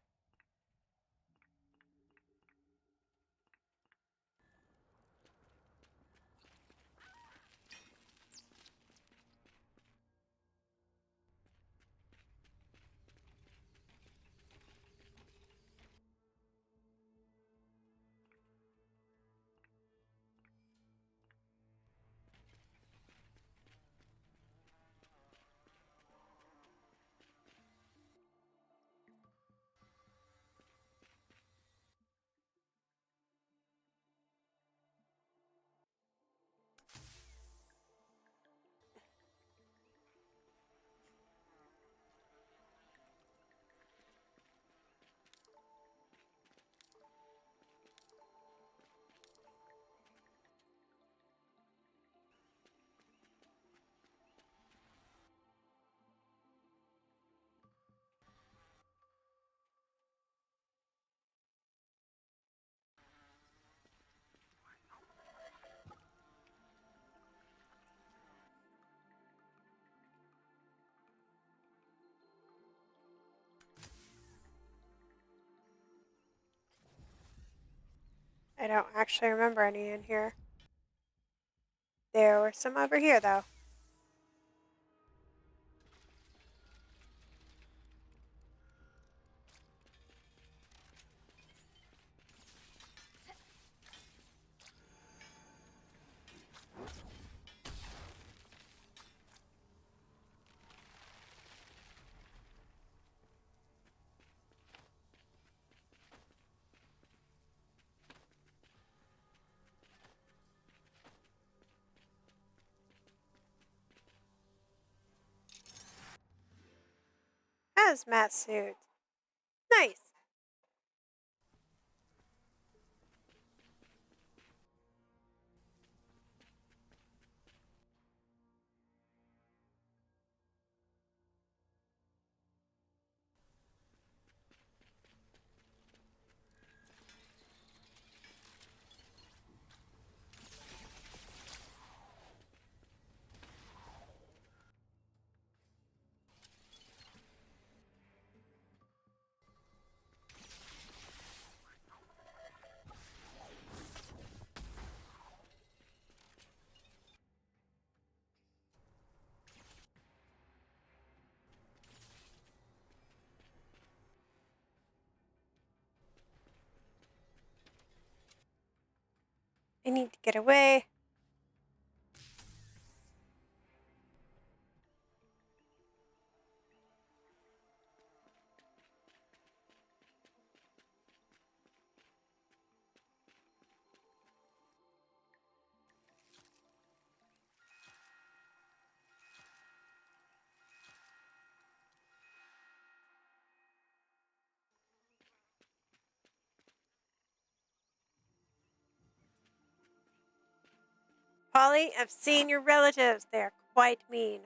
I don't actually remember any in here. There were some over here, though. Hazmat suit. Nice. I need to get away. Polly, I've seen your relatives. They're quite mean.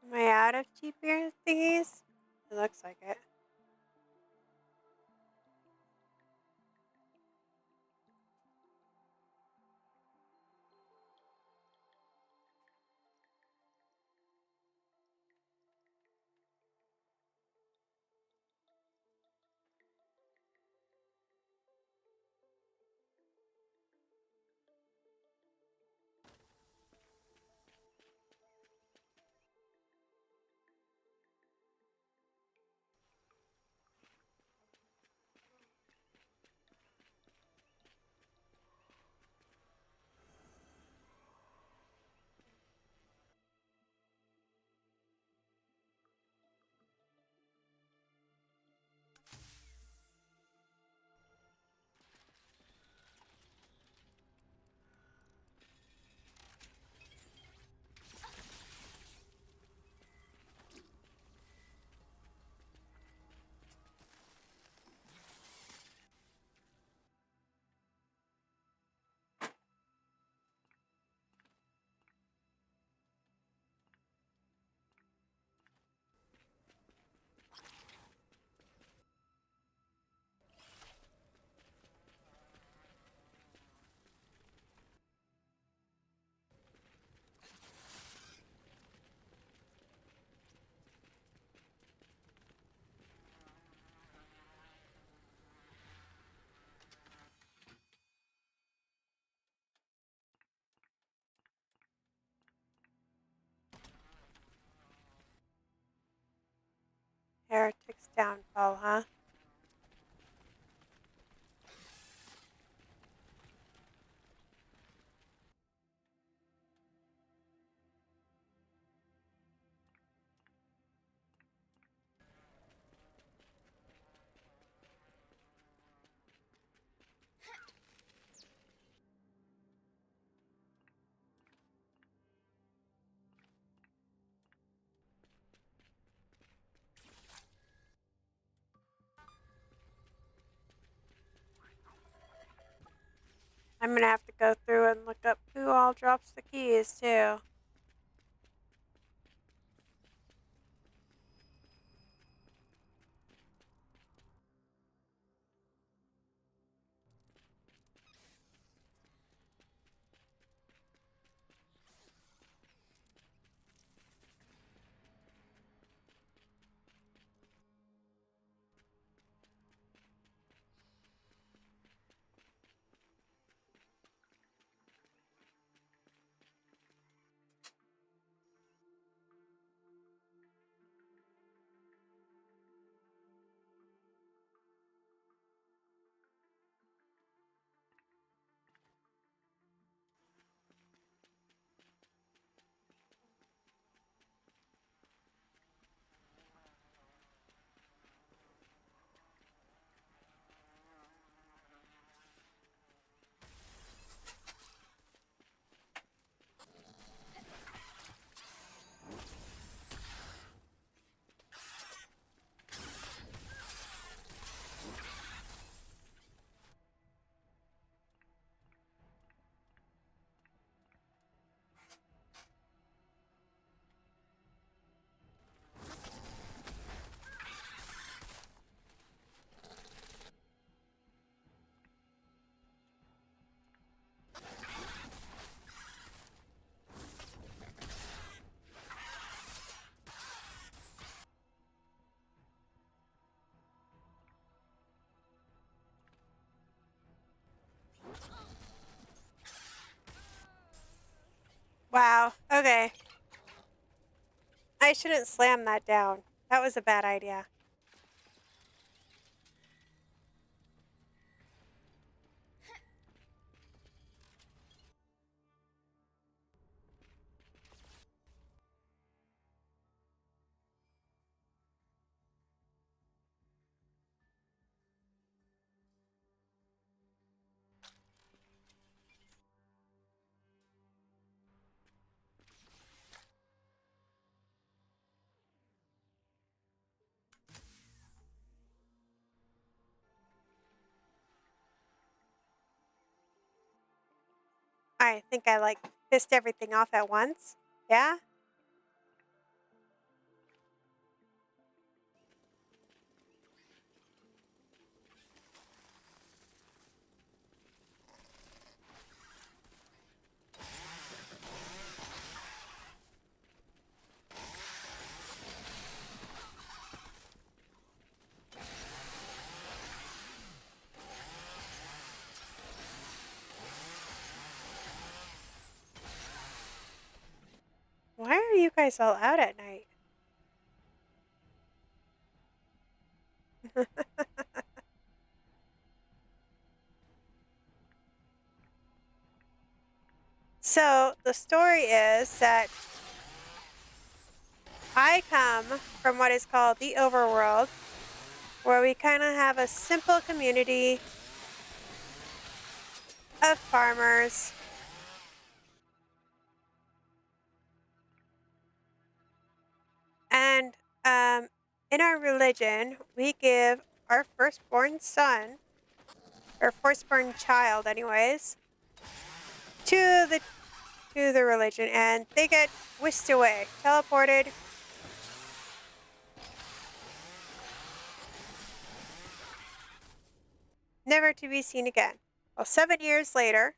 Am I out of cheap beer thingies? It looks like it. Heretic's downfall, huh? I'm gonna have to go through and look up who all drops the keys, too. Wow, okay. I shouldn't slam that down. That was a bad idea. I think I, like, pissed everything off at once. Yeah? guy's all out at night. So the story is that I come from what is called the overworld, where we kind of have a simple community of farmers. And in our religion, we give our firstborn son, or firstborn child, anyways, to the religion, and they get whisked away, teleported, never to be seen again. Well, 7 years later,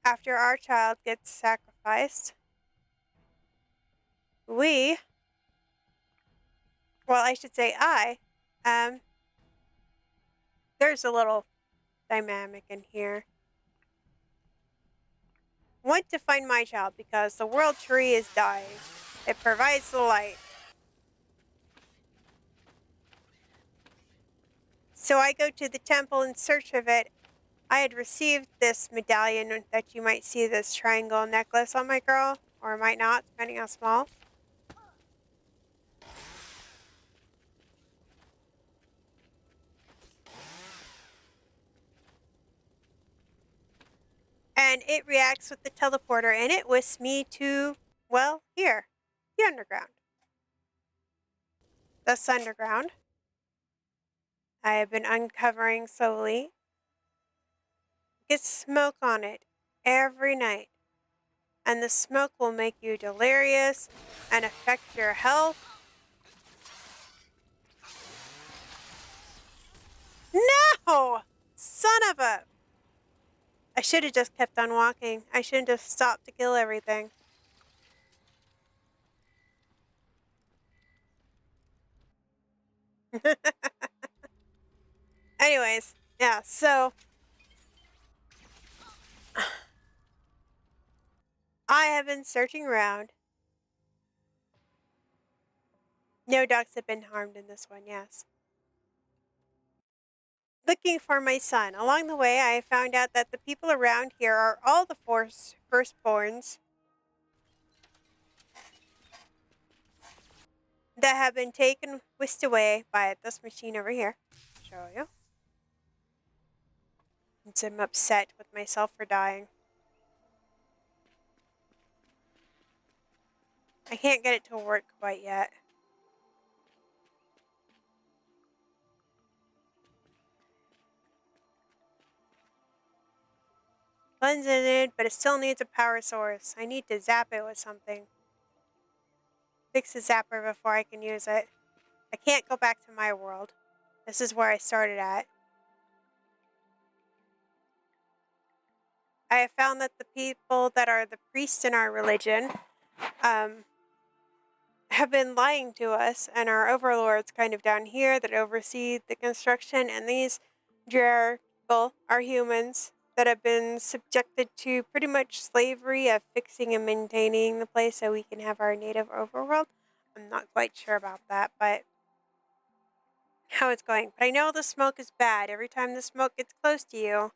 after our child gets sacrificed, we, well, I should say um, there's a little dynamic in here. Want to find my child because the world tree is dying. It provides the light. So I go to the temple in search of it. I had received this medallion that you might see this triangle necklace on my girl, or might not, depending how small. And it reacts with the teleporter, and it whisks me to, well, here, the underground. Thus underground. I have been uncovering slowly. Get smoke on it every night. And the smoke will make you delirious and affect your health. No! Son of a... I should have just kept on walking. I shouldn't have stopped to kill everything. Anyways, yeah, so... I have been searching around. No ducks have been harmed in this one, yes. Looking for my son. Along the way, I found out that the people around here are all the firstborns that have been taken, whisked away by this machine over here. Show you. And I'm upset with myself for dying. I can't get it to work quite yet. Fun's in it, but it still needs a power source. I need to zap it with something. Fix the zapper before I can use it. I can't go back to my world. This is where I started at. I have found that the people that are the priests in our religion have been lying to us, and our overlords kind of down here that oversee the construction, and these Drear people are humans that have been subjected to pretty much slavery of fixing and maintaining the place so we can have our native overworld. I'm not quite sure about that, but how it's going. But I know the smoke is bad. Every time the smoke gets close to you,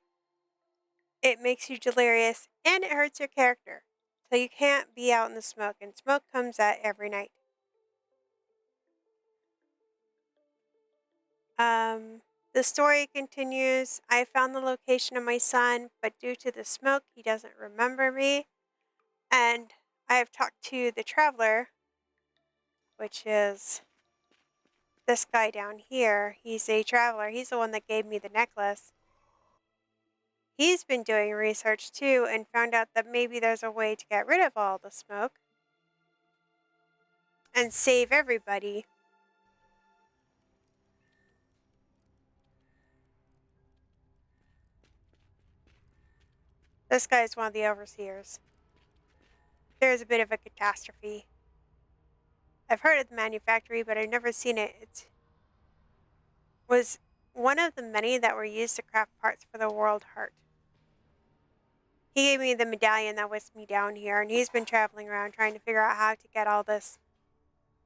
it makes you delirious and it hurts your character. So you can't be out in the smoke, and smoke comes out every night. The story continues. I found the location of my son, but due to the smoke, he doesn't remember me. And I have talked to the traveler, which is this guy down here. He's a traveler. He's the one that gave me the necklace. He's been doing research too and found out that maybe there's a way to get rid of all the smoke and save everybody. This guy is one of the overseers. There's a bit of a catastrophe. I've heard of the manufactory, but I've never seen it. It was one of the many that were used to craft parts for the World Heart. He gave me the medallion that whisked me down here, and he's been traveling around trying to figure out how to get all this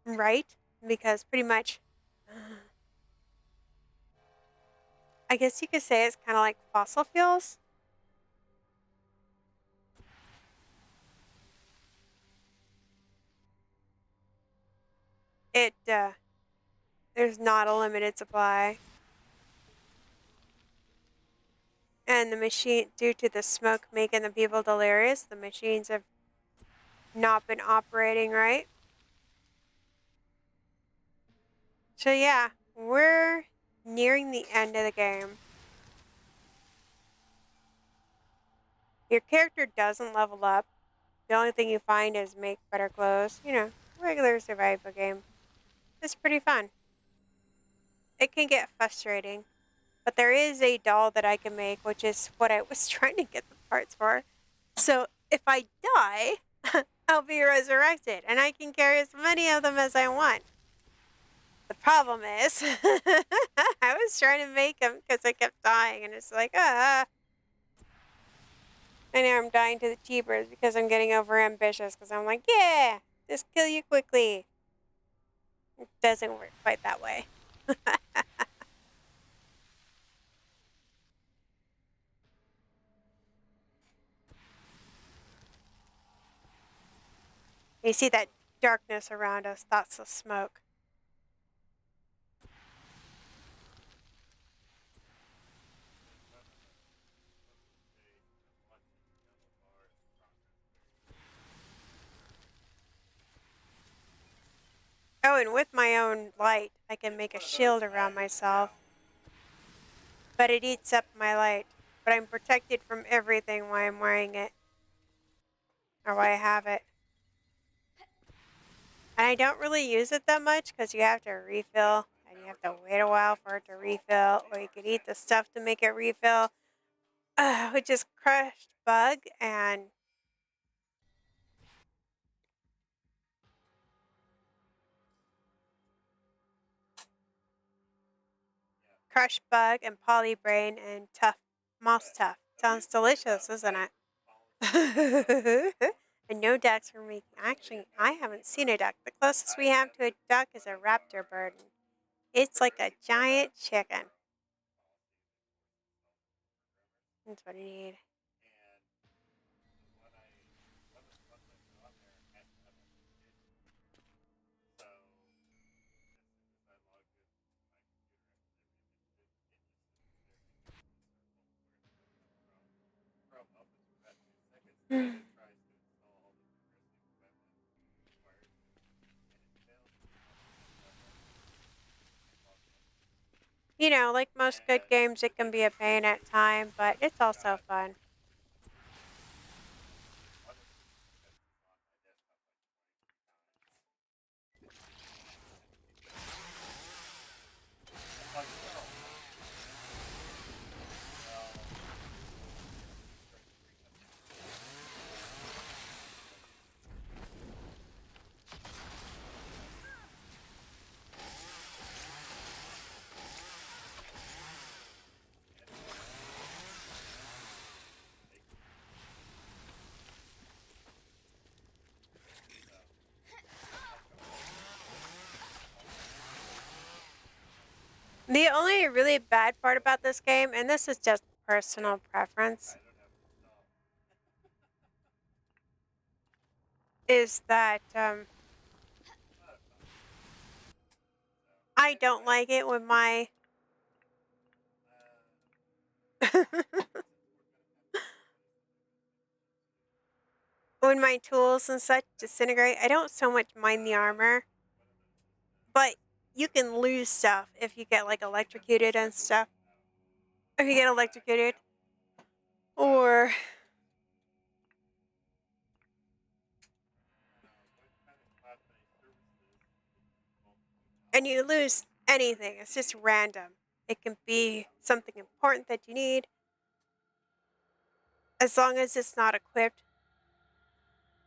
right, because pretty much, I guess you could say it's kind of like fossil fuels. There's not a limited supply. And the machine, due to the smoke making the people delirious, the machines have not been operating right. So yeah, we're nearing the end of the game. Your character doesn't level up. The only thing you find is make better clothes. You know, regular survival game. It's pretty fun. It can get frustrating, but there is a doll that I can make, which is what I was trying to get the parts for. So if I die, I'll be resurrected, and I can carry as many of them as I want. The problem is, I was trying to make them because I kept dying, and it's like, I know I'm dying to the cheapers because I'm getting over ambitious because I'm like, yeah, just kill you quickly. It doesn't work quite that way. You see that darkness around us? That's the smoke. Oh, and with my own light, I can make a shield around myself. But it eats up my light. But I'm protected from everything while I'm wearing it. Or while I have it. And I don't really use it that much because you have to refill. And you have to wait a while for it to refill. Or you could eat the stuff to make it refill. Which is crushed bug and crushed bug and polybrain and tough moss tough. Sounds delicious, isn't it? And no ducks were making. Actually, I haven't seen a duck. The closest we have to a duck is a raptor bird. It's like a giant chicken. That's what I need. You know, like most good games, it can be a pain at time, but it's also fun. The only really bad part about this game, and this is just personal preference, is that I don't like it when my when my tools and such disintegrate. I don't so much mind the armor, but you can lose stuff if you get like electrocuted and stuff. If you get electrocuted, or and you lose anything. It's just random. It can be something important that you need, as long as it's not equipped.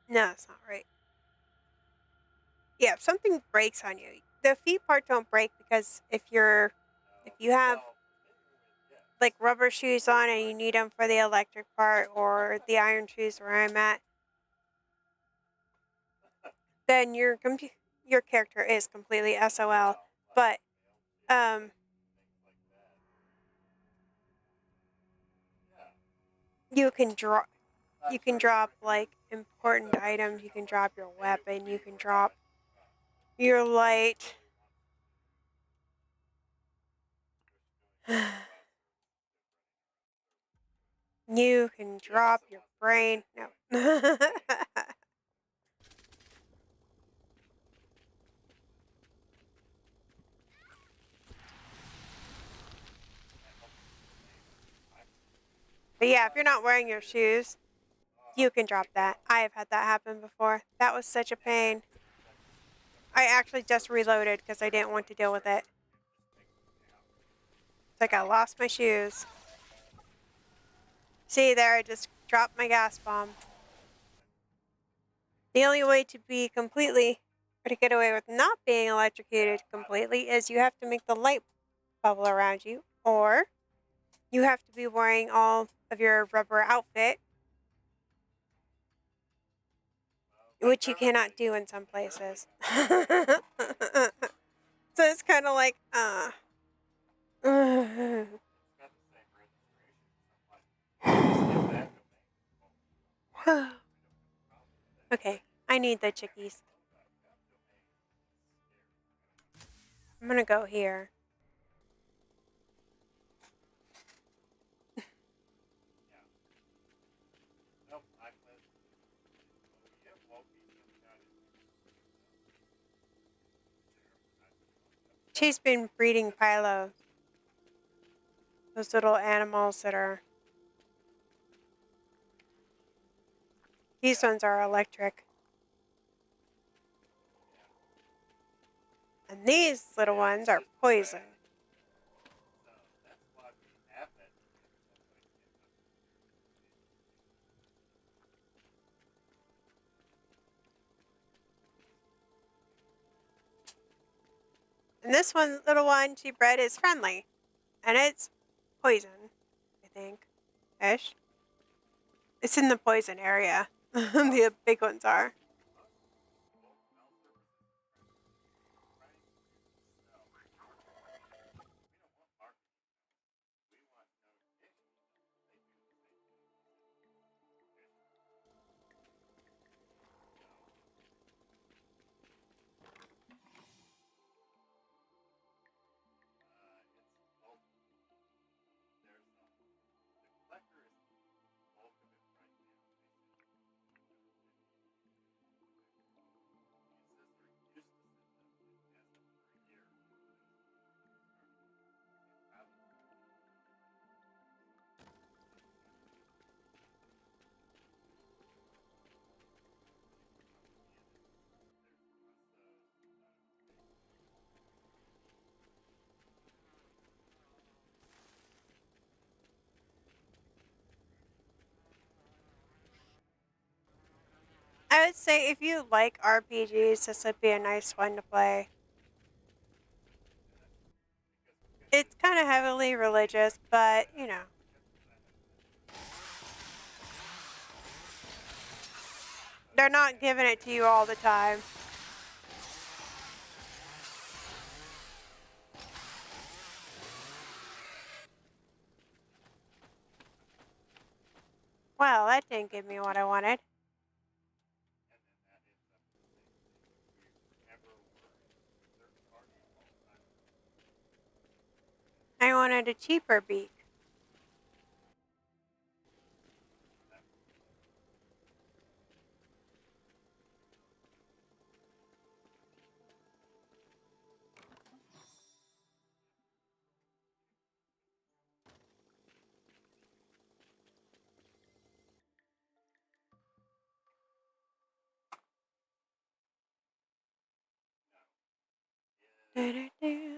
No, it's not right. Yeah, if something breaks on you, the feet part don't break because if you have like rubber shoes on and you need them for the electric part, or the iron shoes where I'm at, then your character is completely SOL. But um you can drop like important items, you can drop your weapon, you can drop your light. You can drop your brain. No. But yeah, if you're not wearing your shoes, you can drop that. I have had that happen before. That was such a pain. I actually just reloaded because I didn't want to deal with it. It's like I lost my shoes. See there, I just dropped my gas bomb. The only way to be completely, or to get away with not being electrocuted completely, is you have to make the light bubble around you, or you have to be wearing all of your rubber outfit, which you cannot do in some places. So it's kind of like, okay, I need the chickies. I'm gonna go here. She's been breeding Pilo. Those little animals that are... These ones are electric. And these little ones are poison. And this little one she bred is friendly. And it's poison, I think. Ish. It's in the poison area. The big ones are. I would say if you like RPGs, this would be a nice one to play. It's kind of heavily religious, but, you know. They're not giving it to you all the time. Well, that didn't give me what I wanted. I wanted a cheaper beak. Do-do-do.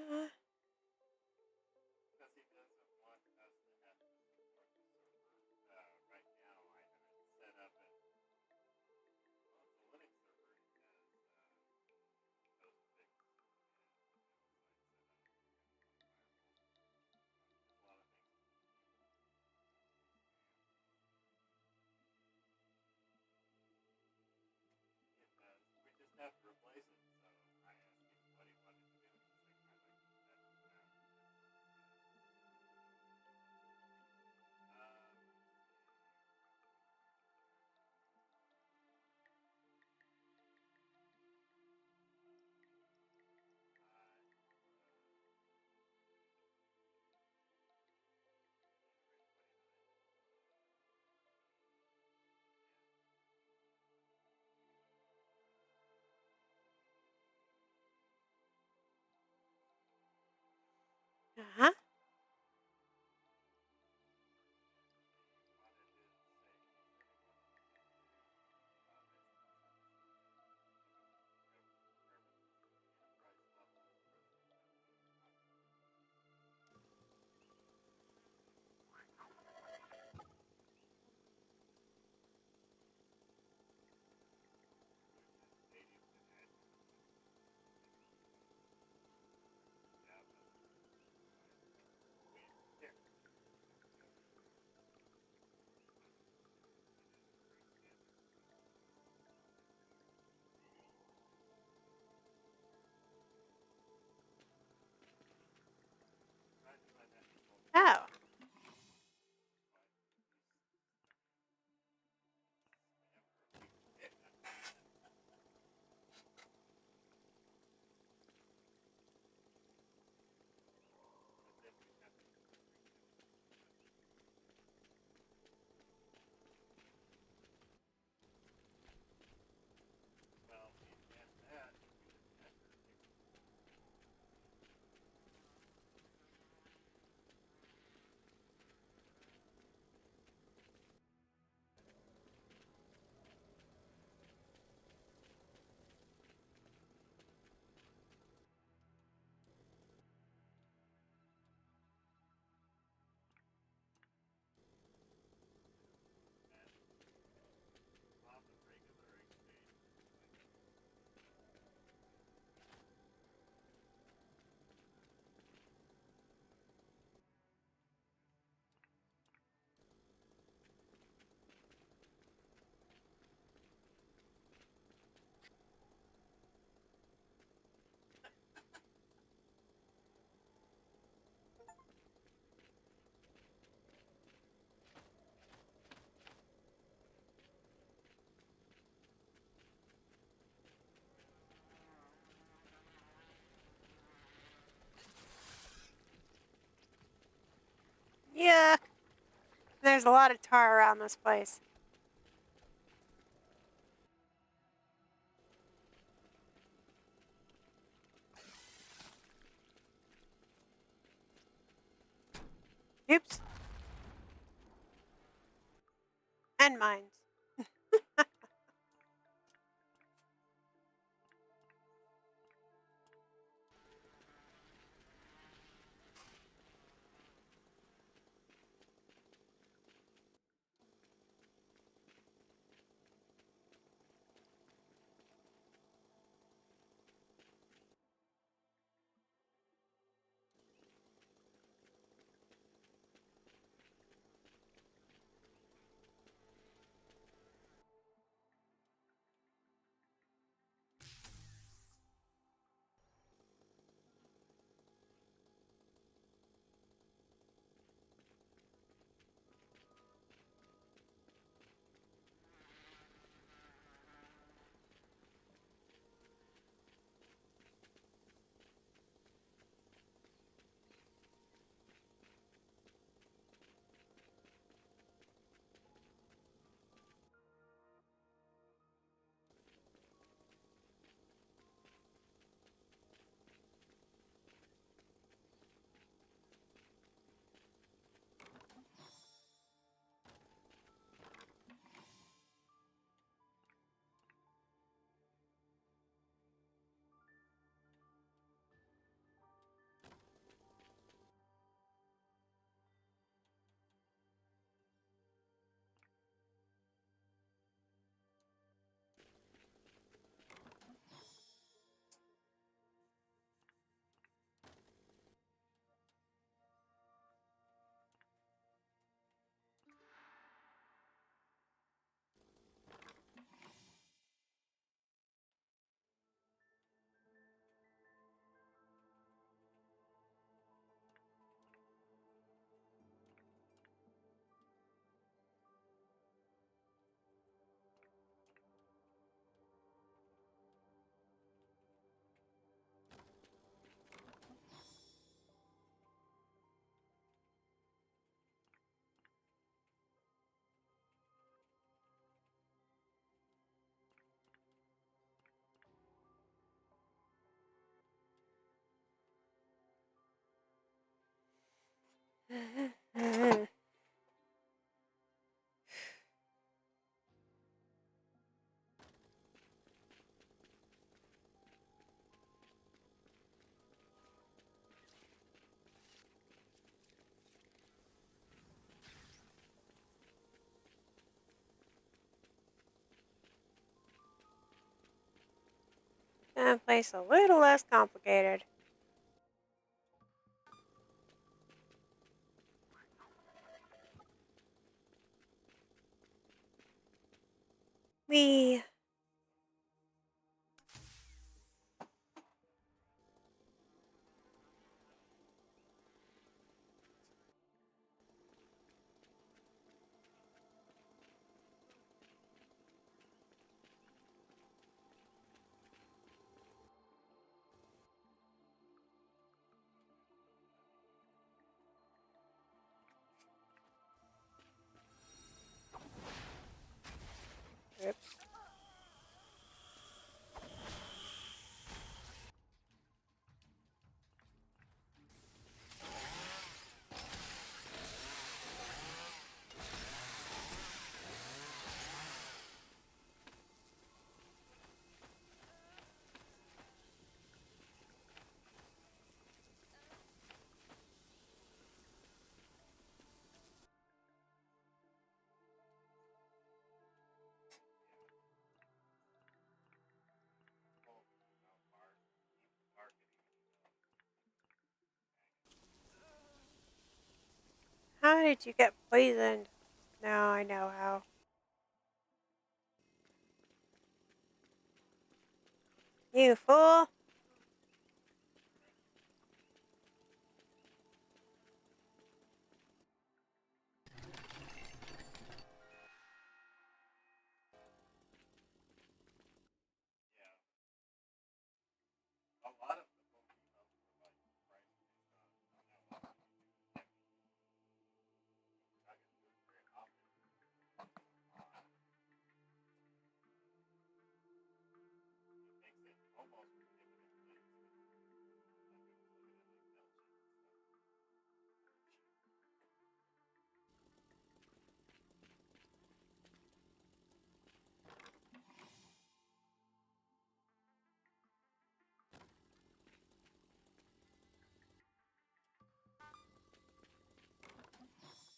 Uh-huh. Oh. Yuck. There's a lot of tar around this place. Oops. And mines. That place a little less complicated. We. Oops. How did you get poisoned? Now I know how. You fool!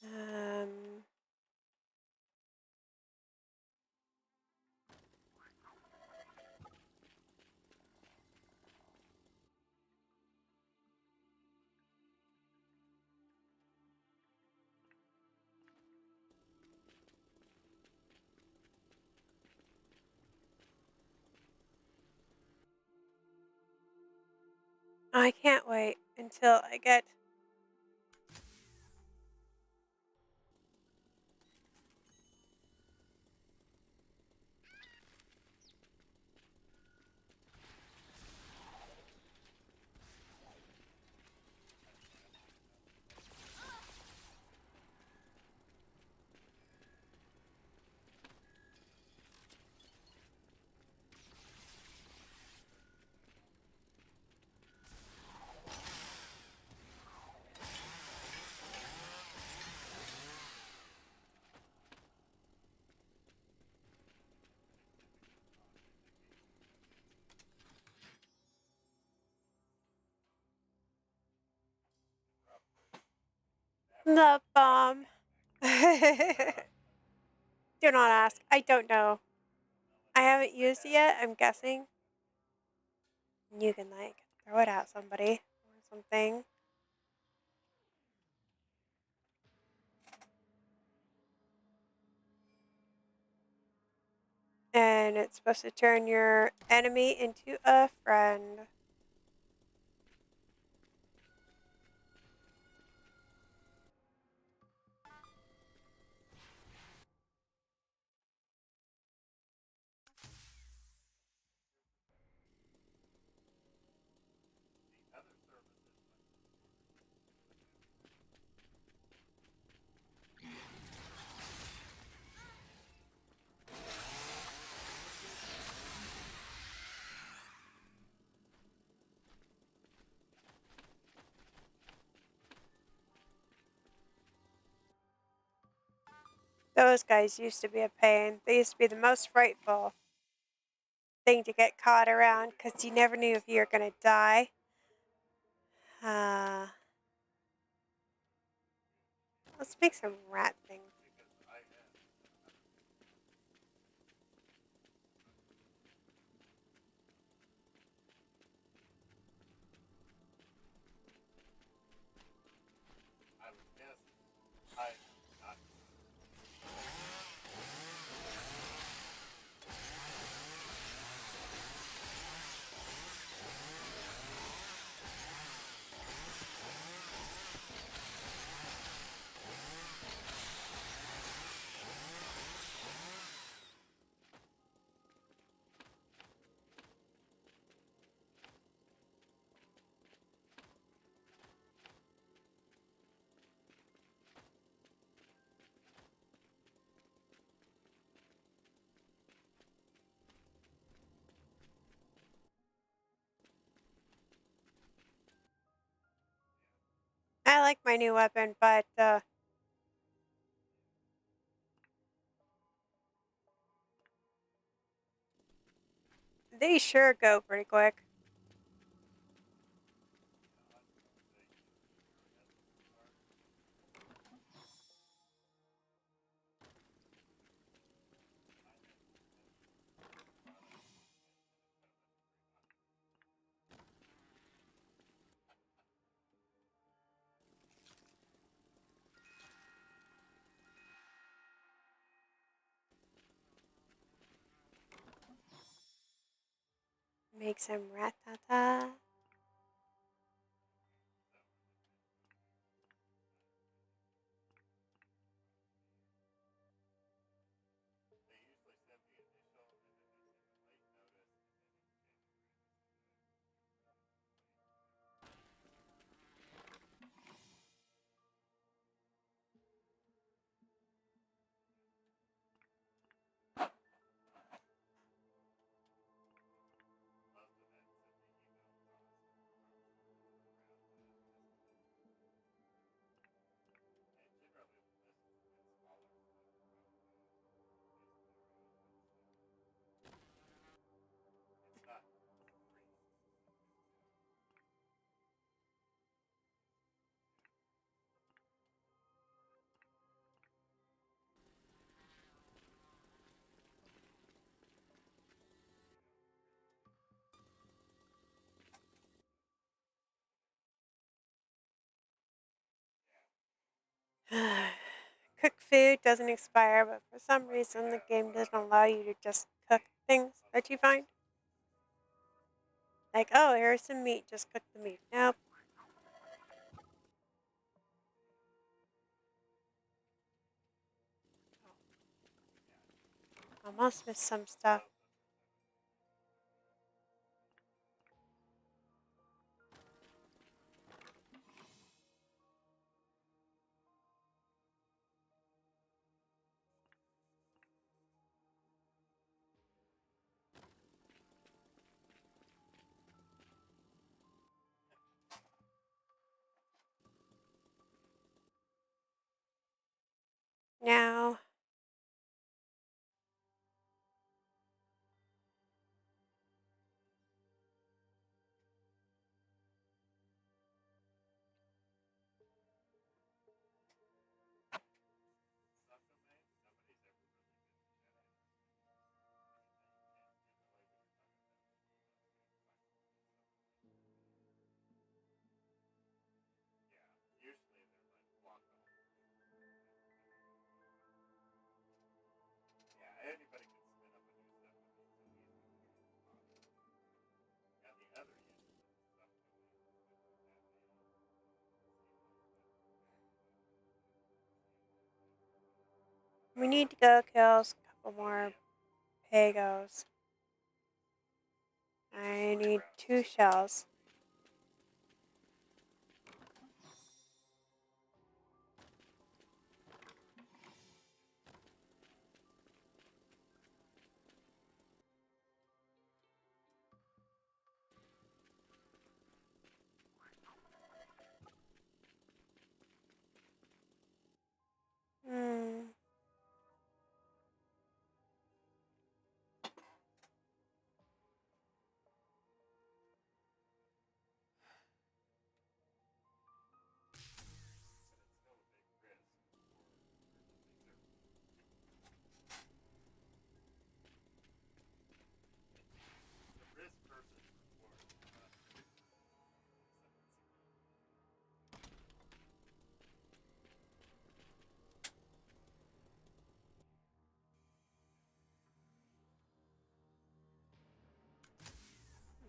Um. I can't wait until I get. The bomb. Do not ask. I don't know. I haven't used it yet. I'm guessing. You can, like, throw it at somebody or something. And it's supposed to turn your enemy into a friend. Those guys used to be a pain. They used to be the most frightful thing to get caught around because you never knew if you were going to die. Uh, let's make some rat things. I like my new weapon, but they sure go pretty quick. Make some rat-ta-ta. Cooked food doesn't expire, but for some reason the game doesn't allow you to just cook things that you find. Like, oh, here's some meat, just cook the meat. Nope. Almost missed some stuff. Now, we need to go kill a couple more pagos. I need 2 shells. Hmm.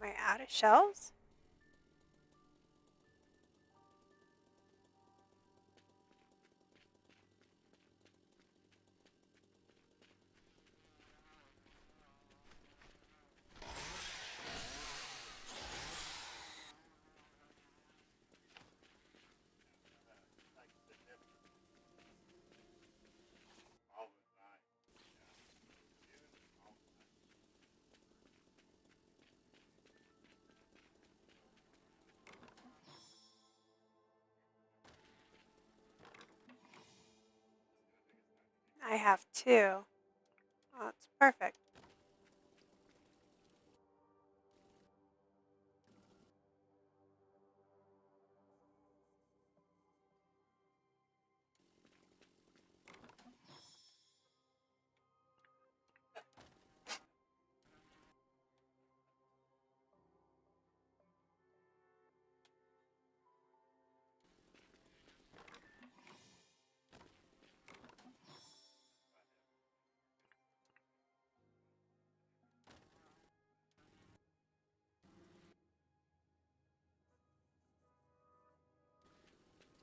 Am I out of shells? I have two. Oh, that's perfect.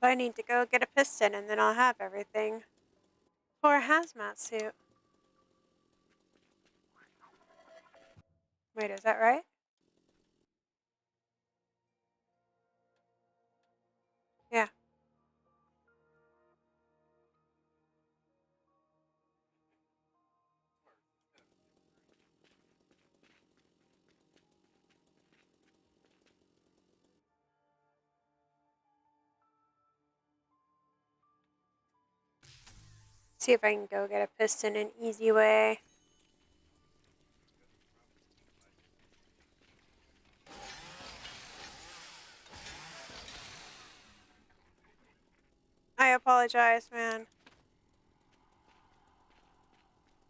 So I need to go get a piston and then I'll have everything for a hazmat suit. Wait, is that right? Yeah. See if I can go get a piston an easy way. I apologize, man.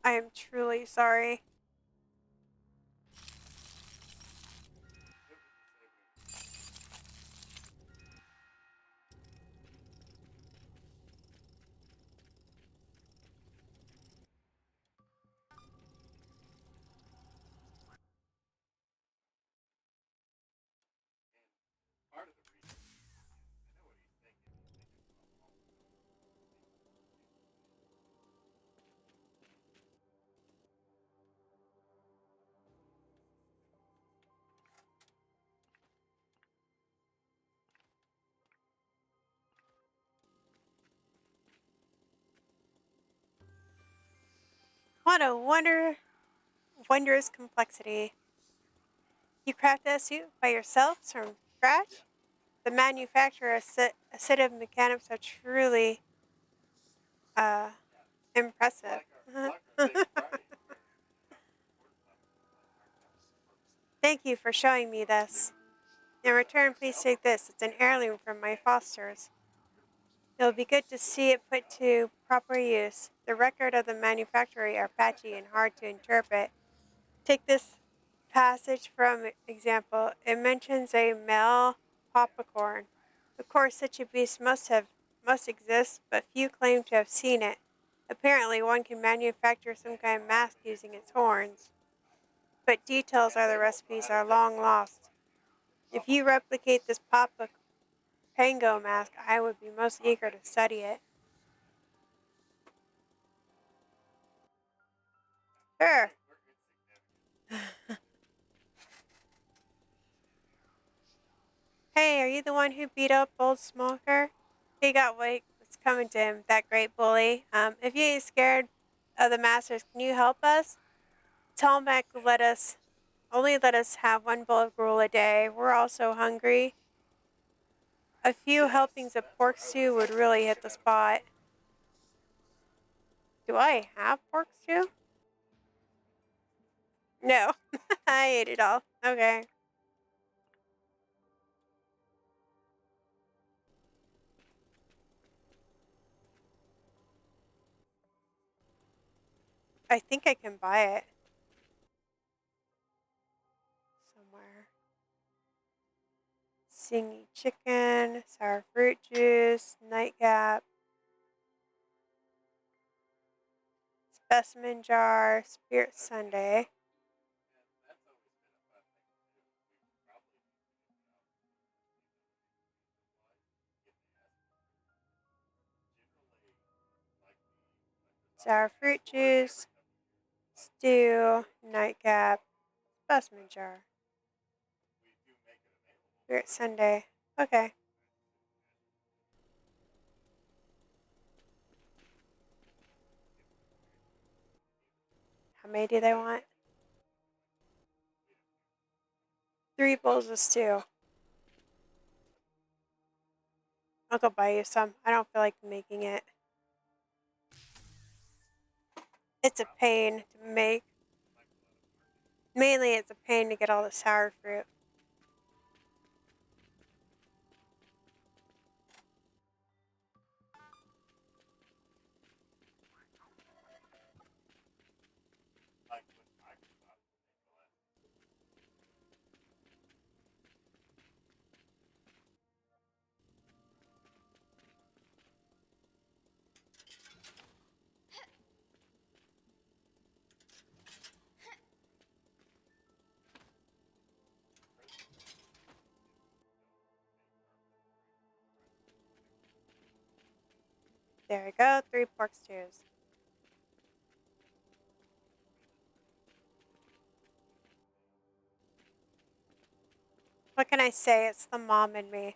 I am truly sorry. What a wondrous complexity. You crafted a suit by yourself from scratch? The manufacturer, a set of mechanics are truly uh, impressive. Thank you for showing me this. In return, please take this. It's an heirloom from my fosters. It will be good to see it put to proper use. The record of the manufacturer are patchy and hard to interpret. Take this passage from example. It mentions a male popcorn. Of course, such a beast must exist, but few claim to have seen it. Apparently, one can manufacture some kind of mask using its horns, but details of the recipes are long lost. If you replicate this Papa Pango mask, I would be most eager to study it. Sure. Hey, are you the one who beat up old Smoker? He got what was coming to him, that great bully. If you ain't scared of the masters, can you help us? Telmac only let us have one bowl of gruel a day. We're all so hungry. A few helpings of pork stew would really hit the spot. Do I have pork stew? No. I ate it all. Okay. I think I can buy it somewhere. Singy chicken, sour fruit juice, nightcap, specimen jar, spirit sundae. sour fruit juice, stew, nightcap, specimen jar. Spirit Sunday. Okay. How many do they want? 3 bowls of stew. I'll go buy you some. I don't feel like making it. It's a pain to make. Mainly, it's a pain to get all the sour fruit. There we go. 3 pork stews. What can I say? It's the mom in me.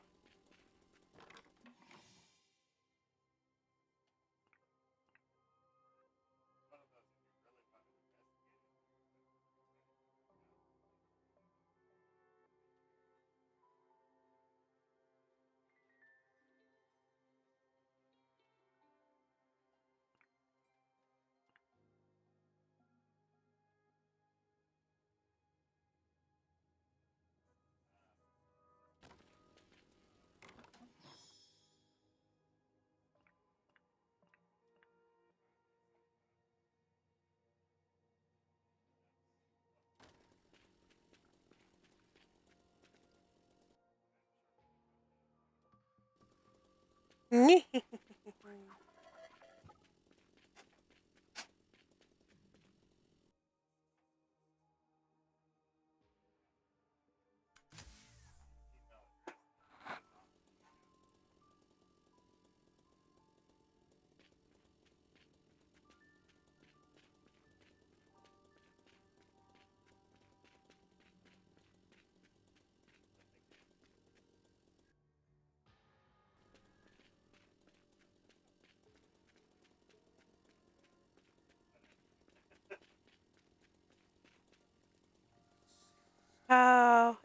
Oh,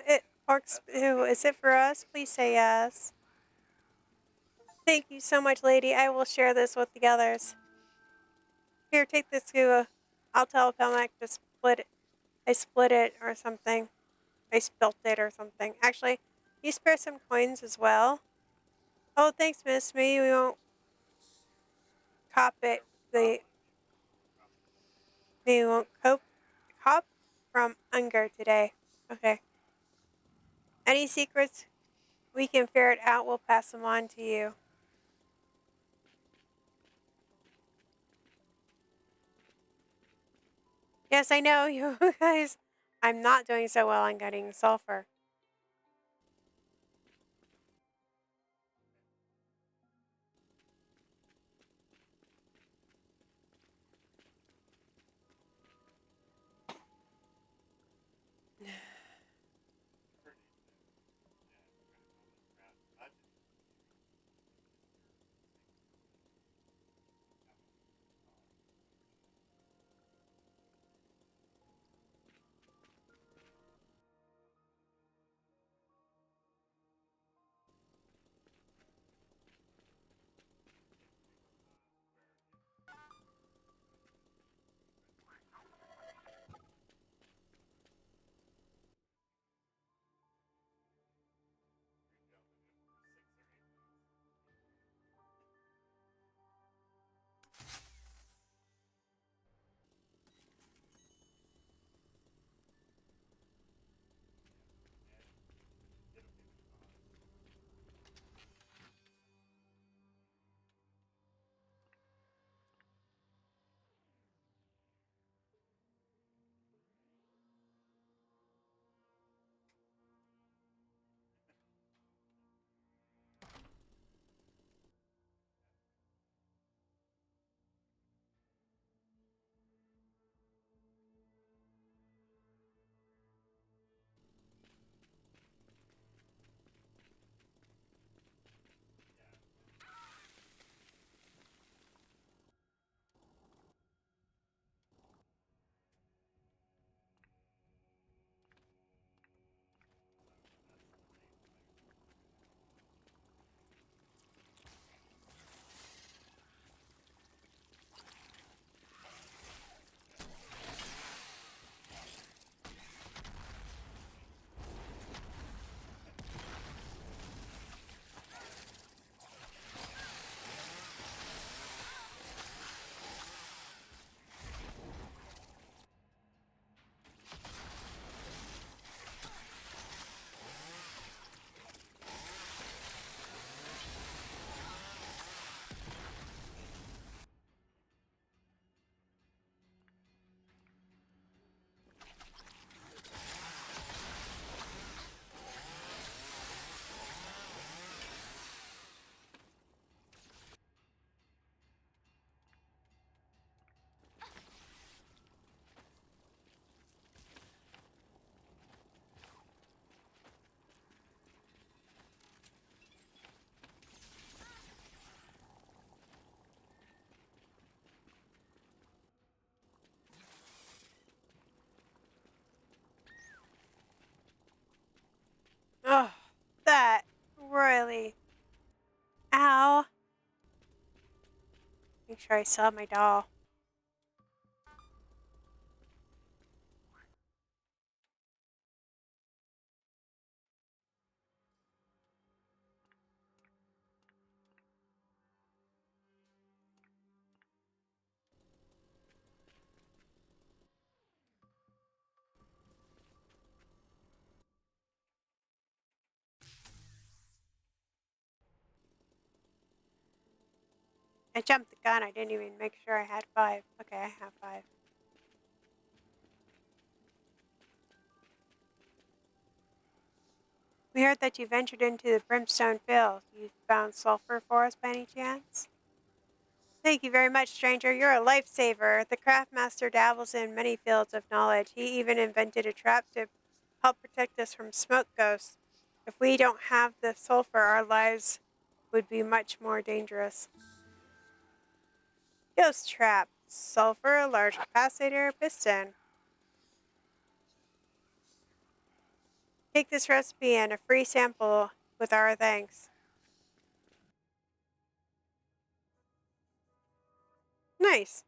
pork stew. Is it for us? Please say yes. Thank you so much, lady. I will share this with the others. Here, take this to. I'll tell Pelmac to split it. I split it or something. I spilt it or something. Actually, you spare some coins as well. Oh, thanks, Miss. Maybe we won't cop it. We won't cop from Unger today. Okay. Any secrets we can ferret out, we'll pass them on to you. Yes, I know you guys. I'm not doing so well on getting sulfur. really... Ow! Make sure I still have my doll. I jumped the gun. I didn't even make sure I had 5. Okay, I have 5. We heard that you ventured into the Brimstone Fields. You found sulfur for us by any chance? Thank you very much, stranger. You're a lifesaver. The Craftmaster dabbles in many fields of knowledge. He even invented a trap to help protect us from smoke ghosts. If we don't have the sulfur, our lives would be much more dangerous. Ghost trap. Sulfur, a large capacitor, piston. Take this recipe and a free sample with our thanks. Nice.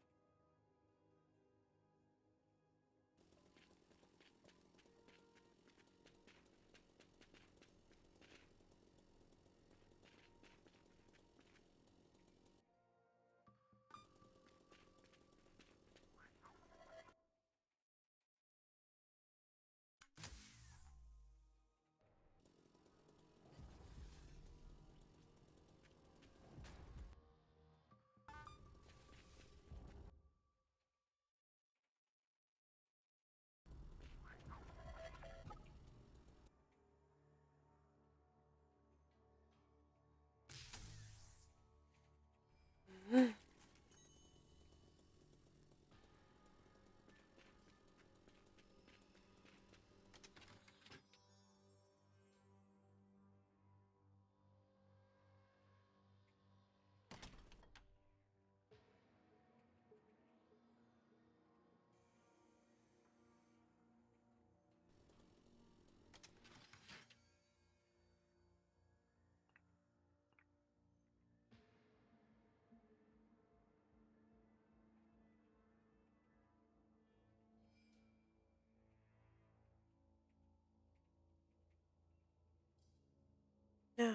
No.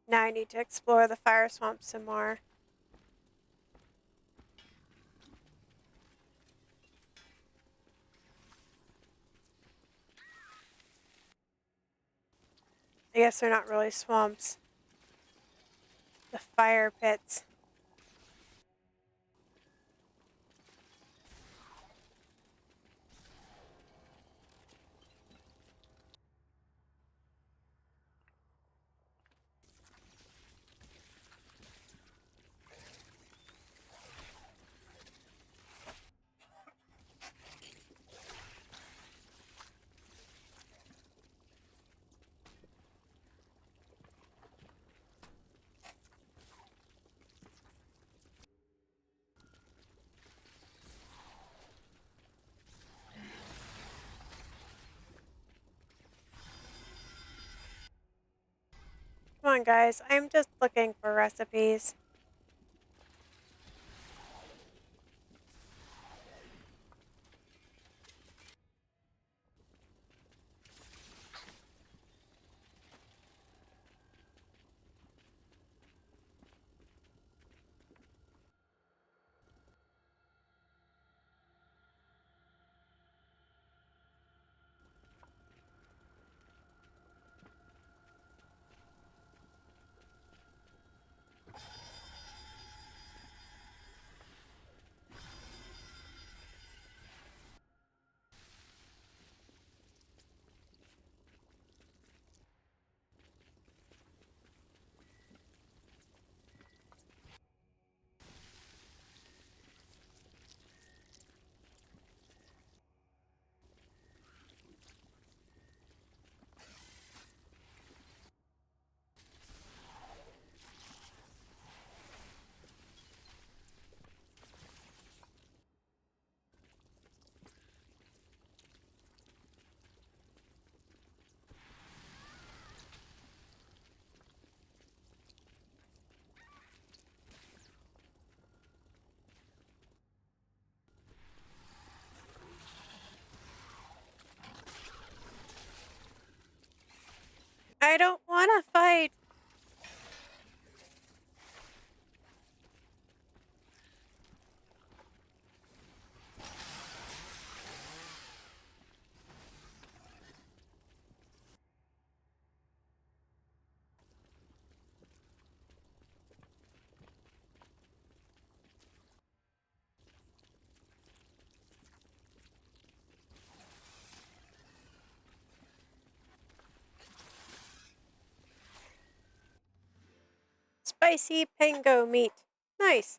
Now I need to explore the fire swamp some more. I guess they're not really swamps. The fire pits. Come on, guys. I'm just looking for recipes. I don't want to fight. Spicy pango meat. Nice.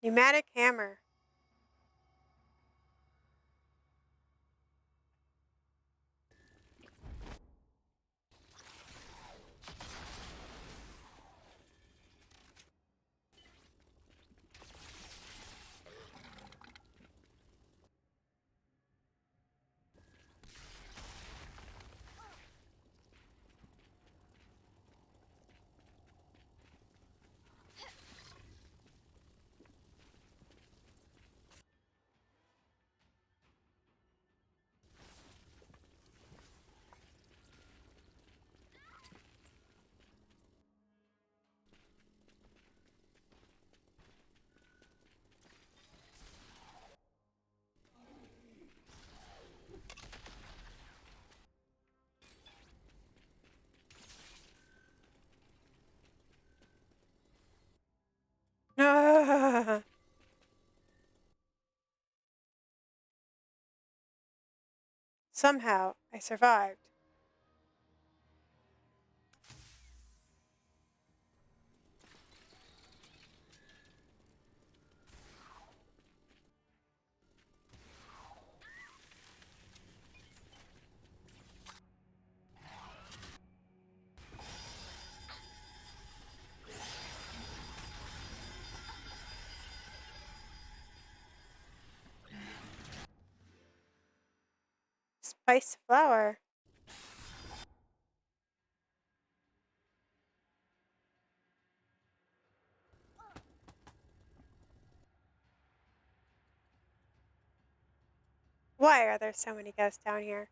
Pneumatic hammer. Somehow, I survived. Spice flower. Why are there so many ghosts down here?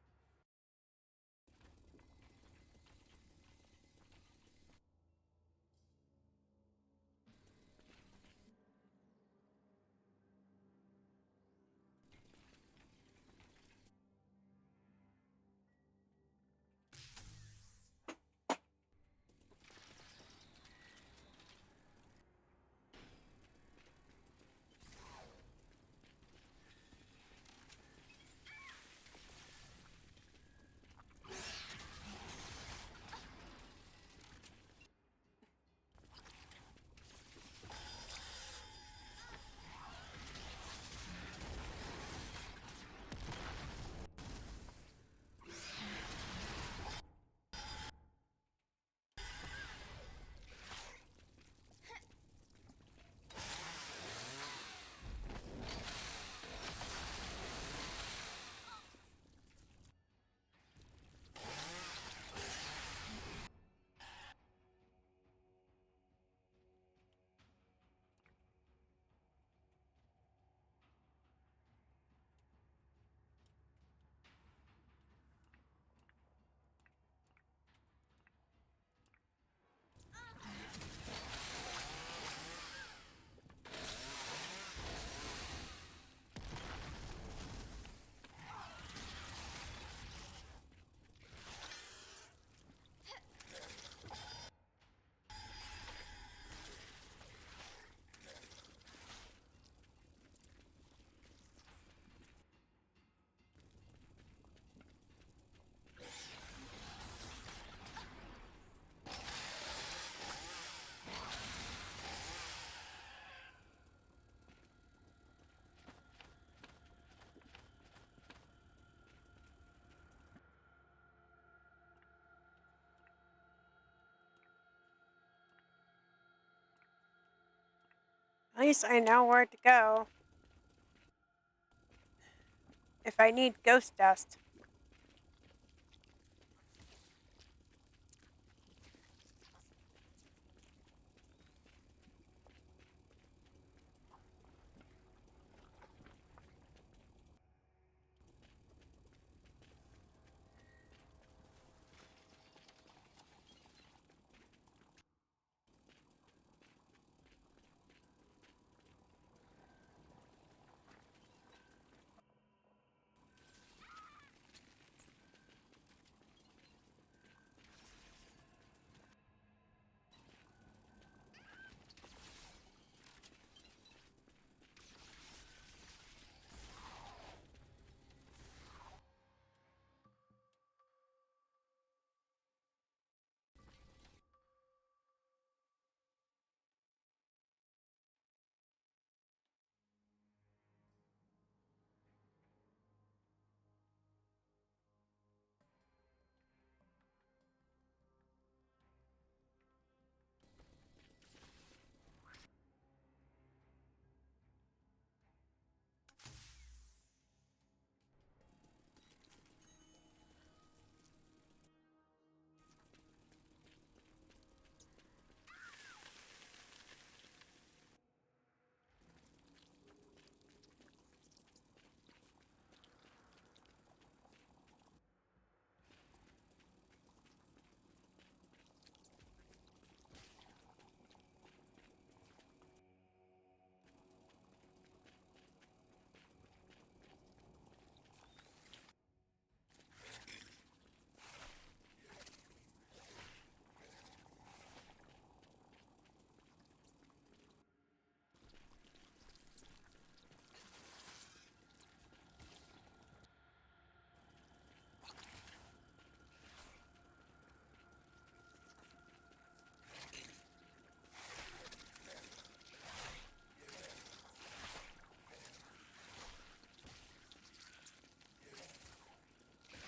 least I know where to go if I need ghost dust.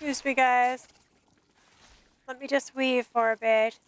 Excuse me, guys. Let me just weave for a bit.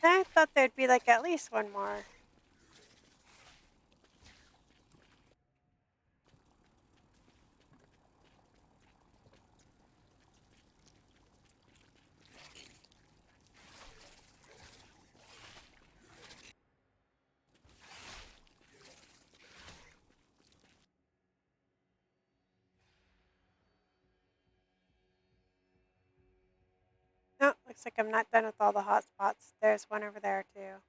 I thought there'd be like at least one more. No, looks like I'm not done with all the hot spots. There's one over there too.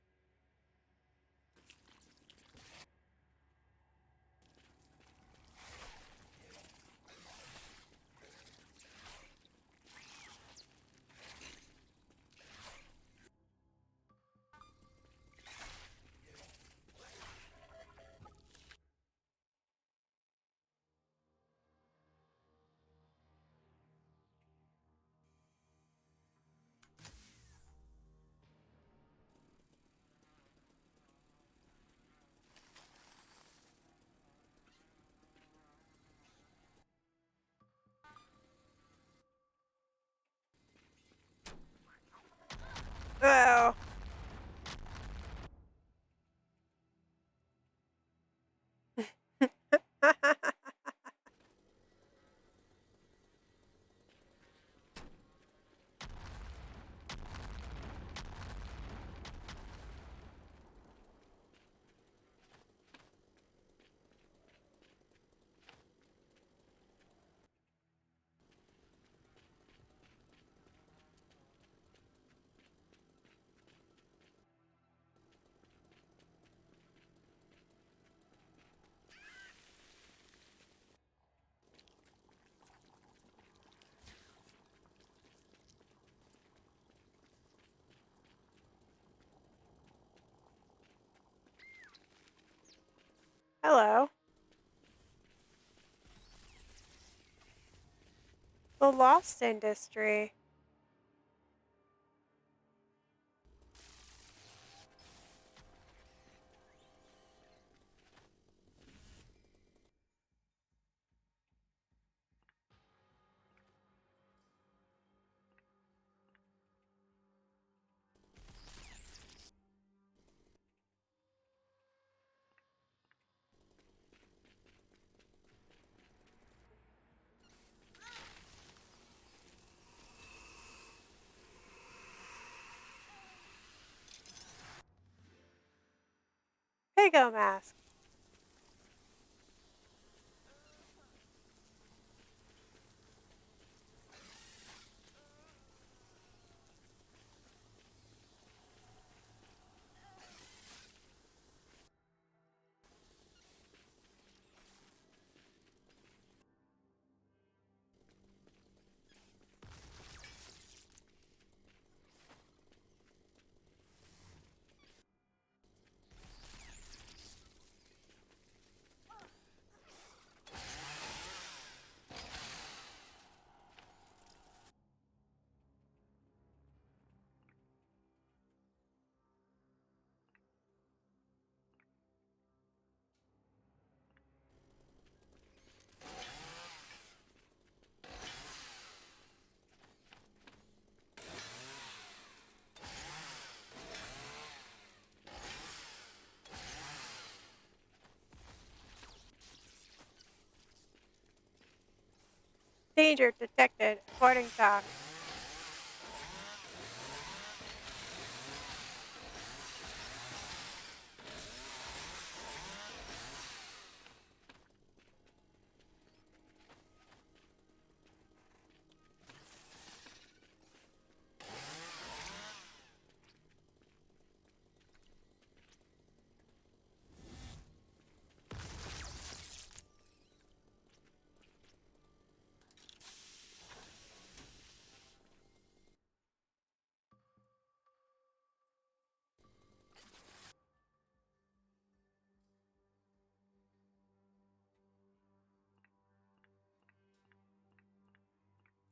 Oh. Hello. The Lost Industry. Pigo mask. Danger detected. Boarding talk.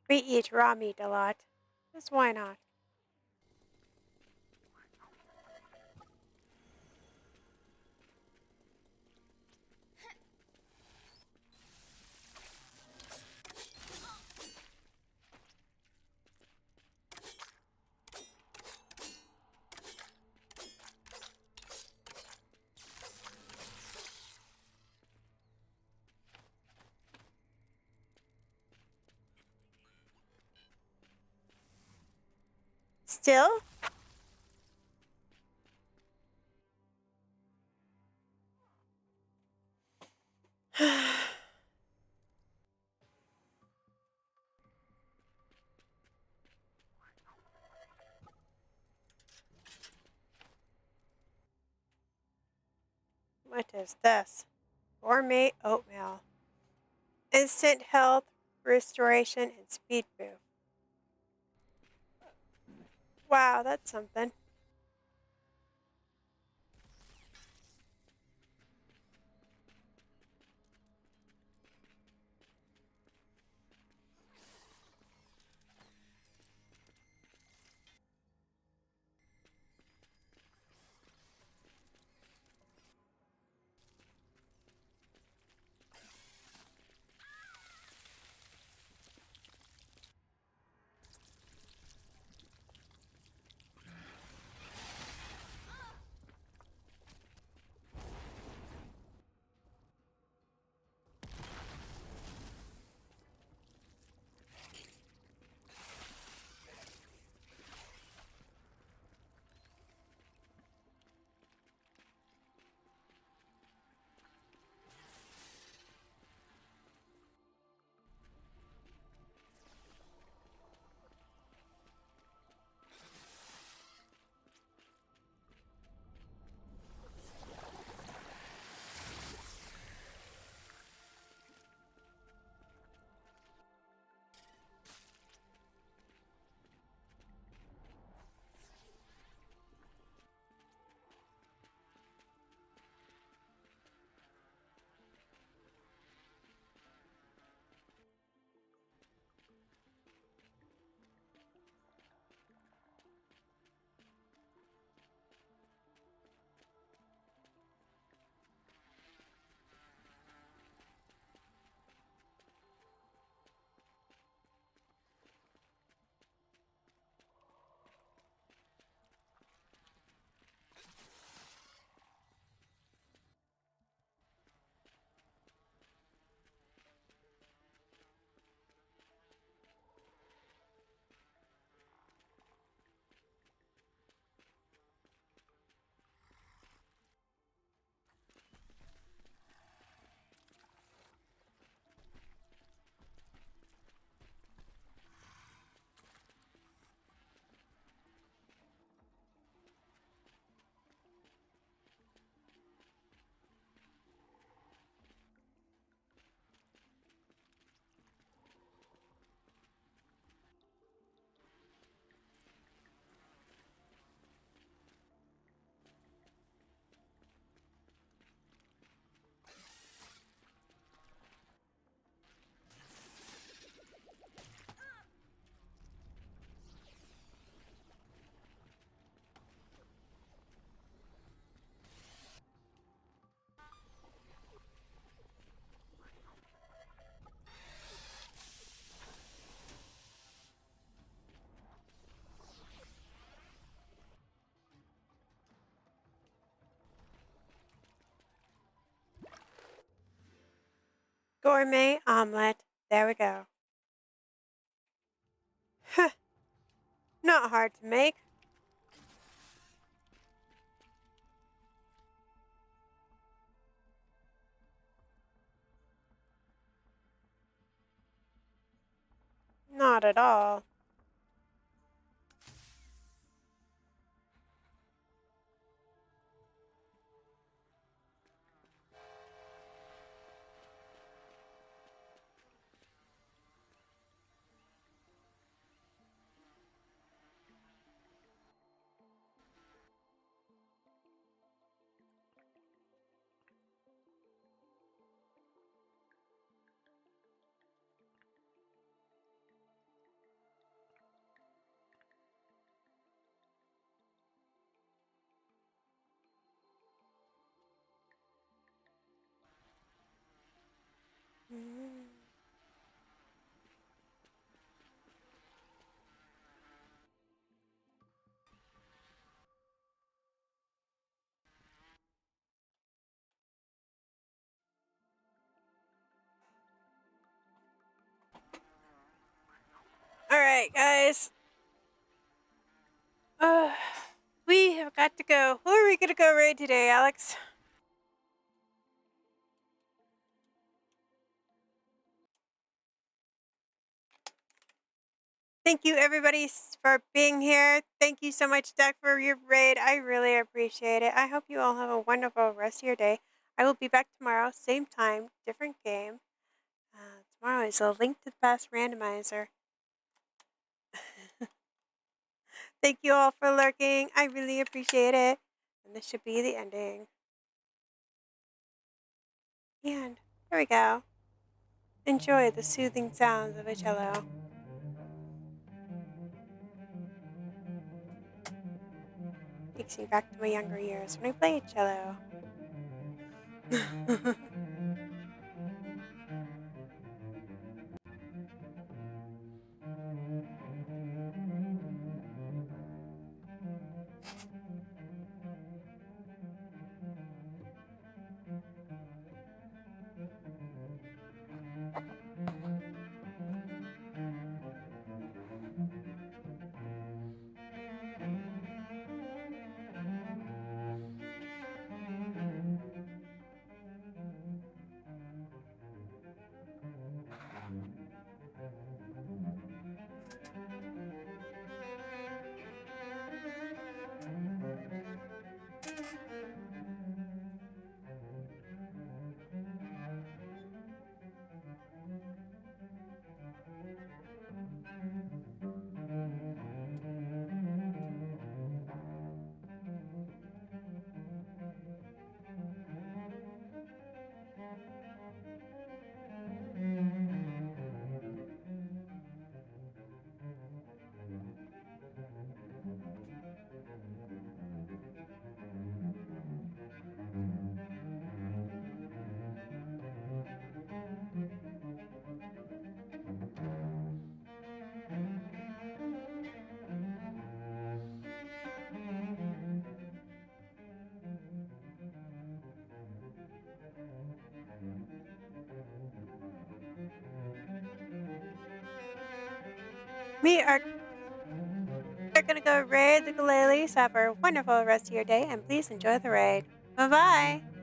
We eat raw meat a lot. Just why not? Still? What is this? Gourmet oatmeal. Instant health, restoration, and speed boost. Wow, that's something. Gourmet omelet. There we go. Huh. Not hard to make. Not at all. Mm. Alright, guys. Uh, we have got to go. Who are we gonna go raid today, Alex? Thank you, everybody, for being here. Thank you so much, Doug, for your raid. I really appreciate it. I hope you all have a wonderful rest of your day. I will be back tomorrow, same time, different game. Tomorrow is a Link to the Past randomizer. Thank you all for lurking. I really appreciate it. And this should be the ending. And there we go. Enjoy the soothing sounds of a cello. Takes me back to my younger years when I played cello. We are gonna go raid the Galeles. Have a wonderful rest of your day, and please enjoy the raid. Bye bye.